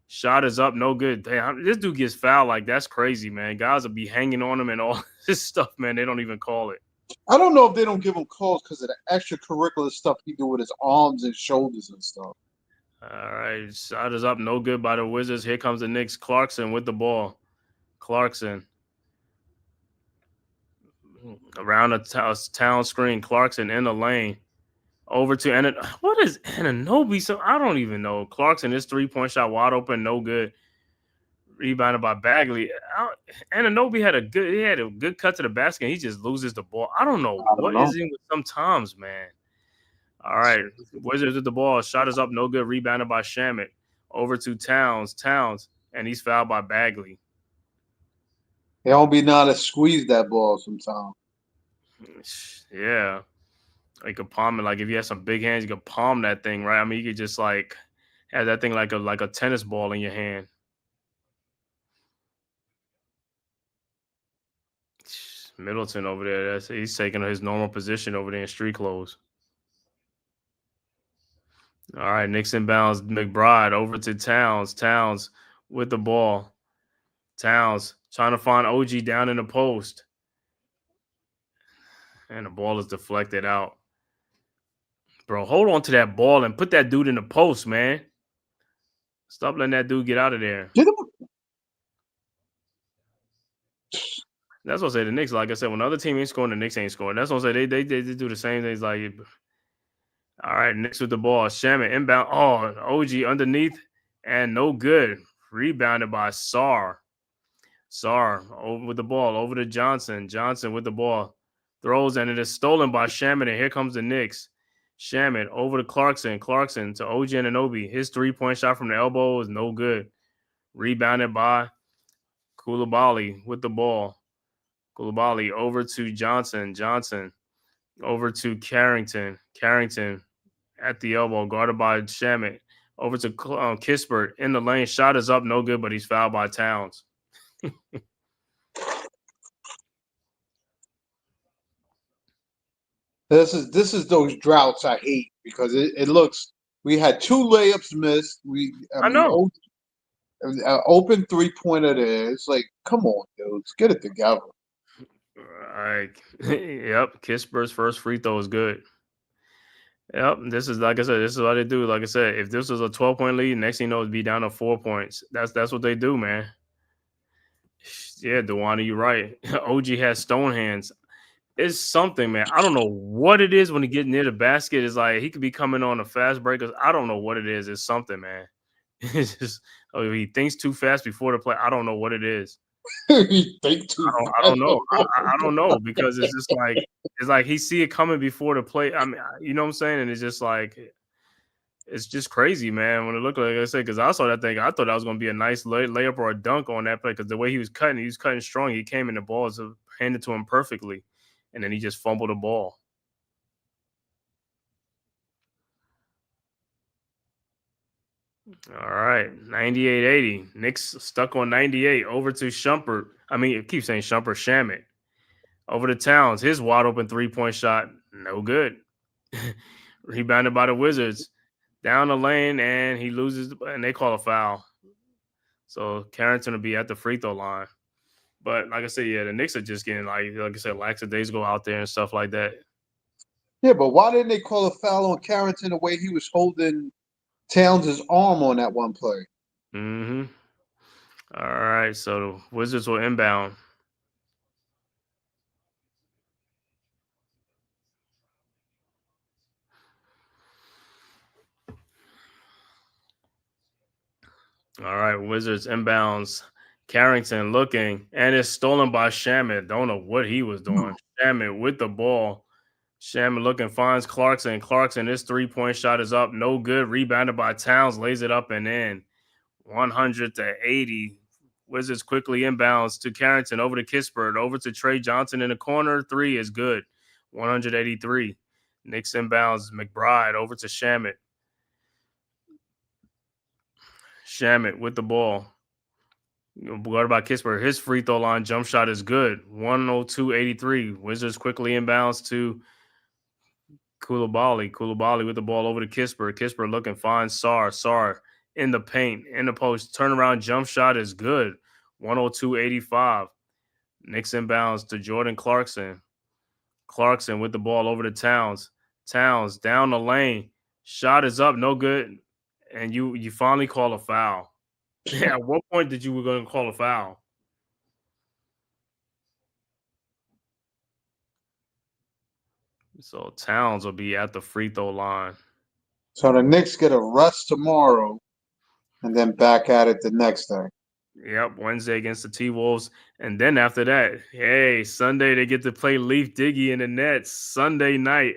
Shot is up, no good. Damn, this dude gets fouled. Like, that's crazy, man. Guys will be hanging on him and all this stuff, man. They don't even call it. I don't know if they don't give him calls because of the extracurricular stuff he do with his arms and shoulders and stuff. All right, shot is up, no good by the Wizards. Here comes the Knicks. Clarkson with the ball. Clarkson. Around the town screen. Clarkson in the lane. Over to what is Anunoby? So I don't even know. Clarkson, his three-point shot wide open, no good. Rebounded by Bagley. Anunoby had a good cut to the basket. He just loses the ball. I don't know what is it with sometimes, man. All right, Wizards with the ball. Shot is up, no good. Rebounded by Shamet. Over to Towns, and he's fouled by Bagley. They don't be know how to squeeze that ball sometimes. Yeah. You could palm it. Like, if you have some big hands, you could palm that thing, right? I mean, you could just, like, have that thing like a tennis ball in your hand. Middleton over there, he's taking his normal position over there in street clothes. All right, Knicks inbounds. McBride over to Towns. Towns with the ball. Towns trying to find OG down in the post. And the ball is deflected out. Bro, hold on to that ball and put that dude in the post, man. Stop letting that dude get out of there. That's what I say. The Knicks, like I said, when the other team ain't scoring, the Knicks ain't scoring. That's what I say. They do the same things. Like, all right, Knicks with the ball. Shaman inbound. Oh, OG underneath and no good. Rebounded by Sarr. Sarr over with the ball. Over to Johnson. Johnson with the ball. Throws and it is stolen by Shaman. And here comes the Knicks. Shaman over to Clarkson. Clarkson to OG Anunoby. His three-point shot from the elbow is no good. Rebounded by Koulibaly with the ball. Koulibaly over to Johnson. Johnson over to Carrington. Carrington at the elbow, guarded by Shamet. Over to Kispert in the lane. Shot is up, no good, but he's fouled by Towns. This is those droughts I hate because it looks. We had two layups missed. I know. Open 3-pointer there. It's like, come on, dudes, get it together. Yep. Kispert's first free throw is good. Yep. This is, like I said, this is what they do. Like I said, if this was a 12-point lead, next thing you know, it'd be down to 4 points. That's what they do, man. Yeah, Dewana, you're right. OG has stone hands. It's something, man. I don't know what it is when he gets near the basket. It's like he could be coming on a fast break. I don't know what it is. It's something, man. It's just he thinks too fast before the play. I don't know what it is. He think too fast. I don't know. I don't know because it's just like he see it coming before the play. I mean, you know what I'm saying? And it's just like it's just crazy, man. When it looked like I said, because I saw that thing, I thought that was going to be a nice layup or a dunk on that play because the way he was cutting strong. He came in, the ball was handed to him perfectly. And then he just fumbled the ball. All right, 98-80. Knicks stuck on 98. Over to Shumpert. I mean, it keeps saying Shumpert. Shamit. Over to Towns. His wide open 3-point shot. No good. Rebounded by the Wizards. Down the lane, and he loses, and they call a foul. So Carrington will be at the free throw line. But like I said, yeah, the Knicks are just getting, like I said, lackadaisical out there and stuff like that. Yeah, but why didn't they call a foul on Carrington the way he was holding Towns' arm on that one play? Mm-hmm. All right, so the Wizards will inbound. All right, Wizards inbounds. Carrington looking, and it's stolen by Shamit. Don't know what he was doing. Shamit with the ball. Shamit looking, finds Clarkson. Clarkson, his 3-point shot is up. No good. Rebounded by Towns. Lays it up and in. 100-80. Wizards quickly inbounds to Carrington. Over to Kispert. Over to Trey Johnson in the corner. 3 is good. 183. Knicks inbounds. McBride over to Shamit. Shamit with the ball. What about Kispert? His free throw line jump shot is good. 102-83. Wizards quickly inbounds to Koulibaly. Koulibaly with the ball over to Kispert. Kispert looking fine. Sarr in the paint, in the post. Turnaround jump shot is good. 102-85. Knicks inbounds to Jordan Clarkson. Clarkson with the ball over to Towns. Towns down the lane. Shot is up. No good. And you finally call a foul. At what point did you were going to call a foul? So Towns will be at the free throw line. So the Knicks get a rest tomorrow and then back at it the next day. Yep, Wednesday against the T-Wolves. And then after that, hey, Sunday they get to play Leaf Diggy in the Nets. Sunday night,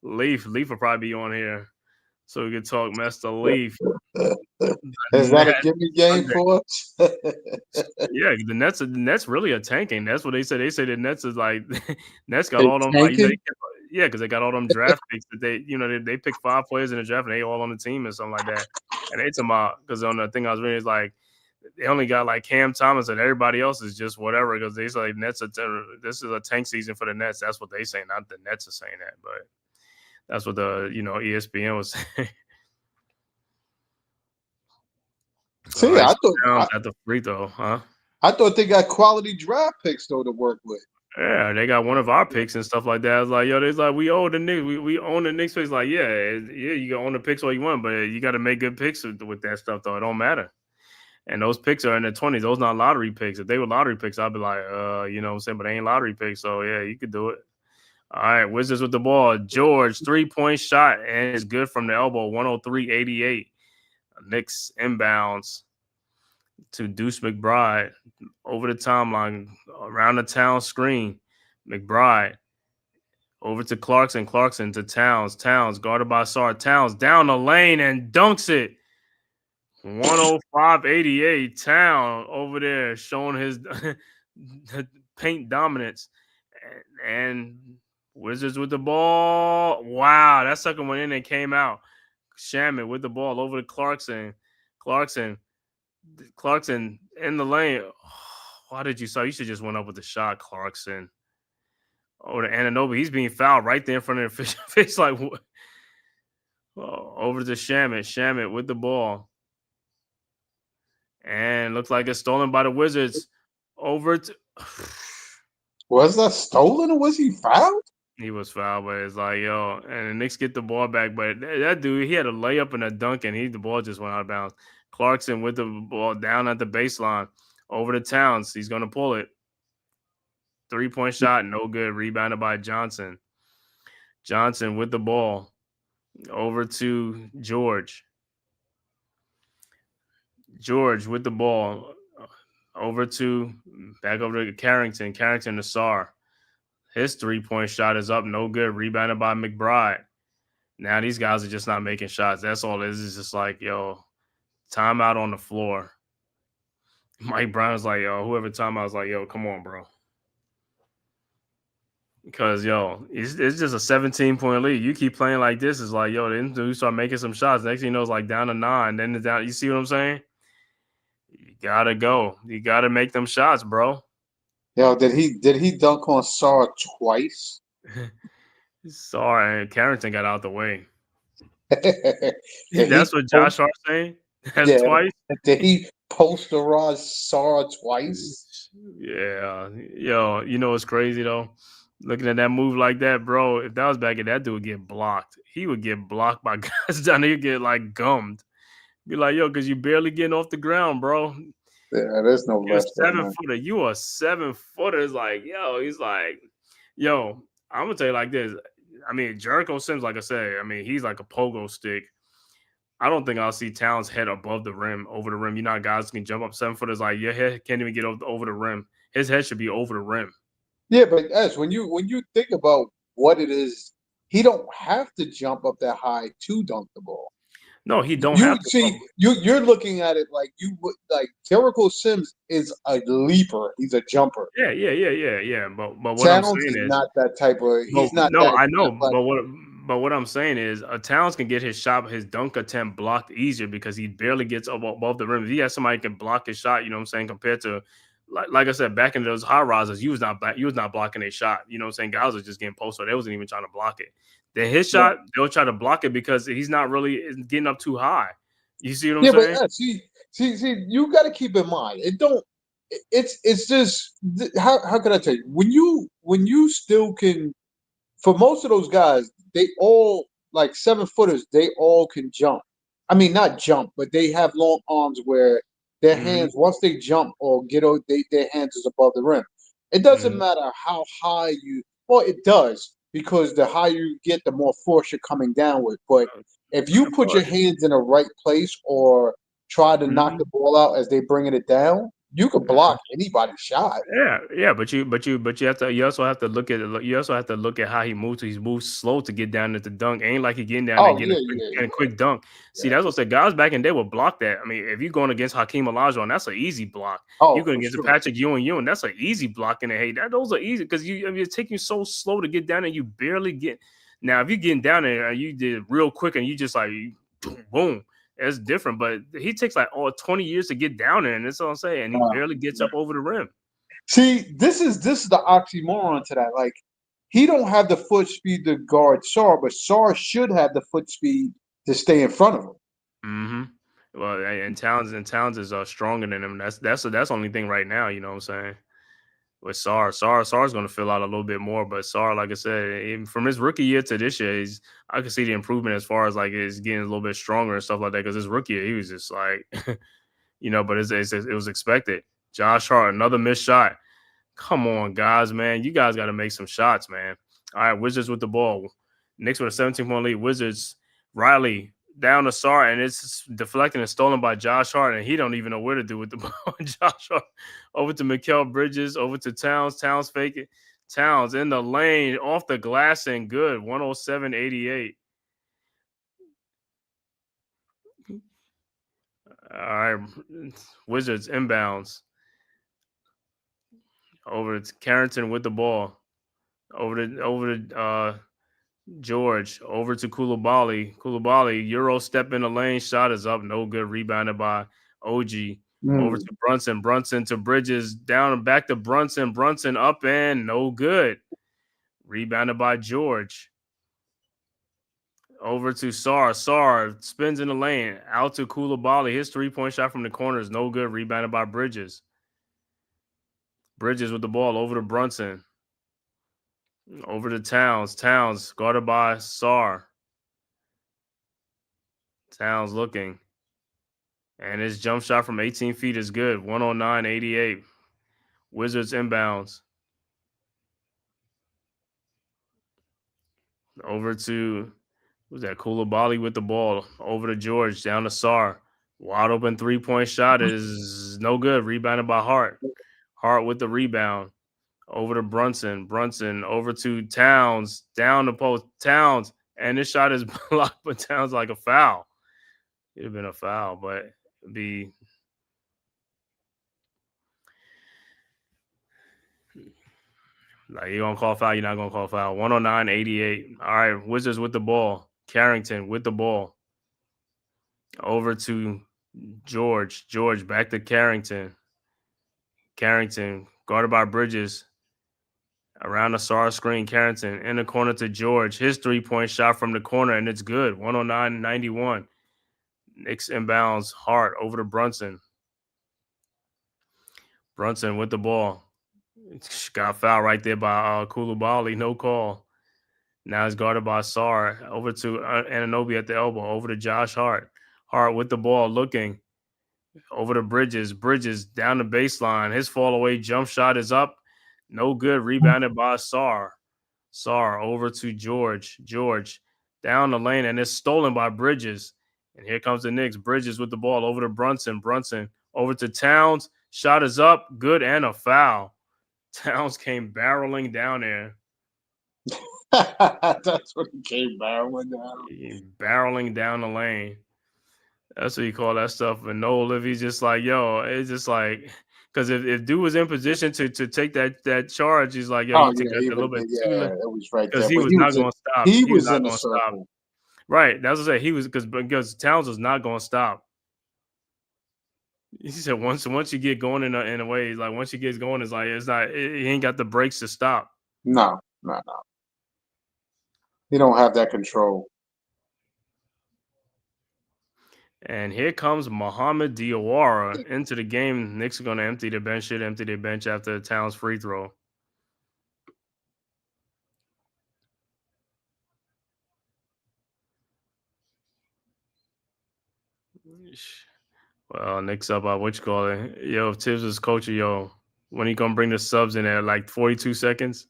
Leaf will probably be on here. So we can talk mess to Leaf. Is that a gimme game Sunday. for us? Yeah, the Nets really are tanking. That's what they say. They say the Nets is like Nets got They all them tanking? yeah, because they got all them draft picks that they pick 5 players in the draft and they all on the team or something like that. And they talking about, because on the thing I was reading is like they only got like Cam Thomas and everybody else is just whatever, because they say this is a tank season for the Nets. That's what they say, not the Nets are saying that, but that's what the ESPN was saying. See, All right, I so thought at the free throw, huh? I thought they got quality draft picks though to work with. Yeah, they got one of our picks and stuff like that. I was like, yo, they're like, we own the Knicks. We own the Knicks picks. Like, yeah, you can own the picks all you want, but you got to make good picks with that stuff, though. It don't matter. And those picks are in the 20s. Those not lottery picks. If they were lottery picks, I'd be like, you know what I'm saying? But they ain't lottery picks. So, yeah, you could do it. All right, Wizards with the ball. George, 3-point shot, and it's good from the elbow, 103-88. Knicks inbounds to Deuce McBride over the timeline, around the town screen. McBride over to Clarkson. Clarkson to Towns. Towns guarded by Sarr. Towns down the lane and dunks it. 105-88. Town over there showing his paint dominance. And Wizards with the ball. Wow, that sucker went in and came out. Shamit with the ball over to Clarkson. Clarkson in the lane. Why did you start? You should just went up with the shot, Clarkson. Over to Anunoby. He's being fouled right there in front of the fish. Like, what? Oh, over to Shamit. Shamit with the ball. And looks like it's stolen by the Wizards. Over to... Was that stolen or was he fouled? He was fouled, but it's like, yo, and the Knicks get the ball back. But that dude, he had a layup and a dunk, and the ball just went out of bounds. Clarkson with the ball down at the baseline. Over to Towns. He's going to pull it. 3-point shot, no good. Rebounded by Johnson. Johnson with the ball. Over to George. George with the ball. Back over to Carrington. Carrington to Sarr. His 3-point shot is up, no good. Rebounded by McBride. Now these guys are just not making shots. That's all it is. It's just like, yo, timeout on the floor. Mike Brown's like, yo, whoever timeout was like, yo, come on, bro. Because it's just a 17-point lead. You keep playing like this, it's like then you start making some shots. Next thing you know, it's like down to 9. Then it's down. You see what I'm saying? You gotta go. You gotta make them shots, bro. Yo, did he dunk on Sar twice? Sorry, Carrington got out the way. Did he That's what Josh post, Hart saying. That's yeah, twice. did he posterize Sar twice? Yeah, you know what's crazy though? Looking at that move like that, bro. If that was back in that dude would get blocked. He would get blocked by guys down there. He'd get like gummed. Be like, because you barely getting off the ground, bro. Yeah, there's no You're a left foot, man. 7-footer. You a 7-footer. It's like, he's like, I'm gonna tell you like this. I mean, Jericho Sims, like I said, I mean, he's like a pogo stick. I don't think I'll see Towns' head above the rim, over the rim. You know how guys can jump up 7-footers, like your head can't even get over the rim. His head should be over the rim. Yeah, but as when you think about what it is, he don't have to jump up that high to dunk the ball. No, he don't You have to. see, you're looking at it like you would like Jericho Sims is a leaper. He's a jumper. Yeah. But what I'm Towns saying is is, not that type of. but He's not no, that I know, athletic. but what I'm saying is, Towns can get his dunk attempt blocked easier because he barely gets above the rim. If he has somebody who can block his shot, you know what I'm saying, compared to like I said, back in those high risers, you was not blocking a shot. You know what I'm saying? Guys was just getting posted. They wasn't even trying to block it. Then his Yeah, shot, they'll try to block it because he's not really getting up too high. You see what I'm yeah, but saying? see, you got to keep in mind. It don't. It's just how can I tell you when you still can for most of those guys, they all like 7-footers, they all can jump. I mean, not jump, but they have long arms where their Hmm. hands, once they jump or get out, their hands is above the rim. It doesn't Hmm. matter how high you, well, it does because the higher you get, the more force you're coming down with. But if you put your But hands in the right place or try to knock the mhm. ball out as they bringing it down, you could block anybody's shot. Yeah, but you also have to look at how he moves. He moves slow to get down at the dunk. Ain't like he getting down and Oh getting yeah, a yeah, quick dunk. See, yeah. that's what I said. Guys back in the day would block that. I mean, if you're going against Hakeem Olajuwon, that's an easy block. You Oh, going for against sure. Patrick Ewing, that's an easy block in the hey. Those are easy because it's taking you so slow to get down and you barely get. Now, if you're getting down there and you did real quick and you just like boom, boom, that's different. But he takes like 20 years to get down there, and that's all I'm saying. And he barely gets up over the rim. See, this is the oxymoron to that. Like, he don't have the foot speed to guard Sar, but Sar should have the foot speed to stay in front of him. Hmm. Well, and Towns is stronger than him. That's the only thing right now. You know what I'm saying? With Sar's going to fill out a little bit more, but Sar, like I said, even from his rookie year to this year, I can see the improvement as far as like is getting a little bit stronger and stuff like that. Because his rookie year, he was just like, but it was expected. Josh Hart, another missed shot. Come on, guys, man, you guys got to make some shots, man. All right, Wizards with the ball. Knicks with a 17-point lead. Wizards, Riley down to Sar, and it's deflected and stolen by Josh Hart, and he don't even know where to do with the ball. Josh Hart over to Mikal Bridges, over to Towns. Towns fake it. Towns in the lane, off the glass, and good. 107-88. All right, Wizards inbounds over to Carrington with the ball. Over to George, over to Koulibaly. Koulibaly, Euro step in the lane, shot is up, no good. Rebounded by OG. Over Mm. to Brunson. Brunson to Bridges, down and back to Brunson. Brunson up and no good. Rebounded by George. Over to Sar. Sar spins in the lane, out to Koulibaly. His 3-point shot from the corner is no good. Rebounded by Bridges. Bridges with the ball over to Brunson. Over to Towns. Towns guarded by Sar. Towns looking. And his jump shot from 18 feet is good. 109-88. Wizards inbounds. Over to, who's that? Koulibaly with the ball. Over to George. Down to Sar. Wide open 3-point shot is no good. Rebounded by Hart. Hart with the rebound. Over to Brunson. Brunson over to Towns. Down the post. Towns. And this shot is blocked, but Towns like a foul. It'd have been a foul, but it'd be Like, you gonna call foul, you're not gonna call foul. 109-88. All right, Wizards with the ball. Carrington with the ball. Over to George. George back to Carrington. Carrington guarded by Bridges. Around the SAR screen, Carrington in the corner to George. His 3-point shot from the corner, and it's good. 109-91. Knicks inbounds. Hart over to Brunson. Brunson with the ball. Got fouled right there by Koulibaly. No call. Now he's guarded by Sar. Over to Anunoby at the elbow. Over to Josh Hart. Hart with the ball looking. Over to Bridges. Bridges down the baseline. His fall away jump shot is up. No good. Rebounded by Sar. Sar over to George. George down the lane, and it's stolen by Bridges. And here comes the Knicks. Bridges with the ball over to Brunson. Brunson over to Towns. Shot is up. Good, and a foul. Towns came barreling down there. That's what he came barreling down. Barreling down the lane. That's what you call that stuff. And no, Olivia's just like, yo, it's just like, because if dude was in position to take that charge, he's like, yo, you took that a little bit too late. It was right there. Because he was not going to stop. He was not in the going to stop. circle. Right. That's what I say. He was because Towns was not going to stop. He said once you get going in a way, like once he gets going, it's like he ain't got the brakes to stop. No. He don't have that control. And here comes Mohamed Diawara into the game. Knicks are going to empty their bench after the Towns free throw. Well, Knicks up by what you call it. Yo, if Tibbs was coaching, when he going to bring the subs in at like 42 seconds?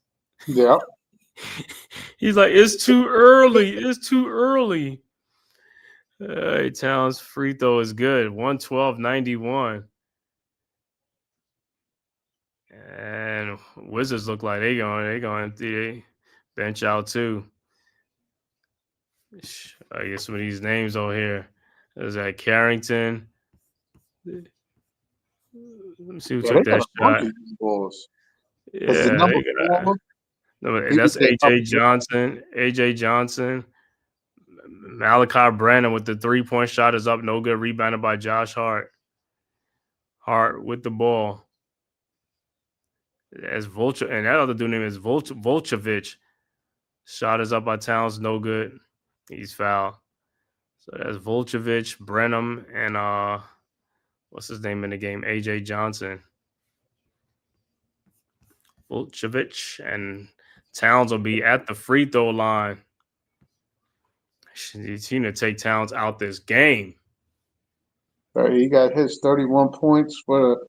Yeah. He's like, it's too early. It's too early. Towns free throw is good. 112-91. And Wizards look like they going to empty bench out too. I guess some of these names over here. There's that Carrington. Let me see who took that shot. That's AJ Johnson. AJ Johnson. Malachi Brandon with the 3-point shot is up. No good. Rebounded by Josh Hart. Hart with the ball. As Vulture, and that other dude name is Vulchevich. Shot is up by Towns. No good. He's fouled. So that's Vulchevich, Brenham, and what's his name in the game? AJ Johnson. Vulchevich and Towns will be at the free throw line. He's going to take Towns out this game. He got his 31 points for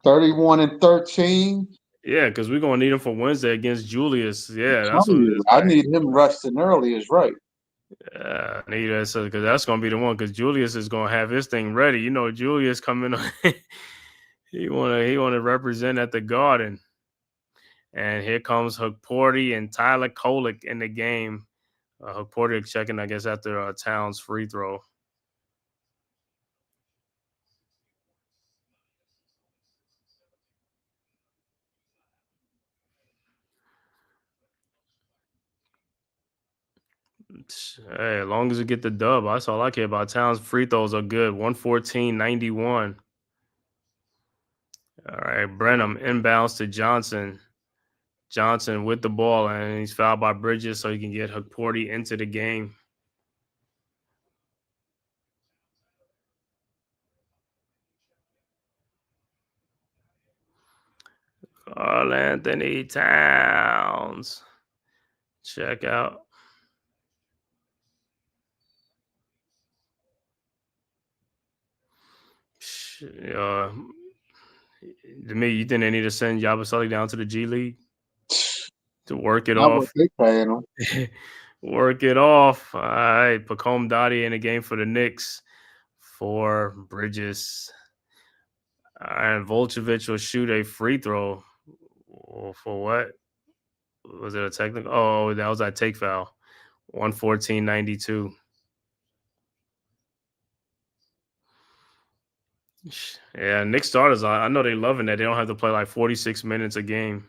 31 and 13. Yeah, because we're going to need him for Wednesday against Julius. Yeah, that's what it is. I need him resting early is right. Yeah, I need that because that's going to be the one because Julius is going to have his thing ready. You know, Julius coming on. he want to represent at the Garden. And here comes Hukporty and Tyler Kolek in the game. Hukporty checking, I guess, after Towns' free throw. Hey, as long as we get the dub, that's all I care about. Towns' free throws are good. 114-91. All right, Brenham inbounds to Johnson. Johnson with the ball, and he's fouled by Bridges, so he can get Hukporty into the game. Karl Anthony Towns. Check out. To me, you think they need to send Yabusele down to the G League to work it off? Work it off. All right, Pacome Dottie in the game for the Knicks for Bridges. And Vulchevich will shoot a free throw. For what? Was it a technical? Oh, that was that take foul. 114-92. Yeah, Knicks starters, I know they're loving that. They don't have to play like 46 minutes a game.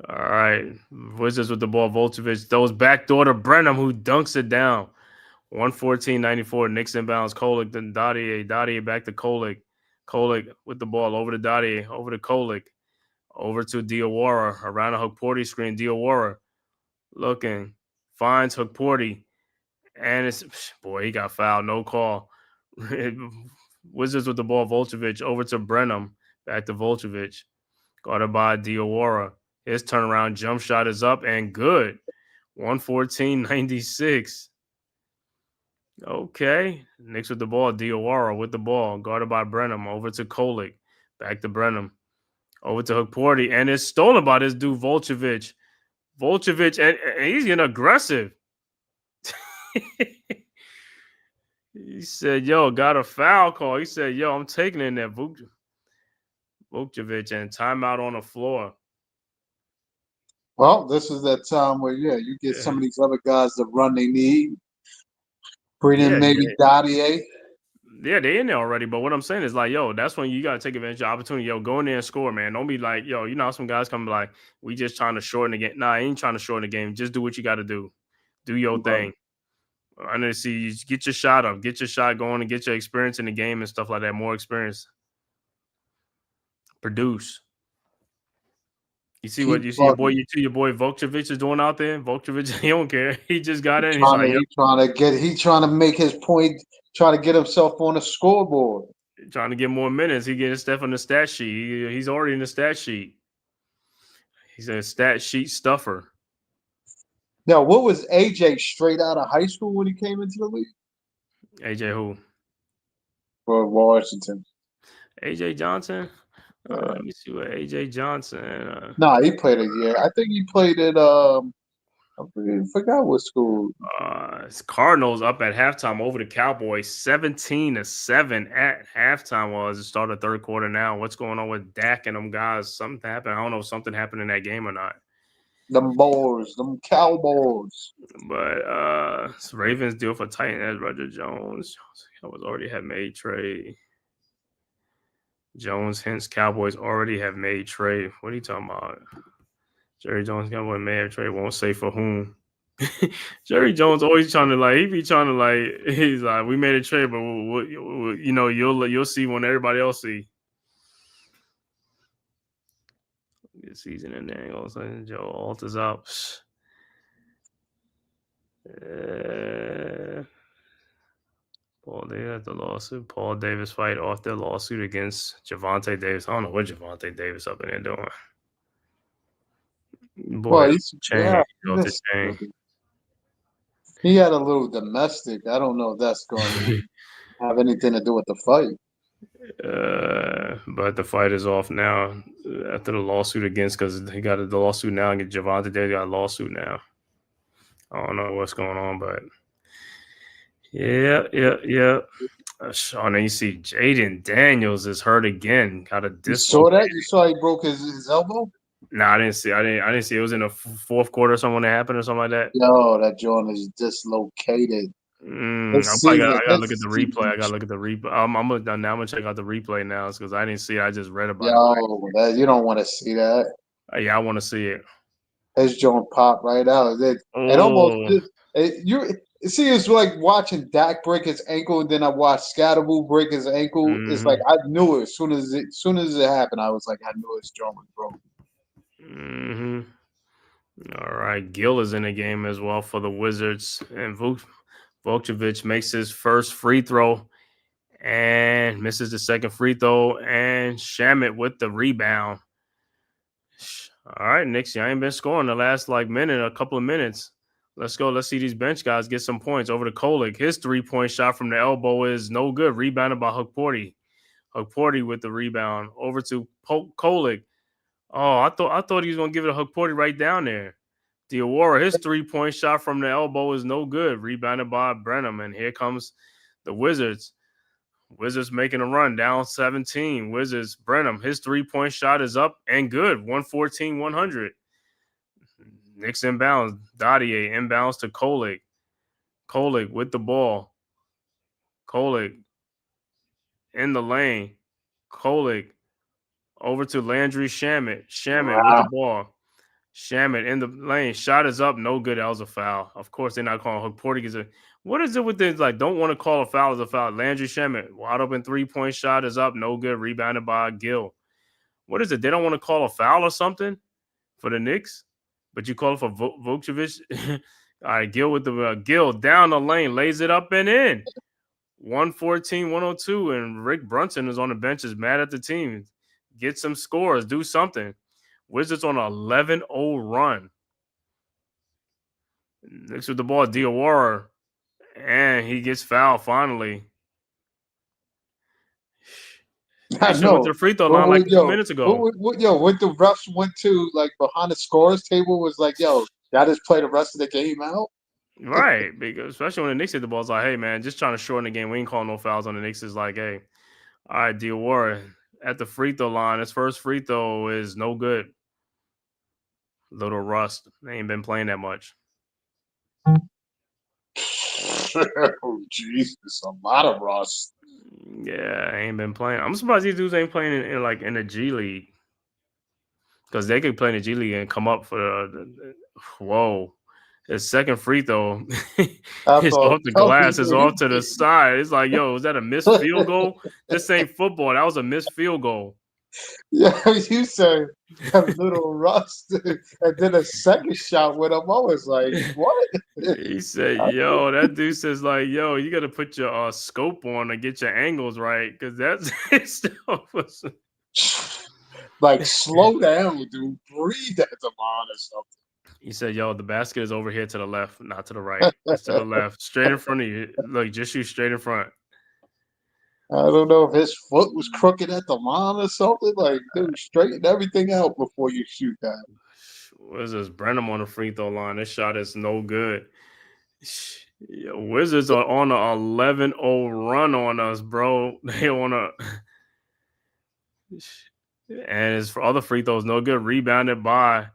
All right. Wizards with the ball. Volchevich throws backdoor to Brenham, who dunks it down. 114-94. Knicks inbounds. Kolick, then Dottier. Dottier back to Kolick. Kolick with the ball over to Dottier. Over to Kolick. Over to Diawara. Around a Hukporti screen. Diawara looking. Finds Hukporti. And it's, boy, he got fouled. No call. Wizards with the ball. Volchevich over to Brenham. Back to Volchevich. Guarded by Diawara. His turnaround jump shot is up and good. 114-96. Okay. Knicks with the ball. Diawara with the ball. Guarded by Brenham. Over to Kolick. Back to Brenham. Over to Hukporti. And it's stolen by this dude, Volchevich. Volchevich, and he's getting aggressive. He said, yo, got a foul call. He said, yo, I'm taking it in there. Vucevic, and timeout on the floor. Well, this is that time where, you get some of these other guys the run they need. Bring in maybe Dottier. Yeah, they're in there already. But what I'm saying is, like, yo, that's when you got to take advantage of the opportunity. Yo, go in there and score, man. Don't be like, yo, you know, some guys come like, we just trying to shorten the game. Nah, I ain't trying to shorten the game. Just do what you got to do. Do your thing. I need to see you get your shot up, get your shot going, and get your experience in the game and stuff like that. More experience. Produce. You see what you see your boy Vucevic is doing out there? Vucevic, he don't care. He just got in. He's like, he's trying to make his point, trying to get himself on the scoreboard. Trying to get more minutes. He getting stuff on the stat sheet. He's already in the stat sheet. He's a stat sheet stuffer. Now, what was AJ straight out of high school when he came into the league? AJ who? For Washington. AJ Johnson? Let me see what AJ Johnson. He played a year. I think he played at I forgot what school. It's Cardinals up at halftime over the Cowboys, 17-7 at halftime. Well, as it started third quarter now. What's going on with Dak and them guys? Something happened. I don't know if something happened in that game or not. Them Bulls, them Cowboys. But Ravens deal for tight end Roger Jones. Already had made trade. Jones, hence Cowboys already have made trade. What are you talking about? Jerry Jones Cowboy may have trade. Won't say for whom. Jerry Jones always trying to he's like, we made a trade, but you know, you'll see when everybody else see. Good season in there. All of a sudden, Joe Alt is up. Paul Davis, the lawsuit. Paul Davis fight off their lawsuit against Javonte Davis. I don't know what Javonte Davis up in there doing. Boy, chain. He had a little domestic. I don't know if that's going to have anything to do with the fight. But the fight is off now after the lawsuit against, because he got the lawsuit now and Javonte Davis got a lawsuit now. I don't know what's going on, but yeah. And then you see Jaden Daniels is hurt again. Got a dislocated. You saw that? You saw he broke his elbow? No, I didn't see. I didn't see. It was in the fourth quarter or something that happened or something like that. No, that joint is dislocated. I gotta look at the replay. I gotta look at the replay. I'm gonna check out the replay now because I didn't see it. I just read about it. You don't want to see that. Yeah, I want to see it. His joint popped right out. It almost. It's like watching Dak break his ankle, and then I watched Scatterboo break his ankle. Mm-hmm. It's like I knew it as soon as it happened. I was like, I knew his joint was broken. Mm-hmm. All right, Gill is in the game as well for the Wizards, and Vucevic makes his first free throw and misses the second free throw, and Shamet with the rebound. All right, Knicks, you ain't been scoring the last a couple of minutes. Let's go. Let's see these bench guys get some points. Over to Kolick. His 3-point shot from the elbow is no good. Rebounded by Hukporti. Hukporti with the rebound. Over to Kolick. Oh, I thought he was going to give it a Hukporti right down there. Diawara, his 3-point shot from the elbow is no good. Rebounded by Brenham. And here comes the Wizards. Wizards making a run, down 17. Wizards, Brenham, his 3-point shot is up and good. 114-100. Knicks inbounds. Dottier inbounds to Kolick. Kolick with the ball. Kolick in the lane. Kolick over to Landry Shamet. Shamet with the ball. Shamit in the lane. Shot is up. No good. That was a foul. Of course, they're not calling Hook Porty. What is it with this? Like, don't want to call a foul as a foul. Landry Shamit, wide open 3-point shot is up. No good. Rebounded by Gill. What is it? They don't want to call a foul or something for the Knicks, but you call it for Vucevic. All right, Gill with the Gill down the lane, lays it up and in. 114-102, and Rick Brunson is on the bench, is mad at the team. Get some scores, do something. Wizards on an 11-0 run. Knicks with the ball, Diawara, and he gets fouled finally. I know. Went to the free throw line like 2 minutes ago. What the refs went to like behind the scores table was like, y'all just play the rest of the game out. Right, because especially when the Knicks hit the ball, it's like, hey man, just trying to shorten the game. We ain't calling no fouls on the Knicks. It's like, hey, all right, Diawara at the free throw line. His first free throw is no good. Little rust. They ain't been playing that much. Oh Jesus, a lot of rust. Yeah, ain't been playing. I'm surprised these dudes ain't playing in the G League, because they could play in the G League and come up for the whoa. His second free throw is off the glass. It's off to the side. It's like, yo, is that a missed field goal? This ain't football. That was a missed field goal. Yeah, you said a little rust, and then a second shot with him. I was like, what? He said, yo, that dude says, like, yo, you got to put your scope on to get your angles right, because that's stuff. Like, slow down, dude. Breathe at the line or something. He said, yo, the basket is over here to the left, not to the right. It's to the left. Straight in front of you. Look, just shoot straight in front. I don't know if his foot was crooked at the line or something. Like, dude, straighten everything out before you shoot that. Wizards, Brenham on the free throw line. This shot is no good. Wizards are on an 11-0 run on us, bro. They on a... And his other free throws, no good. Rebounded by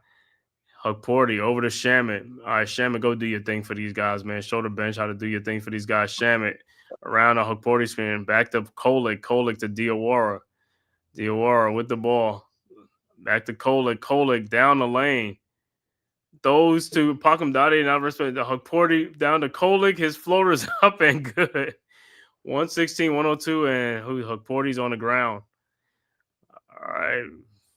Porty over to Shamit. All right, Shamit, go do your thing for these guys, man. Show the bench how to do your thing for these guys. Shamit around the Porty screen. Back to Kolek. Kolek to Diawara. Diawara with the ball. Back to Kolek. Kolek down the lane. Those two, Pakum Dade, not respect the Porty down to Kolek. His floater's up and good. 116-102, and Porty's on the ground. All right.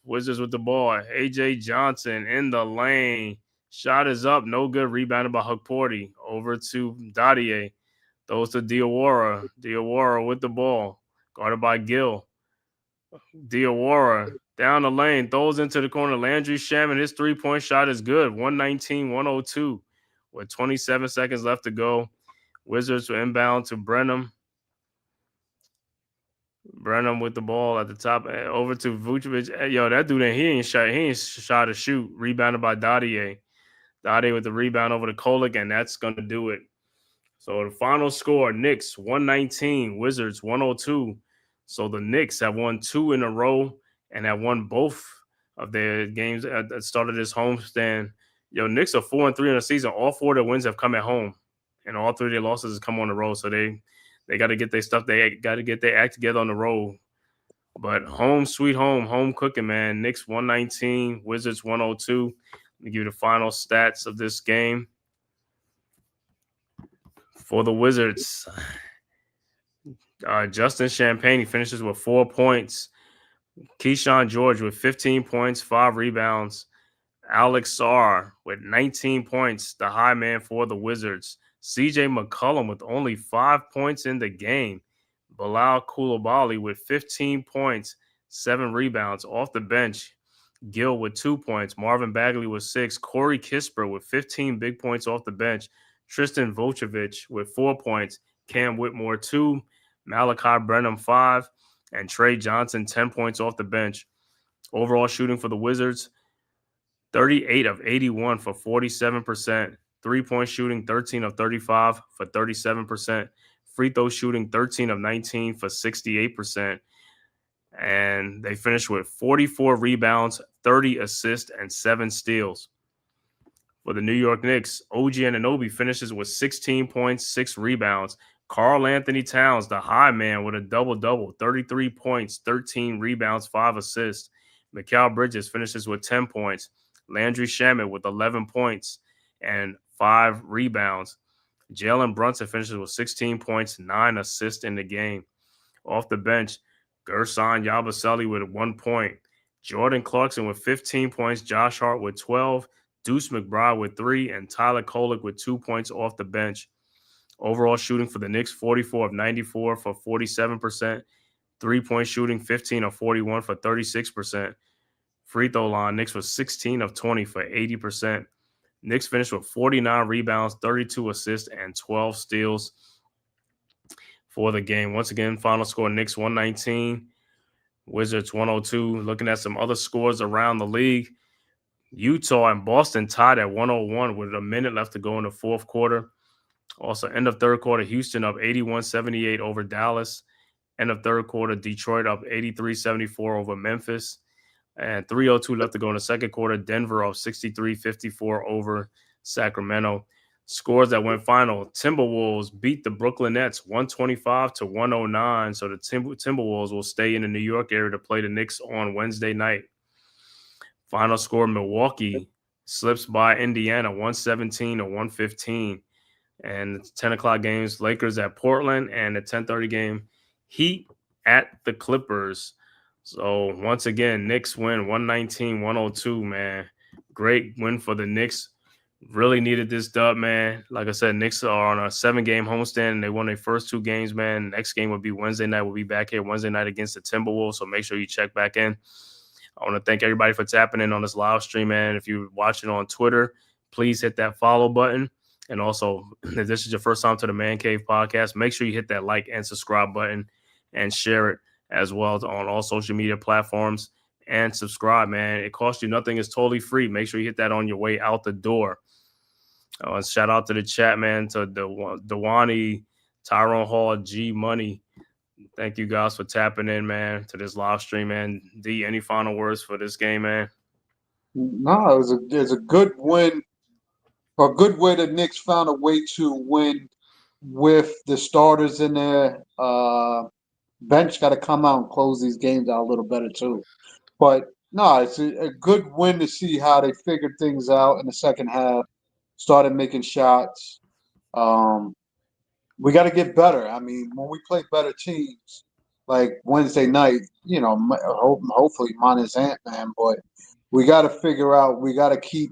Wizards with the ball. AJ Johnson in the lane. Shot is up. No good. Rebounded by Porty. Over to Dadier. Those to Diawara. Diawara with the ball. Guarded by Gill. Diawara down the lane. Throws into the corner. Landry Shaman. His 3-point shot is good. 119-102. With 27 seconds left to go. Wizards will inbound to Brenham. Brenham with the ball at the top, over to Vucevic. Yo, that dude, he ain't shot to shoot. Rebounded by Dadier. Dadier with the rebound over to Kolek, and that's going to do it. So the final score, Knicks 119, Wizards 102. So the Knicks have won 2 in a row and have won both of their games at the start of this homestand. Yo, Knicks are 4-3 in the season. All 4 of their wins have come at home, and all 3 of their losses have come on the road. So they got to get their stuff. They got to get their act together on the road. But home, sweet home cooking, man. Knicks 119, Wizards 102. Let me give you the final stats of this game. For the Wizards, Justin Champagne finishes with 4 points. Keyshawn George with 15 points, 5 rebounds. Alex Sarr with 19 points, the high man for the Wizards. CJ McCollum with only 5 points in the game. Bilal Coulibaly with 15 points, 7 rebounds off the bench. Gill with 2 points. Marvin Bagley with 6. Corey Kispert with 15 big points off the bench. Tristan Vucevic with 4 points. Cam Whitmore 2. Malachi Brenham 5. And Trey Johnson 10 points off the bench. Overall shooting for the Wizards, 38 of 81 for 47%. 3-point shooting, 13 of 35 for 37%. Free throw shooting, 13 of 19 for 68%. And they finished with 44 rebounds, 30 assists, and 7 steals. For the New York Knicks, OG Anunoby finishes with 16 points, 6 rebounds. Karl Anthony Towns, the high man, with a double-double, 33 points, 13 rebounds, 5 assists. Mikal Bridges finishes with 10 points. Landry Shamet with 11 points and 5 rebounds. Jalen Brunson finishes with 16 points, 9 assists in the game. Off the bench, Gerson Yabusele with 1 point. Jordan Clarkson with 15 points. Josh Hart with 12. Deuce McBride with 3. And Tyler Kolek with 2 points off the bench. Overall shooting for the Knicks, 44 of 94 for 47%. 3-point shooting, 15 of 41 for 36%. Free throw line, Knicks was 16 of 20 for 80%. Knicks finished with 49 rebounds, 32 assists, and 12 steals for the game. Once again, final score, Knicks 119, Wizards 102. Looking at some other scores around the league, Utah and Boston tied at 101 with a minute left to go in the fourth quarter. Also, end of third quarter, Houston up 81-78 over Dallas. End of third quarter, Detroit up 83-74 over Memphis. And 3:02 left to go in the second quarter, Denver up 63-54 over Sacramento. Scores that went final, Timberwolves beat the Brooklyn Nets 125-109. So the Timberwolves will stay in the New York area to play the Knicks on Wednesday night. Final score, Milwaukee slips by Indiana 117-115. And 10 o'clock games, Lakers at Portland, and the 10:30 game, Heat at the Clippers. So once again, Knicks win 119-102, man. Great win for the Knicks. Really needed this dub, man. Like I said, Knicks are on a 7-game homestand, and they won their first 2 games, man. Next game will be Wednesday night. We'll be back here Wednesday night against the Timberwolves, so make sure you check back in. I want to thank everybody for tapping in on this live stream, man. If you're watching on Twitter, please hit that follow button. And also, if this is your first time to the Man Cave podcast, make sure you hit that like and subscribe button and share it as well on all social media platforms. And subscribe, man. It costs you nothing. It's totally free. Make sure you hit that on your way out the door. Shout out to the chat, man, to Dewani, Tyrone Hall, G Money. Thank you guys for tapping in, man, to this live stream, man. D, any final words for this game, man? No, it was a good win. A good way the Knicks found a way to win with the starters in there. Bench got to come out and close these games out a little better too. But no, it's a good win to see how they figured things out in the second half. Started making shots. We got to get better. I mean, when we play better teams, like Wednesday night, hopefully minus Ant-Man, but we got to figure out. We got to keep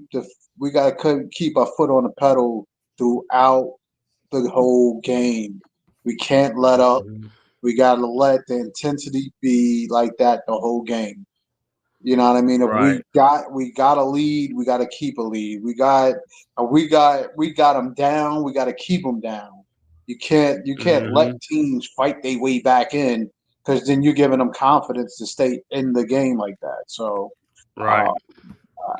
our foot on the pedal throughout the whole game. We can't let up. We got to let the intensity be like that the whole game. You know what I mean? If Right. we got a lead, we got to keep a lead. We got them down. We got to keep them down. You can't let teams fight their way back in, because then you're giving them confidence to stay in the game like that. So, Right.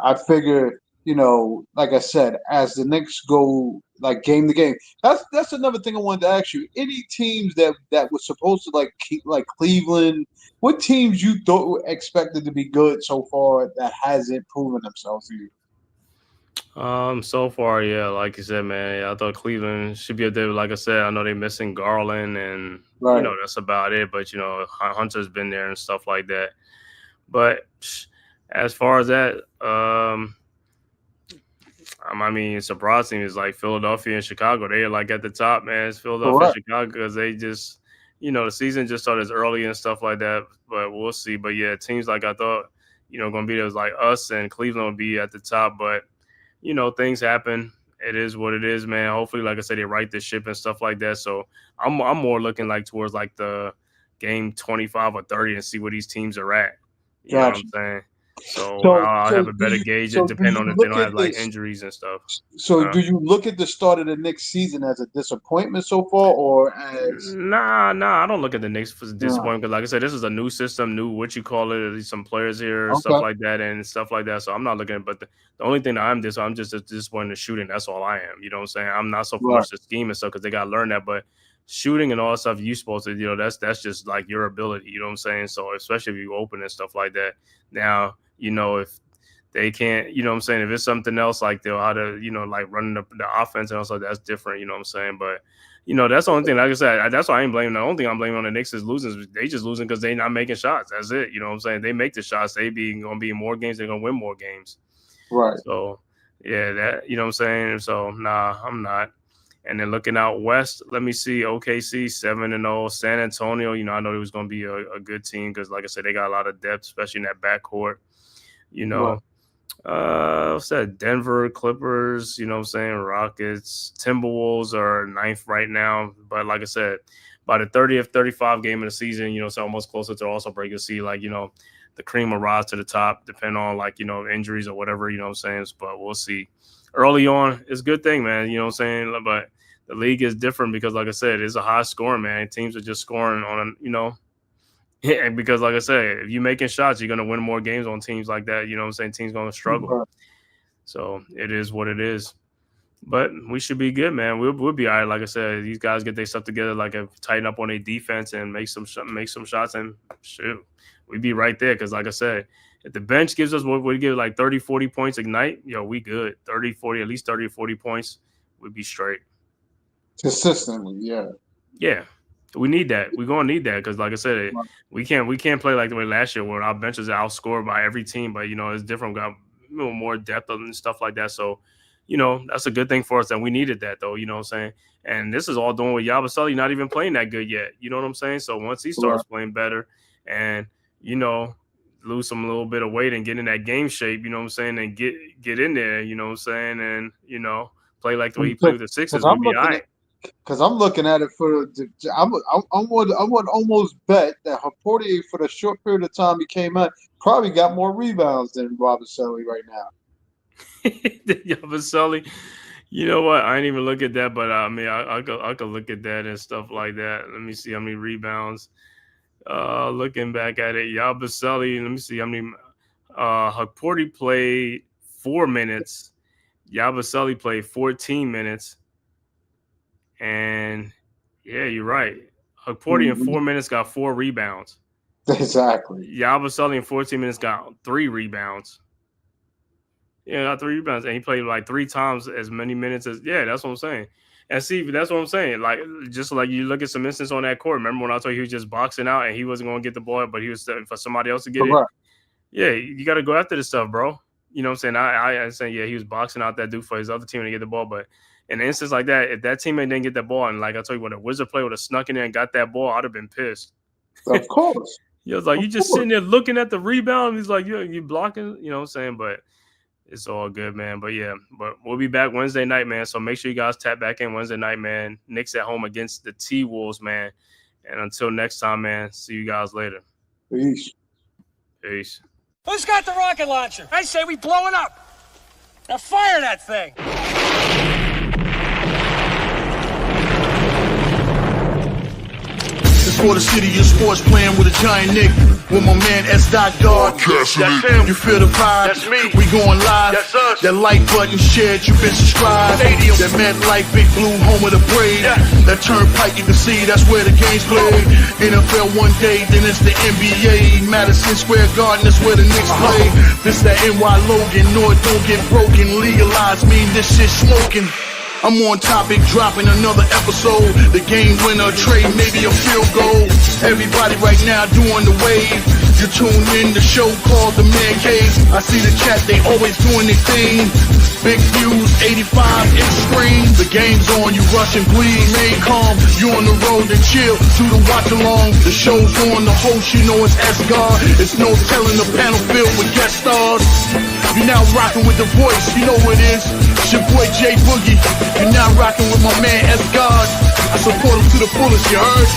I figure, like I said, as the Knicks go like game to game, that's another thing I wanted to ask you. Any teams that was supposed to keep Cleveland, what teams you thought expected to be good so far that hasn't proven themselves to you? So far, yeah, like you said, man, I thought Cleveland should be up there. Like I said, I know they're missing Garland, and Right. That's about it. But Hunter's been there and stuff like that. But as far as that, I mean, surprising is like Philadelphia and Chicago. They're like at the top, man. It's Philadelphia and Chicago because they just, the season just started early and stuff like that. But we'll see. But yeah, teams like I thought, going to be there was like us and Cleveland would be at the top. But, things happen. It is what it is, man. Hopefully, like I said, they right the ship and stuff like that. So I'm more looking towards the game 25 or 30 and see where these teams are at. You know what I'm saying? So I'll have a better gauge, depending on if they don't have injuries and stuff. So do you look at the start of the Knicks season as a disappointment so far, or as Nah, I don't look at the Knicks for disappointment because, like I said, this is a new system, new some players here, stuff like that, and stuff like that. So I'm not looking at, but the only thing that I'm just disappointed in shooting. That's all I am. You know what I'm saying? I'm not so much the scheme and stuff because they got to learn that, but shooting and all that stuff, you supposed to, that's just like your ability. You know what I'm saying? So especially if you open and stuff like that. Now, if they can't, you know what I'm saying? If it's something else like they'll how to, running the offense and also that's different, you know what I'm saying? But, that's the only thing, like I said, that's why I ain't blaming. The only thing I'm blaming on the Knicks is losing. They just losing because they not making shots. That's it. You know what I'm saying? They make the shots. They going to be in more games. They're going to win more games. Right. So, yeah, that, you know what I'm saying? So, nah, I'm not. And then looking out west, let me see OKC 7-0, San Antonio. You know, I know it was going to be a good team because, like I said, they got a lot of depth, especially in that backcourt. You know, what's that? Denver Clippers. You know what I'm saying? Rockets, Timberwolves are 9th right now. But like I said, by the 30th, 35 game of the season, you know, it's almost closer to also break. You'll see, like, you know, the cream will rise to the top, depending on, like, you know, injuries or whatever. You know what I'm saying? But we'll see. Early on, it's a good thing, man. You know what I'm saying? But the league is different because, like I said, it's a high scoring, man. Teams are just scoring on, you know, yeah, because, like I said, if you're making shots, you're going to win more games on teams like that. You know what I'm saying? Teams going to struggle. Right. So it is what it is. But we should be good, man. We'll be all right. Like I said, these guys get their stuff together, like tighten up on their defense and make some shots, and shoot, we'd be right there. Because, like I said, if the bench gives us what we give, like 30, 40 points a night, yo, we good. 30, 40, at least 30 or 40 points, we'd be straight. Consistently, yeah. Yeah, we need that. We're gonna need that because, like I said, we can't play like the way last year where our bench is outscored by every team. But, you know, it's different. We got more depth and stuff like that. So, you know, that's a good thing for us, and we needed that, though. You know what I'm saying? And this is all doing with Yabusele not even playing that good yet. You know what I'm saying? So once he starts playing better, and, you know, lose some little bit of weight and get in that game shape, you know what I'm saying, and get in there, you know what I'm saying, and, you know, play like the way he played with the Sixers, we'll be all right. Because I'm looking at it I would almost bet that Portier, for the short period of time he came out, probably got more rebounds than Yabusele right now. Yabusele, you know what? I ain't even look at that, but I mean, I could look at that and stuff like that. Let me see how many rebounds. Looking back at it, Yabusele, let me see how many. Portier played 4 minutes. Yabusele played 14 minutes. And yeah, you're right. Portier in 4 minutes got 4 rebounds. Exactly. Yabusele in 14 minutes got 3 rebounds. Yeah, got 3 rebounds, and he played like 3 times as many minutes as. Yeah, that's what I'm saying. And see, that's what I'm saying. Like, just like you look at some instance on that court. Remember when I told you he was just boxing out and he wasn't going to get the ball, but he was for somebody else to get it. Yeah, you got to go after this stuff, bro. You know what I'm saying? I saying, yeah, he was boxing out that dude for his other team to get the ball, but in an instance like that, if that teammate didn't get that ball, and like I told you, when a Wizard player would have snuck in there and got that ball, I'd have been pissed. Of course. He was like, you just sitting there looking at the rebound. He's like, you blocking, you know what I'm saying? But it's all good, man. But yeah, but we'll be back Wednesday night, man. So make sure you guys tap back in Wednesday night, man. Knicks at home against the T-Wolves, man. And until next time, man, see you guys later. Peace. Peace. Who's got the rocket launcher? I say we blow it up. Now fire that thing. For the city of sports, playing with a giant Nick. With my man S. God. That's him. You feel the vibe? That's me. We going live. That's us. That like button shared, you been subscribed. Stadium. That MetLife, Big Blue, home of the Braves. Yeah. That Turnpike, you can see that's where the game's played. NFL one day, then it's the NBA. Madison Square Garden, that's where the Knicks play. This that NY Logan, North don't get broken. Legalize, mean this shit smoking. I'm on topic, dropping another episode. The game winner, trade, maybe a field goal. Everybody right now doing the wave. You tune in, the show called The Man Cave. I see the chat, they always doing their thing. Big views, 85 inch screen. The game's on, you rush and bleed. Stay calm, you on the road and chill. Do the watch along, the show's on. The host, you know it's S-God. It's no telling the panel filled with guest stars. You're now rocking with the voice, you know who it is. It's your boy J Boogie. You're now rocking with my man S-God. I support him to the fullest, you heard?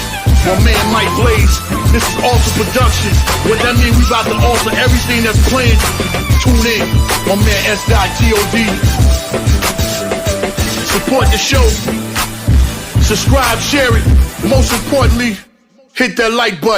My man Mike Blaze. This is Alter Production. What that mean? We about to alter everything that's playing. Tune in. My man S.God. Support the show. Subscribe, share it. Most importantly, hit that like button.